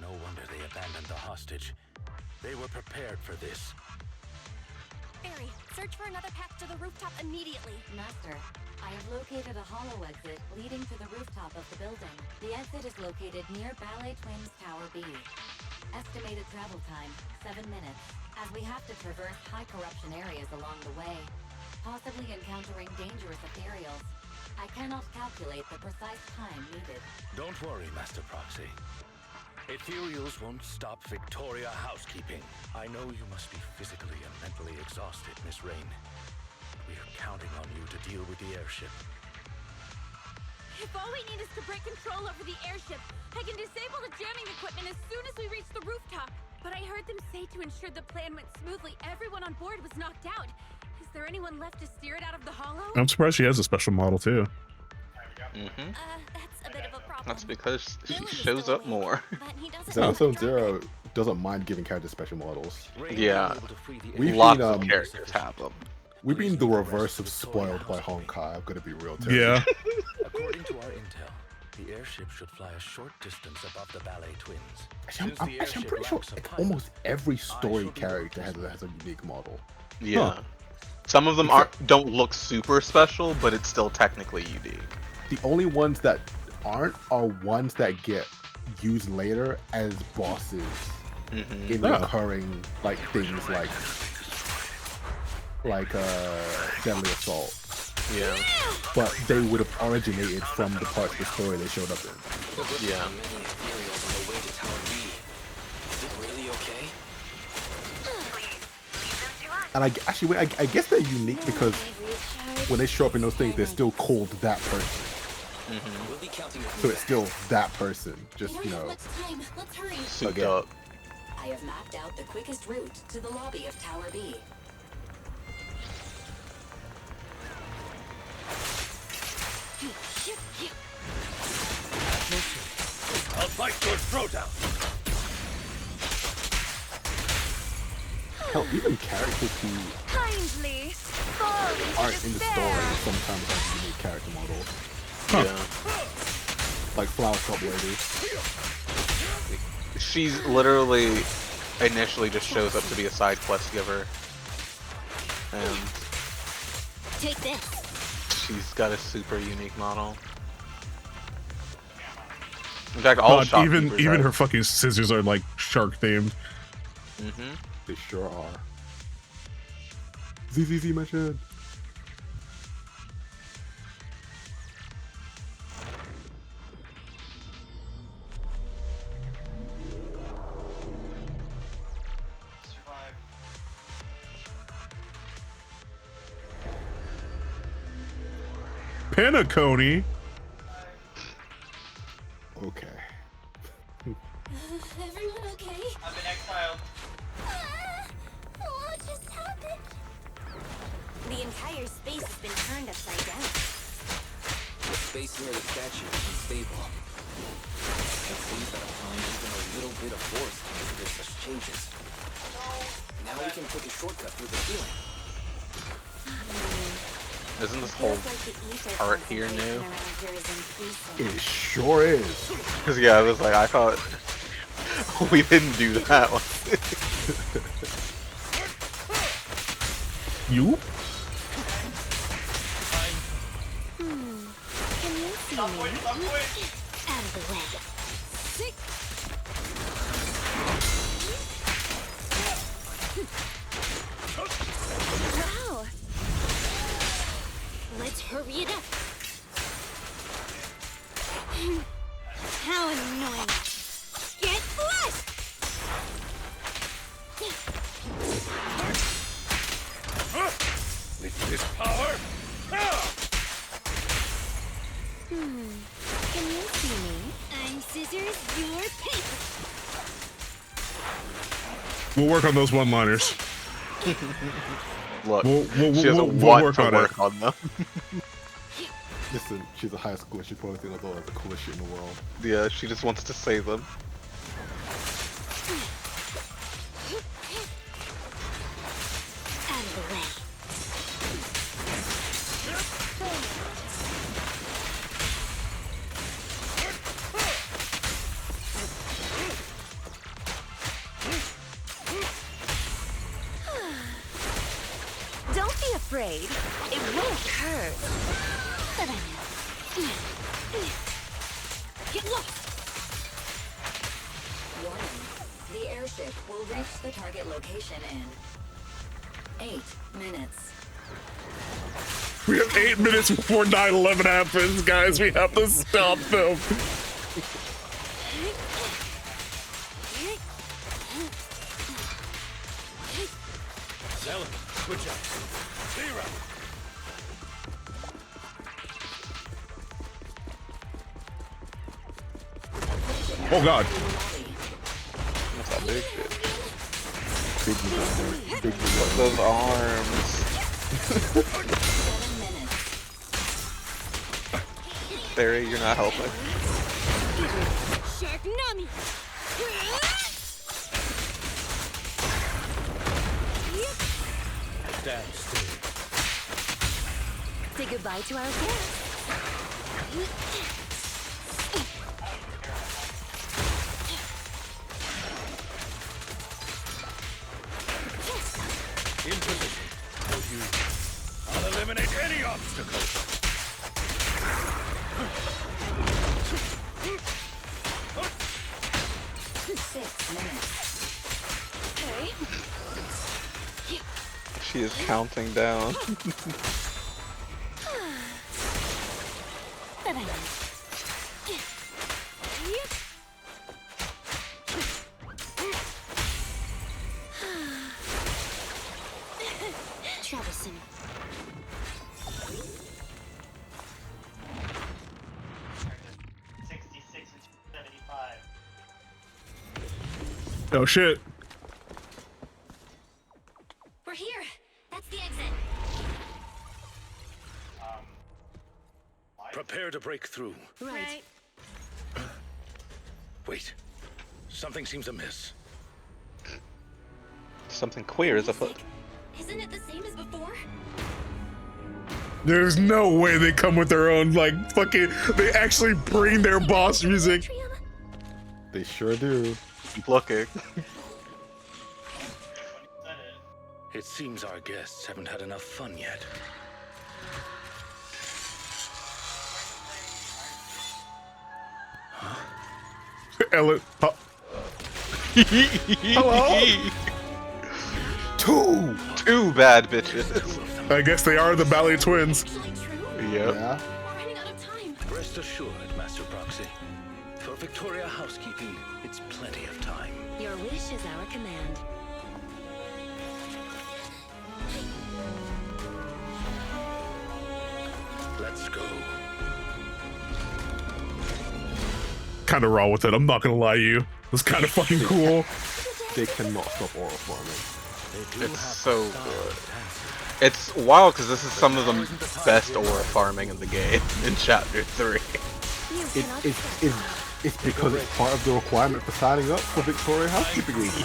No wonder they abandoned the hostage. They were prepared for this. Barry, search for another path to the rooftop immediately. Master, I have located a hollow exit leading to the rooftop of the building. The exit is located near Ballet Twins Tower B. Estimated travel time, 7 minutes, as we have to traverse high corruption areas along the way, possibly encountering dangerous ethereals. I cannot calculate the precise time needed. Don't worry, Master Proxy. Ethereals won't stop Victoria housekeeping. I know you must be physically and mentally exhausted, Miss Rain. We're counting on you to deal with the airship. If all we need is to break control over the airship, I can disable the jamming equipment as soon as we reach the rooftop. But I heard them say to ensure the plan went smoothly, everyone on board was knocked out. Is there anyone left to steer it out of the hollow? I'm surprised she has a special model too. That's a bit of a problem. That's because she shows up more. Zone Zero doesn't mind giving characters special models. Yeah, We've lots been, of characters have them. We've been the reverse of spoiled by Honkai. I've got to be real. Yeah. According to our intel, The airship should fly a short distance above the ballet twins. Actually, I'm pretty sure almost every story character has a unique model. Yeah. Some of them don't look super special, but it's still technically unique. The only ones that aren't are ones that get used later as bosses in recurring like things like Deadly Assault. Yeah. But they would have originated from the parts of the story they showed up in. Yeah. And I guess they're unique because when they show up in those things, they're still called that person. So it's still that person, just you know. Let's hurry. Souped up. I have mapped out the quickest route to the lobby of Tower B. I'll fight your throwdown. Hell, even characters who Kindly aren't in the story sometimes have unique character models. Yeah. Like Flower Cup Lady. She's literally initially just shows up to be a side quest giver. And take this. She's got a super unique model. In fact, all shopkeepers even have. her fucking scissors are like shark themed. They sure are. ZZZ mentioned. Penacony. Okay. Everyone okay? I've been exiled. What just happened? The entire space has been turned upside down. The space near the statue is unstable. It seems that applying even a little bit of force can trigger such changes. Now we can take a shortcut through the ceiling. Isn't this whole part here new? It sure is. Because yeah, I was like, I thought we didn't do that one. You? Can you see me? Out of the way. Wow. Let's hurry it up. How annoying. Get flushed! With this power, Can you see me? I'm scissors, you're paper. We'll work on those one-liners. Look, we'll she doesn't we'll want work to on work it. on them. Listen, she's a high schooler. She probably thinks that's the coolest shit in the world. Yeah, she just wants to say them. Out of the way. Don't be afraid. It won't hurt. But I know. Get lost. Warning. The airship will reach the target location in 8 minutes. We have 8 minutes before 9/11 happens, guys. We have to stop them. switch up. Zero. Oh god. What's that big shit? Big designer. Big What's those arms? Barry, you're not helping. Shark Nami! Stand still. Say goodbye to our guest. She is counting down. Travison. Oh shit. We're here. That's the exit. Prepare to break through. Right. Wait. Something seems amiss. Something queer is afoot. Isn't it the same as before? There's no way they come with their own, like, fucking, they actually bring their boss music. They sure do. Keep looking. It seems our guests haven't had enough fun yet. Ellen. Hello? Two bad bitches. I guess they are the ballet twins. Yep. Yeah. Rest assured, Master Proxy. For Victoria housekeeping, it's plenty of time. Your wish is our command. Let's go. Kind of raw with it, I'm not gonna lie to you. It was kind of fucking cool. They cannot stop aura farming. It's so good. It's wild because this is some of the best aura farming in the game in Chapter 3. It's because it's part of the requirement for signing up for Victoria Housekeeping Agency.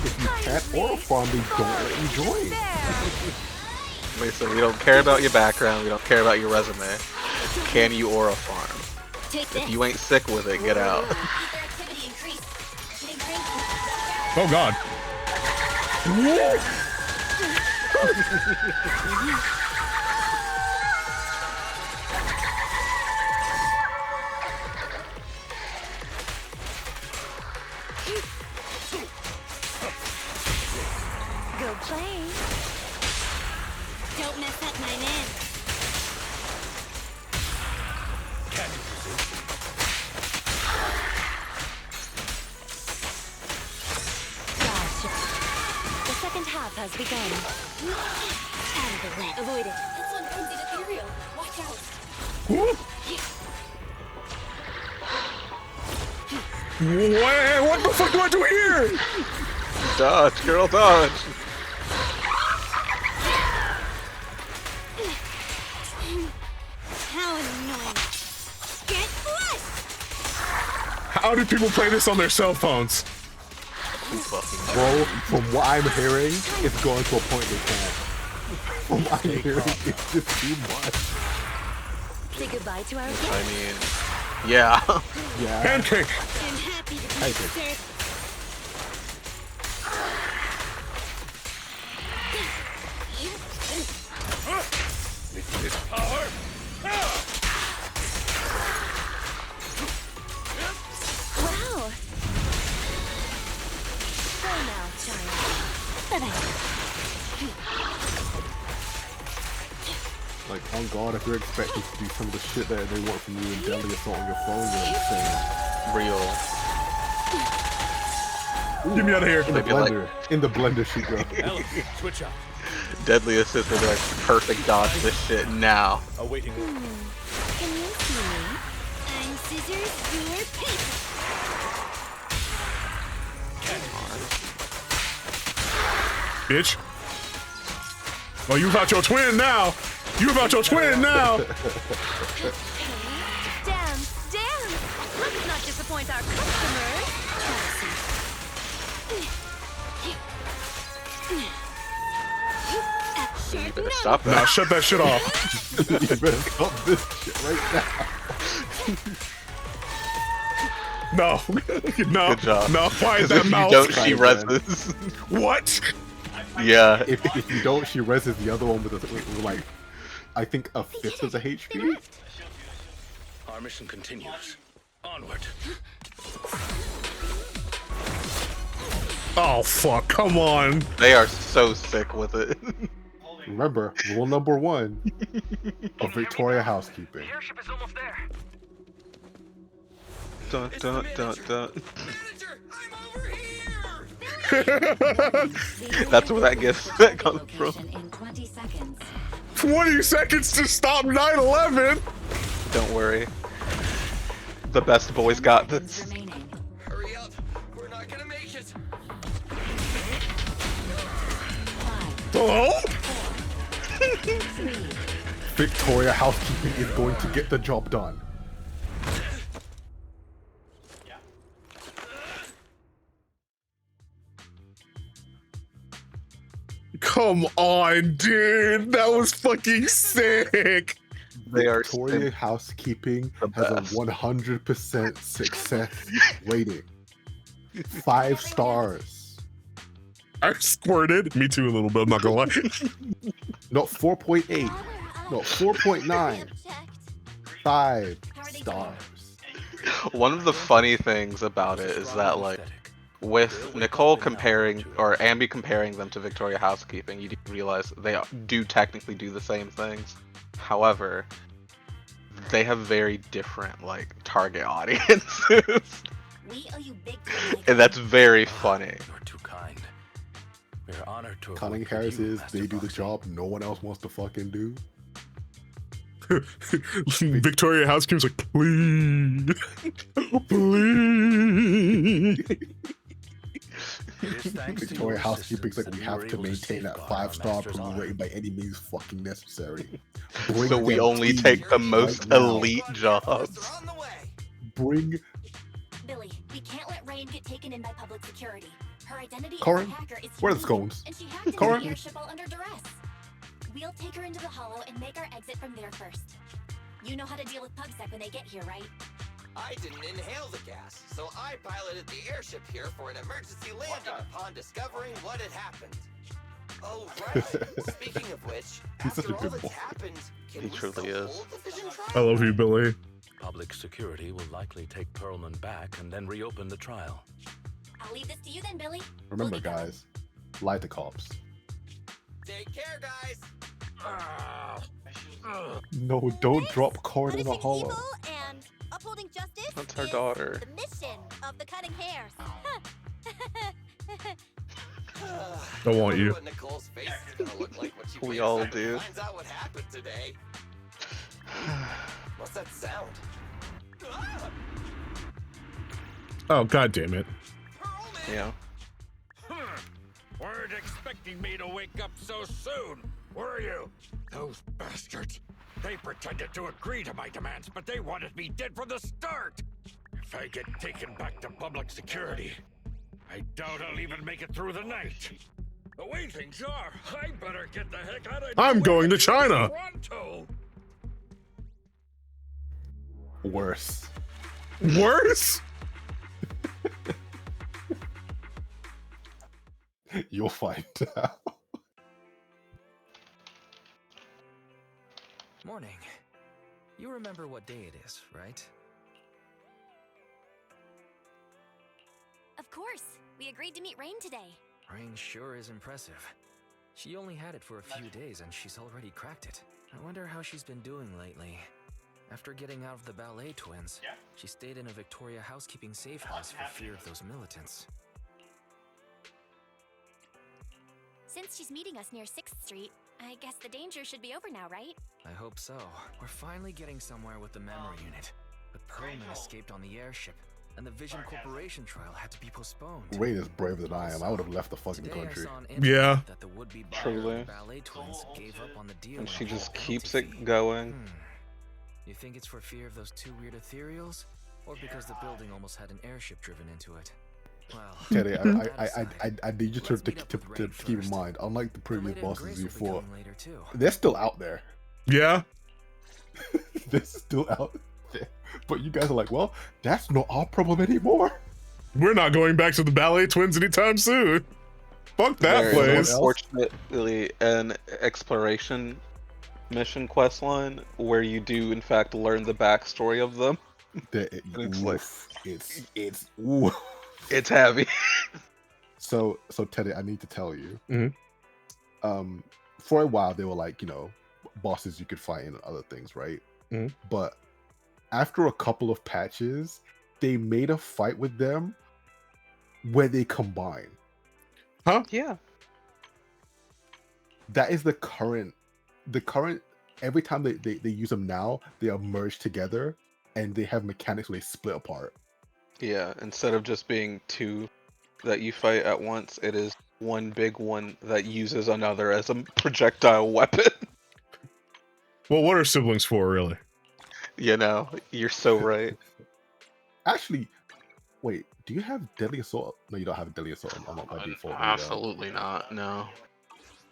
If you can't aura farm, they don't let you join. Wait, so we don't care about your background, we don't care about your resume. Can you aura farm? If you ain't sick with it, get out. Oh god. Go play. Don't mess up my man. The second half has begun. Out of the way. Avoid it. That's one frenzied ethereal. Watch out. What the fuck do I do here? Dodge, girl, dodge. How annoying. Get flushed. How do people play this on their cell phones? Bro, from what I'm hearing, it's going to a point they can't. From what I'm hearing, it's just too much. Say goodbye to our guests. I mean, yeah. Yeah. Pancake. I'm happy to be Pancake. served. Power! Wow. Go now, child. Like, on God, if you're expecting to do some of the shit that they want from you in Deadly Assault on your phone, you're insane. Real. Get me out of here. In the blender. In the blender she goes. Switch up. Deadly assist would be like perfect dodge this shit now. Awaiting. Can you see me? I'm scissors, you're paper. Bitch. Oh, you about your twin now. You about your twin now. Dance, dance. Let's not disappoint our customers. You better stop that. Nah, shut that shit off. You better stop this shit right now. No. No. Good job. No. Why is If that you mouse? don't, she reses. What? Yeah. If you don't, she reses the other one with like I think a fifth of the HP. Our mission continues. Onward. Oh fuck! Come on. They are so sick with it. Remember, rule number 1 of Victoria housekeeping. Airship is almost there. Dun, dun, dun, dun. That's where that gets that comes from. In 20 seconds. 20 seconds to stop 9/11. Don't worry. The best boys got this. Hurry up! We're not gonna make it. Oh! Victoria housekeeping is going to get the job done. Come on, dude. That was fucking sick. They are Victoria housekeeping has a 100% success rating. 5 stars. I squirted. Me too, a little bit. I'm not gonna lie. No, 4.8. No, 4.9. 5 stars. One of the funny things about it is that, like, with Nicole comparing, or Ambi comparing them to Victoria Housekeeping, you do realize they do technically do the same things. However, they have very different, like, target audiences. And that's very funny. You're too kind. We're honored to Cunning Harris is they do the job no one else wants to fucking do. Victoria Housekeeping's like, please, please. Victoria housekeeping's like, we have to maintain that 5-star approval rating by any means fucking necessary. So we only take the most elite jobs. Bring Billy, we can't let Rain get taken in by public security. Her identity Corin, as a hacker is where are the scones? and she hacked into Corin? the airship while under duress. We'll take her into the hollow and make our exit from there first. You know how to deal with PubSec when they get here, right? I didn't inhale the gas, so I piloted the airship here for an emergency landing upon discovering what had happened. Oh, right. Speaking of which, He's such a after all good that's boy. happened, can He we truly still is. hold the fission trial? I love you, Billy. Public security will likely take Perlman back and then reopen the trial. I'll leave this to you then, Billy. Remember, guys, lie to cops. Take care, guys. No, don't drop Corin in a hollow. And upholding justice That's her is daughter. the mission of the Cutting Hairs. I want you. What Nicole's face is gonna look like when she We wakes all up and do. finds out what happened today. What's that sound? Oh, god damn it. Yeah. Weren't expecting me to wake up so soon, were you? Those bastards. They pretended to agree to my demands, but they wanted me dead from the start. If I get taken back to public security, I doubt I'll even make it through the night. The way things are, I better get the heck out of I'm going to China. Toronto. Worse. Worse? You'll find out. Morning. You remember what day it is, right? Of course. We agreed to meet Rain today. Rain sure is impressive. She only had it for a few days and she's already cracked it. I wonder how she's been doing lately. After getting out of the ballet twins, she stayed in a Victoria housekeeping safe house for fear of those militants. Since she's meeting us near 6th Street, I guess the danger should be over now, right? I hope so. We're finally getting somewhere with the memory unit. But Perlman escaped on the airship, and the Vision Corporation trial had to be postponed. Rain is braver than I am. I would have left the fucking Today I country. saw on internet Yeah. that the would-be buyer of Truly. the ballet twins gave up on the deal And she and paid just a keeps penalty it fee. going. You think it's for fear of those two weird ethereals? Or because the building almost had an airship driven into it? Well, Teddy, that I need you to Let's meet up with Rain keep in first. mind, unlike the previous Leda and bosses Grace will be before, coming later too. they're still out there. Yeah. They're still out there. But you guys are like, well, that's not our problem anymore. We're not going back to the ballet twins anytime soon. Fuck that Very place. unfortunately, an exploration mission quest line where you do in fact learn the backstory of them. It's like it's it's heavy. So Teddy, I need to tell you. Mhm. For a while they were like, you know, bosses you could fight in and other things, right? Mhm. But after a couple of patches, they made a fight with them where they combine. Huh? Yeah. That is the current every time they use them now, they are merged together and they have mechanics where they split apart. Yeah, instead of just being two that you fight at once, it is one big one that uses another as a projectile weapon. Well, what are siblings for, really? You know, you're so right. Actually, wait, do you have Deadly Assault? No, you don't have Deadly Assault on by default. Absolutely not. No.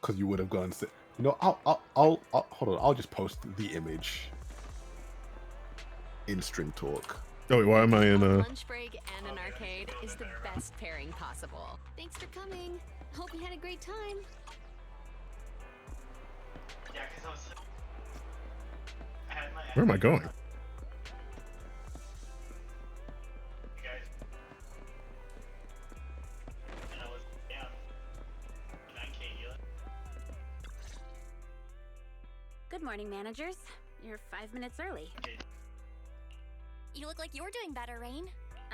Because you would have gone. You know, I'll hold on. I'll just post the image in String Talk. Oh wait, why am I in a Lunch break and an arcade is the best pairing possible. Thanks for coming. Hope you had a great time. Yeah, because I had my. Where am I going? You guys. And I was down. 9K yet. Good morning, managers. You're 5 minutes early. You look like you're doing better, Rain.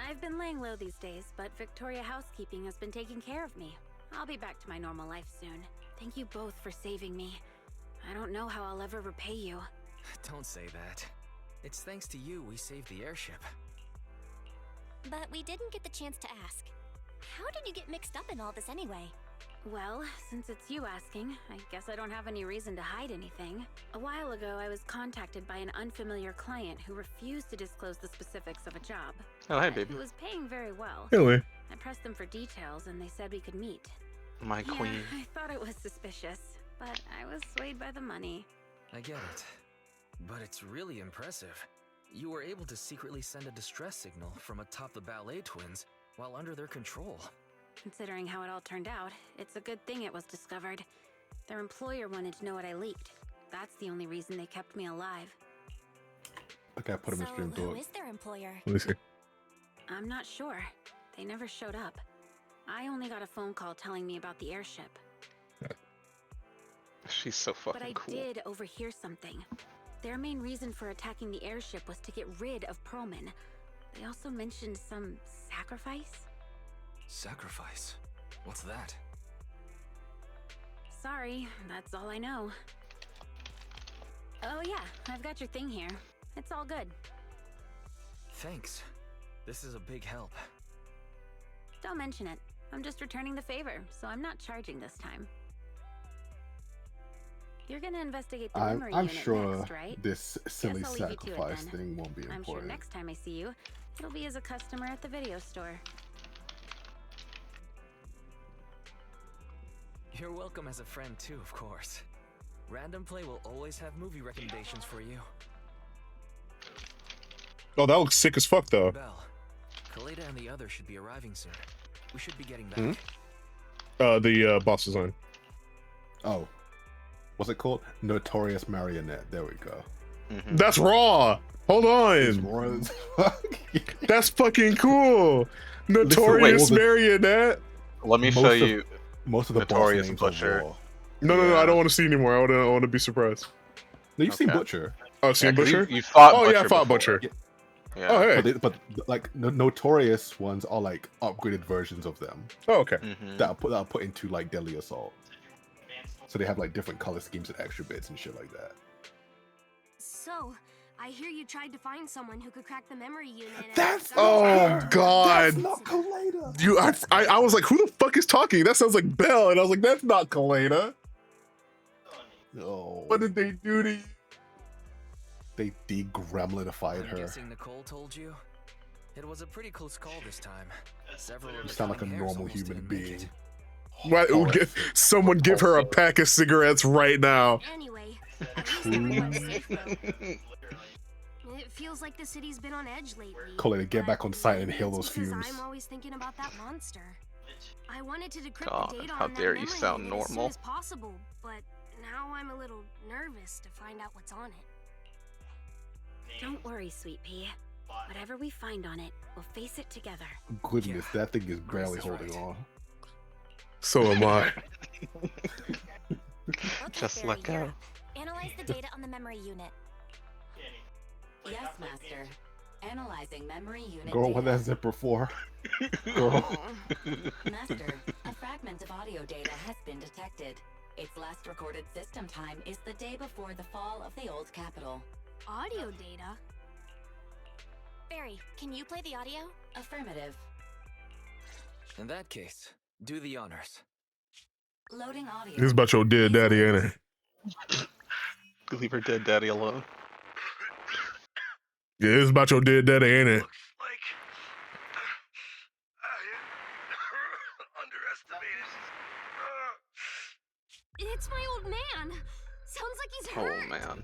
I've been laying low these days, but Victoria Housekeeping has been taking care of me. I'll be back to my normal life soon. Thank you both for saving me. I don't know how I'll ever repay you. Don't say that. It's thanks to you we saved the airship. But we didn't get the chance to ask. How did you get mixed up in all this anyway? Well, since it's you asking, I guess I don't have any reason to hide anything. A while ago, I was contacted by an unfamiliar client who refused to disclose the specifics of a job. Oh, hey, but baby. who was paying very well. Really? I pressed them for details and they said we could meet. My queen. Yeah, I thought it was suspicious, but I was swayed by the money. I get it. But it's really impressive. You were able to secretly send a distress signal from atop the ballet twins while under their control. Considering how it all turned out, it's a good thing it was discovered. Their employer wanted to know what I leaked. That's the only reason they kept me alive. Okay, I put him in String Who Talk. is their employer? Let me see. I'm not sure. They never showed up. I only got a phone call telling me about the airship. She's so fucking But I cool. did overhear something. Their main reason for attacking the airship was to get rid of Perlman. They also mentioned some sacrifice. Sacrifice? What's that? Sorry, that's all I know. Oh yeah, I've got your thing here. It's all good. Thanks. This is a big help. Don't mention it. I'm just returning the favor, so I'm not charging this time. You're gonna investigate the memory I'm unit sure next, right? this silly Guess I'll leave you to it sacrifice then. thing won't be I'm sure important. next time I see you, it'll be as a customer at the video store. You're welcome as a friend too, of course. Random Play will always have movie recommendations for you. Oh, that looks sick as fuck, though. Bell, Kaleda and the others should be arriving soon. We should be getting back. The boss design. Oh, what's it called? Notorious Marionette. There we go. That's raw. Hold on. That's fucking cool. Notorious Marionette. Let me show you. Most of the Notorious boss names Butcher. are raw. No, I don't want to see anymore. I want to be surprised. No, you've seen Butcher. Oh, seen 'cause Butcher? You fought Oh Butcher yeah, I fought before. Butcher. Yeah. Oh hey. But like Notorious ones are like upgraded versions of them. Oh okay. That are put into like Deadly Assault. So they have like different color schemes and extra bits and shit like that. So, I hear you tried to find someone who could crack the memory unit. Oh god. That's not Kaleda. You, I was like, who the fuck is talking? That sounds like Belle, and I was like, that's not Kaleda. No. What did they do to you? They de-gremlinified I'm her. guessing Nicole told you? It was a pretty close call this time. Several of You the sound like a cutting hairs normal almost human didn't make being. it. Why, someone give her a pack of cigarettes right now. Anyway, at least everyone's safe though. It feels like the city's been on edge lately. Kaleda, get back on site and Maybe inhale it's those because fumes. I'm always thinking about that monster. I wanted to decrypt God, the data how on that dare you memory sound unit as soon normal. as possible, but now I'm a little nervous to find out what's on it. Don't worry, Sweet Pea. Whatever we find on it, we'll face it together. Goodness, that thing is barely holding on. So am I. Just let go. Analyze the data on the memory unit. Yes, Master. Analyzing memory unit Girl, data. what that zipper for? Girl. Master, a fragment of audio data has been detected. Its last recorded system time is the day before the fall of the old capital. Audio data? Barry, can you play the audio? Affirmative. In that case, do the honors. Loading audio. This is about your dead daddy, ain't it? Leave her dead daddy alone. Yeah, it's about your dead daddy, ain't it? It's my old man. Sounds like he's hurt. Oh man.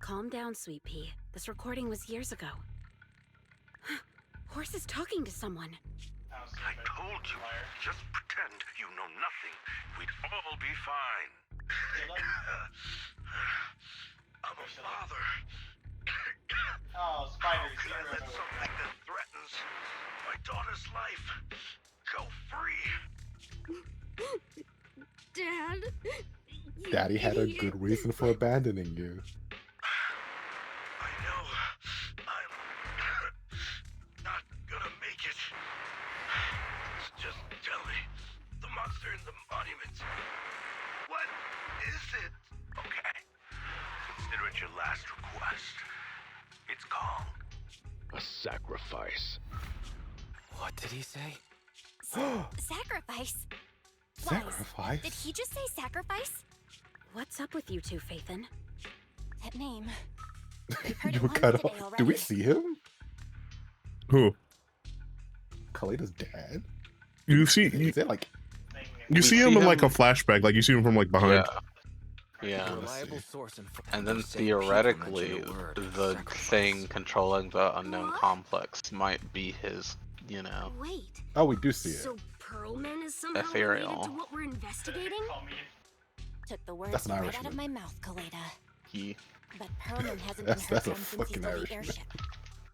Calm down, Sweet Pea. This recording was years ago. Horse is talking to someone. I told you, just pretend you know nothing. We'd all be fine. I'm a father. Oh, Spider, How could I let something that threatens my daughter's life go free? Dad? Daddy had a good reason for abandoning you. I know I'm not gonna make it. Just tell me the monster in the monument. What is it? Okay. Consider it your last request. It's called A sacrifice. What did he say? Sacrifice? Sacrifice? Did he just say sacrifice? What's up with you two, Phaethan? That name. You were cut off. Do we see him? Who? Kaleda's dad? You see, Is it like you see him in like a flashback, like you see him from like behind. Yeah. Reliable source And then theoretically, the thing controlling the unknown complex might be his, you know. Wait. Oh, we do see it. So Pearlman is somehow Ethereal. related to what we're investigating? Took the words That's an right out of Irishman. my mouth, Kaleda. He. But Pearlman hasn't That's been heard a from since he fucking stole the Irishman. airship.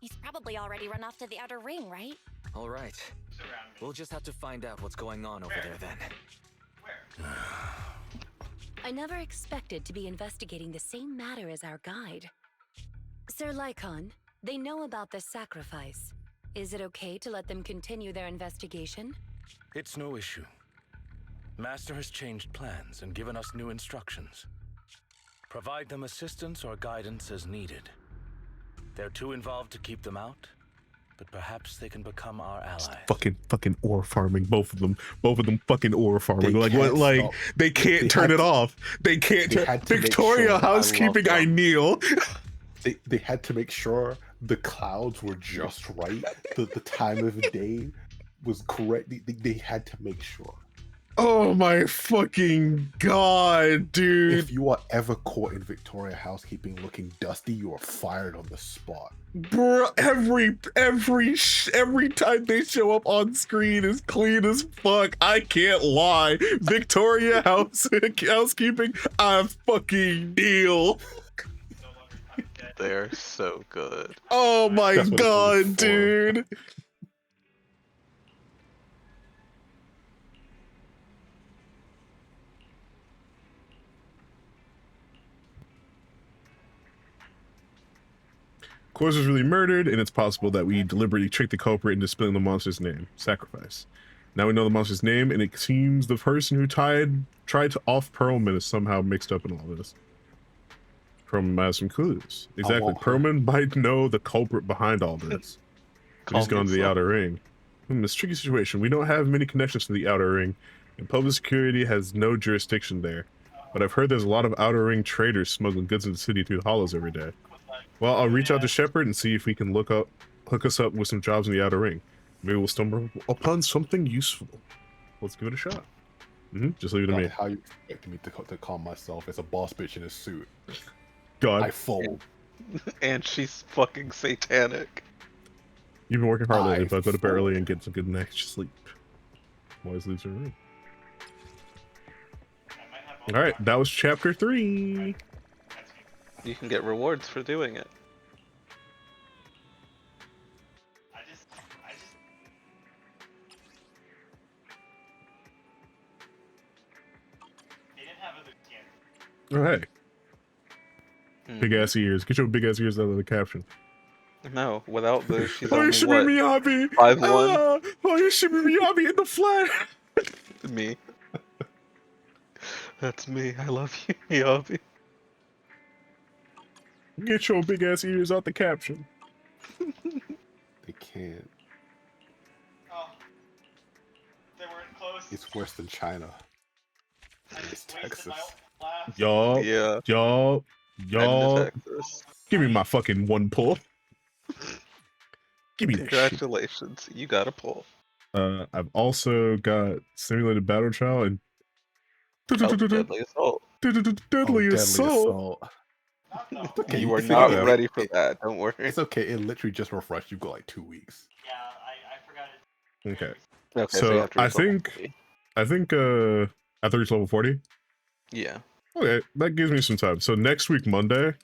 He's probably already run off to the outer ring, right? All right. We'll just have to find out what's going on over there then. I never expected to be investigating the same matter as our guide. Sir Lycon, they know about the sacrifice. Is it okay to let them continue their investigation? It's no issue. Master has changed plans and given us new instructions. Provide them assistance or guidance as needed. They're too involved to keep them out, but perhaps they can become our allies. Fucking ore farming, both of them fucking ore farming. They Like can't what? Like stop. they can't They turn had it to- off. They can't. they had to make Victoria sure- housekeeping. I kneel. They had to make sure the clouds were just right. The time of day was correct. They had to make sure. Oh my fucking god, dude! If you are ever caught in Victoria housekeeping looking dusty, you are fired on the spot. Bro, every time they show up on screen is clean as fuck. I can't lie. Victoria housekeeping, I fucking kneel. They're so good. Oh my That's what it's only god, for. dude. Course was really murdered, and it's possible that we deliberately tricked the culprit into spilling the monster's name. Sacrifice. Now we know the monster's name, and it seems the person who tried to off Pearlman is somehow mixed up in all this. Pearlman has some clues. Exactly. want her. Pearlman might know the culprit behind all this. But he's gone to the outer ring. It's a tricky situation. We don't have many connections to the outer ring, and public security has no jurisdiction there. But I've heard there's a lot of outer ring traders smuggling goods into the city through the hollows every day. Well, I'll reach out to Shepard and see if we can hook us up with some jobs in the outer ring. Maybe we'll stumble upon something useful. Let's give it a shot. Just leave it to me. How you expect me to calm myself as a boss bitch in a suit? God. I fold. And she's fucking satanic. You've been working hard lately, but go to bed early and get some good night's sleep. Always leaves her room. All right, that was chapter 3. You can get rewards for doing it. All right. Big ass ears. Get your big ass ears out of the caption. No, without those, she's Oh, you only should what? be Miyabi. 5'1". Oh, you should be Miyabi in the flat. Me. That's me. I love you, Miyabi. Get your big ass ears out the caption. They can't. Oh. They weren't close. It's worse than China. It's Texas. Y'all. Yeah. Y'all. Texas. Give me my fucking 1 pull. Give me that shit. Congratulations, you got a pull. I've also got Simulated Battle Trial and Deadly Assault. Deadly Assault. It's okay. You are figure not it out. ready for that. Don't worry. It's okay. It literally just refreshed. You've got like 2 weeks. Yeah, I forgot it. Okay. Okay, so you So have to reach level I think I thought it's level 40. Yeah. Okay, that gives me some time. So next week Monday,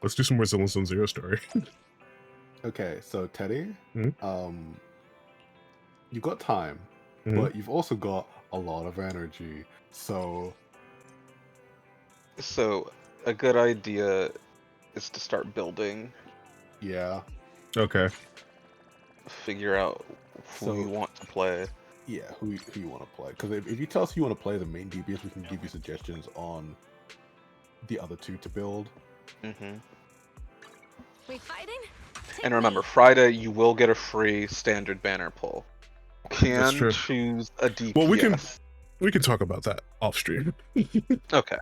let's do some more Zenless on Zero story. Okay, so Teddy, Mhm. you've got time, Mhm. but you've also got a lot of energy. So A good idea is to start building. yeah. Okay. Figure out who you want to play. Yeah, who you want to play? Because if you tell us who you want to play the main DPS, we can give you suggestions on the other 2 to build. Mm-hmm. We fighting? And remember, Friday you will get a free standard banner pull. That's true. Choose a DPS. Well, we can talk about that off stream. Okay.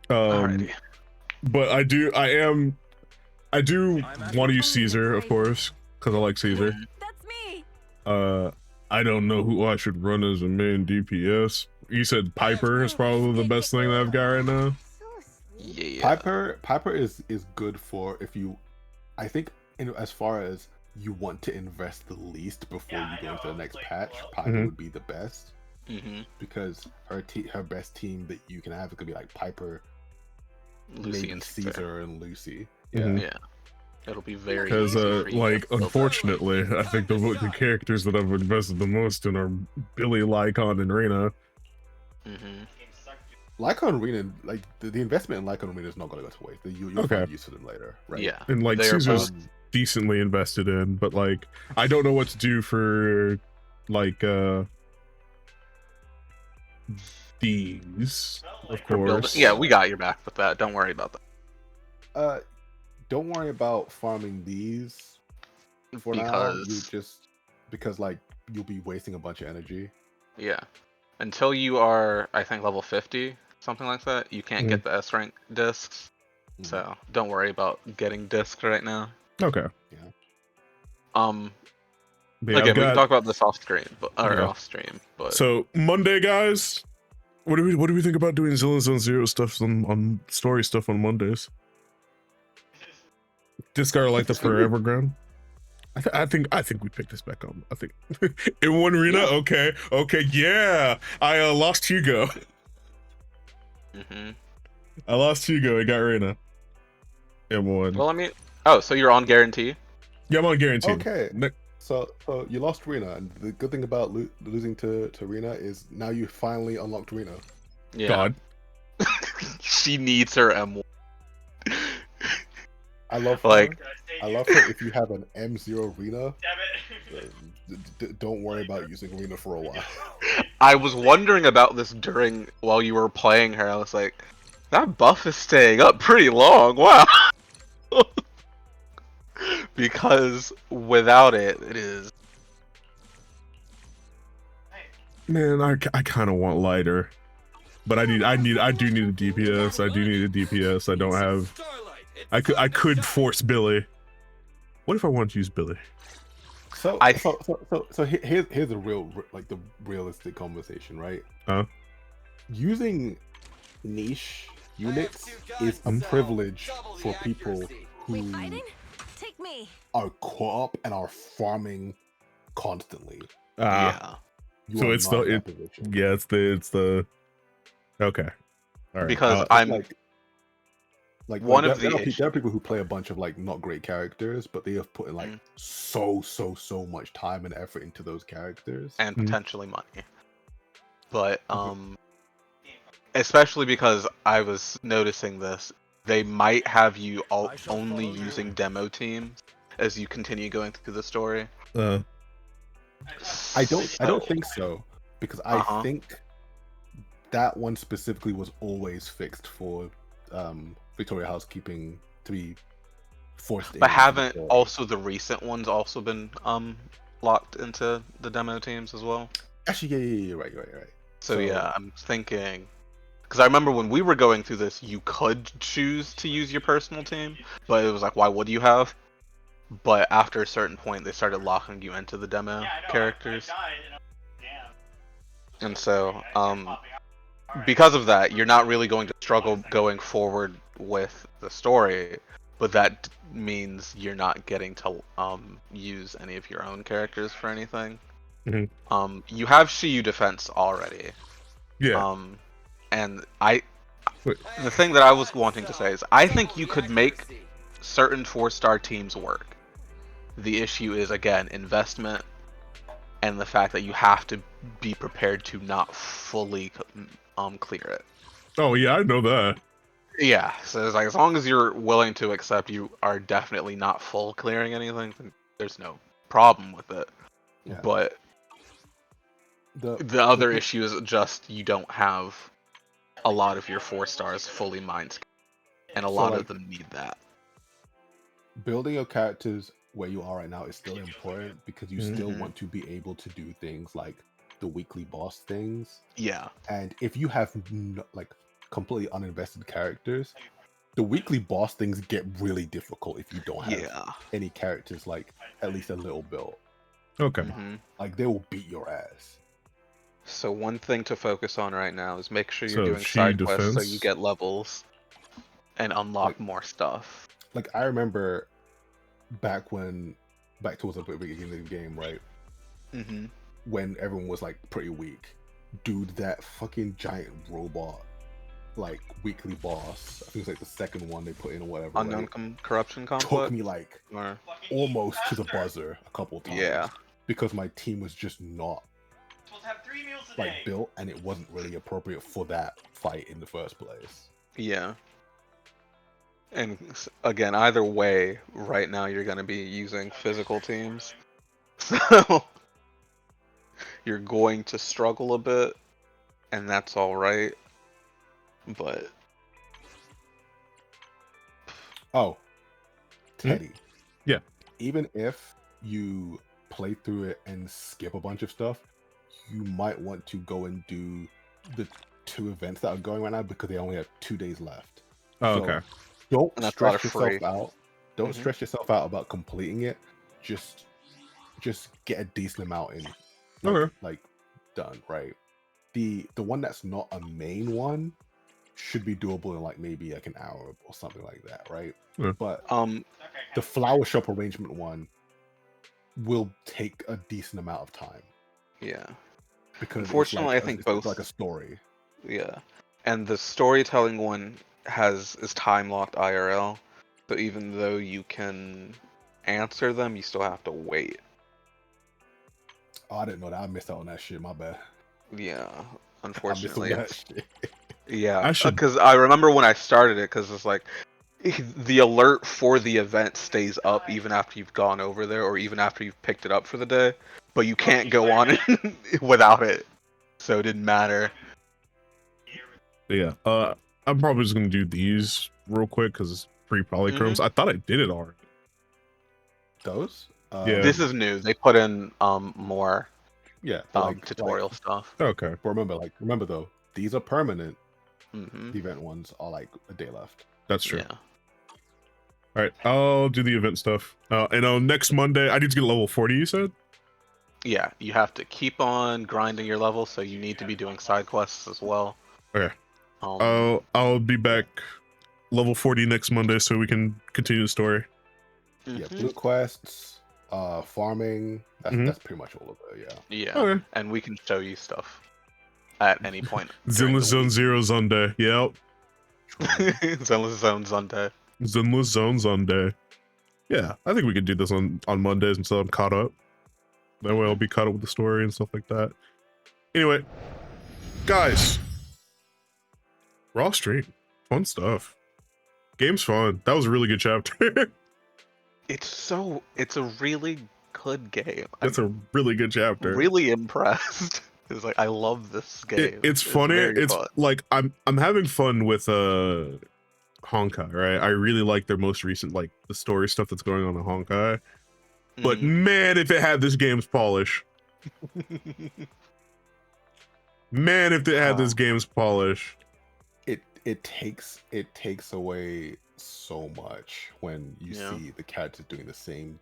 But I do want to use Caesar, of course, because I like Caesar. That's me. I don't know who I should run as a main DPS. You said Piper is probably the best thing that I've got right now. Yeah. Piper is good for if you, I think, as far as you want to invest the least before you go into the next patch, Piper would be the best. Because her best team that you can have is gonna be like Piper, Lucy, maybe and Caesar and Lucy. Yeah. It'll be very Because, easy for you like, to build unfortunately, I think the characters that I've invested the most in are Billy, Lycon, and Reyna. Lycon and Reyna, like the investment in Lycon and Reyna is not going to go to waste. You'll find use for them later, right? Yeah. And like Caesar's decently invested in, but like I don't know what to do for like these, of course. Yeah, we got your back with that. Don't worry about that. Don't worry about farming these for now. You just because like you'll be wasting a bunch of energy. Yeah. Until you are, I think, level 50, something like that, you can't get the S rank discs. So don't worry about getting discs right now. Okay. Yeah. We can talk about this off screen, off stream. But so Monday, guys, what do we think about doing Zenless on Zero stuff on story stuff on Mondays? Discard like the forever ground. I think we picked this back on. I think in one arena. Yeah. Okay, yeah. I lost Hugo. I lost Hugo. I got Reyna. M1. Well, I mean, so you're on guarantee? Yeah, I'm on guarantee. Okay. So you lost Reyna, and the good thing about losing to Reyna is now you finally unlocked Reyna. Yeah. God. She needs her M1. I love her. I love her. If you have an M0 Reyna, don't worry about using Reyna for a while. I was wondering about this while you were playing her. I was like, that buff is staying up pretty long. Wow. Because without it, it is. Man, I kind of want lighter, but I do need a DPS. I do need a DPS. I don't have. I could force Billy. What if I want to use Billy? So here's the realistic conversation, right? Using niche units is a privilege for people who are co-op and are farming constantly. Yeah. So it's the Okay. All right. Because I'm like one there, of the there are people who play a bunch of like not great characters, but they have put in like so much time and effort into those characters and potentially money. But especially because I was noticing this, they might have you only using demo teams as you continue going through the story. I don't think so, because I think that one specifically was always fixed for Victoria Housekeeping to be forced. But haven't also the recent ones also been locked into the demo teams as well? Actually, yeah, right. So yeah, I'm thinking, because I remember when we were going through this, you could choose to use your personal team, but it was like, why would you have? But after a certain point, they started locking you into the demo characters. And so, because of that, you're not really going to struggle going forward with the story, but that means you're not getting to use any of your own characters for anything. You have Shiyu Defense already. Yeah. And the thing that I was wanting to say is, I think you could make certain 4-star teams work. The issue is, again, investment and the fact that you have to be prepared to not fully clear it. Oh yeah, I know that. Yeah, so it's like, as long as you're willing to accept you are definitely not full clearing anything, then there's no problem with it. Yeah. But the other issue is just you don't have a lot of your 4-stars fully mined, and a lot of them need that. Building your characters where you are right now is still important, because you still want to be able to do things like the weekly boss things. Yeah. And if you have like completely uninvested characters, the weekly boss things get really difficult if you don't have any characters like at least a little built. Okay. Like they will beat your ass. So one thing to focus on right now is make sure you're So, doing Shiyu side quests so Defense? you get levels and unlock more stuff. Like I remember back towards the beginning of the game, right? When everyone was like pretty weak, dude, that fucking giant robot like weekly boss, I think it's like the second one they put in or whatever, Unknown Corruption Complex took me like almost to the buzzer a couple times, because my team was just not like built, and it wasn't really appropriate for that fight in the first place. Yeah. And again, either way, right now you're going to be using physical teams. So you're going to struggle a bit, and that's alright. But Teddy. Yeah. Even if you play through it and skip a bunch of stuff, you might want to go and do the 2 events that are going right now, because they only have 2 days left. Okay. Don't And that's stress yourself free. out. Don't stress yourself out about completing it. Just get a decent amount in. Like done, right? The one that's not a main one should be doable in like maybe like an hour or something like that, right? But the flower shop arrangement one will take a decent amount of time. Yeah. Because unfortunately, like I think it's both like a story. Yeah. And the storytelling one is time locked IRL. So even though you can answer them, you still have to wait. Oh, I didn't know that. I missed out on that shit. My bad. Yeah, I unfortunately. missed on that shit. Yeah, because I remember when I started it, because it's like the alert for the event stays up even after you've gone over there, or even after you've picked it up for the day, but you can't go on without it. So it didn't matter. Yeah. I'm probably just gonna do these real quick because it's free polychromes. I thought I did it already. Those? Yeah. This is new. They put in more tutorial stuff. Okay. But remember though, these are permanent. The event ones are like a day left. That's true. Yeah. All right, I'll do the event stuff. And next Monday, I need to get level 40, you said? Yeah, you have to keep on grinding your level, so you need to be doing side quests as well. Okay. I'll be back level 40 next Monday so we can continue the story. Yeah, blue quests, farming. That's pretty much all of it. Yeah. Yeah. Okay. And we can show you stuff at any point. Zenless Zone Zero Sunday. Yep. Zenless Zone Sunday. Zenless Zone Sunday. Yeah, I think we could do this on Mondays until I'm caught up. That way I'll be caught up with the story and stuff like that. Anyway, guys, raw stream, fun stuff. Game's fun. That was a really good chapter. It's a really good game. That's a really good chapter. Really impressed. It's like I love this game. It's funny. It's fun. like I'm having fun with Honkai, right? I really like their most recent, like the story stuff that's going on in Honkai. But man, if it had this game's polish. Man, if it had this game's polish. It takes away so much when you see the characters doing the same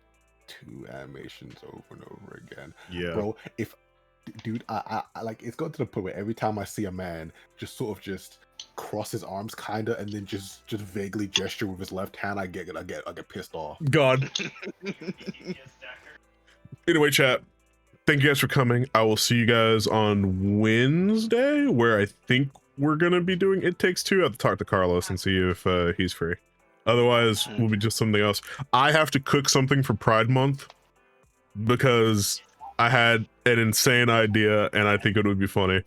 2 animations over and over again. Yeah, bro. Dude, I like, it's got to the point where every time I see a man just sort of just cross his arms kinda and then just vaguely gesture with his left hand, I get pissed off. God. Anyway, chat, thank you guys for coming. I will see you guys on Wednesday, where I think we're gonna be doing It Takes Two. I have to talk to Carlos and see if he's free. Otherwise, we'll be just something else. I have to cook something for Pride Month because I had an insane idea and I think it would be funny.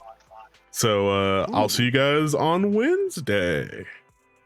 So I'll see you guys on Wednesday.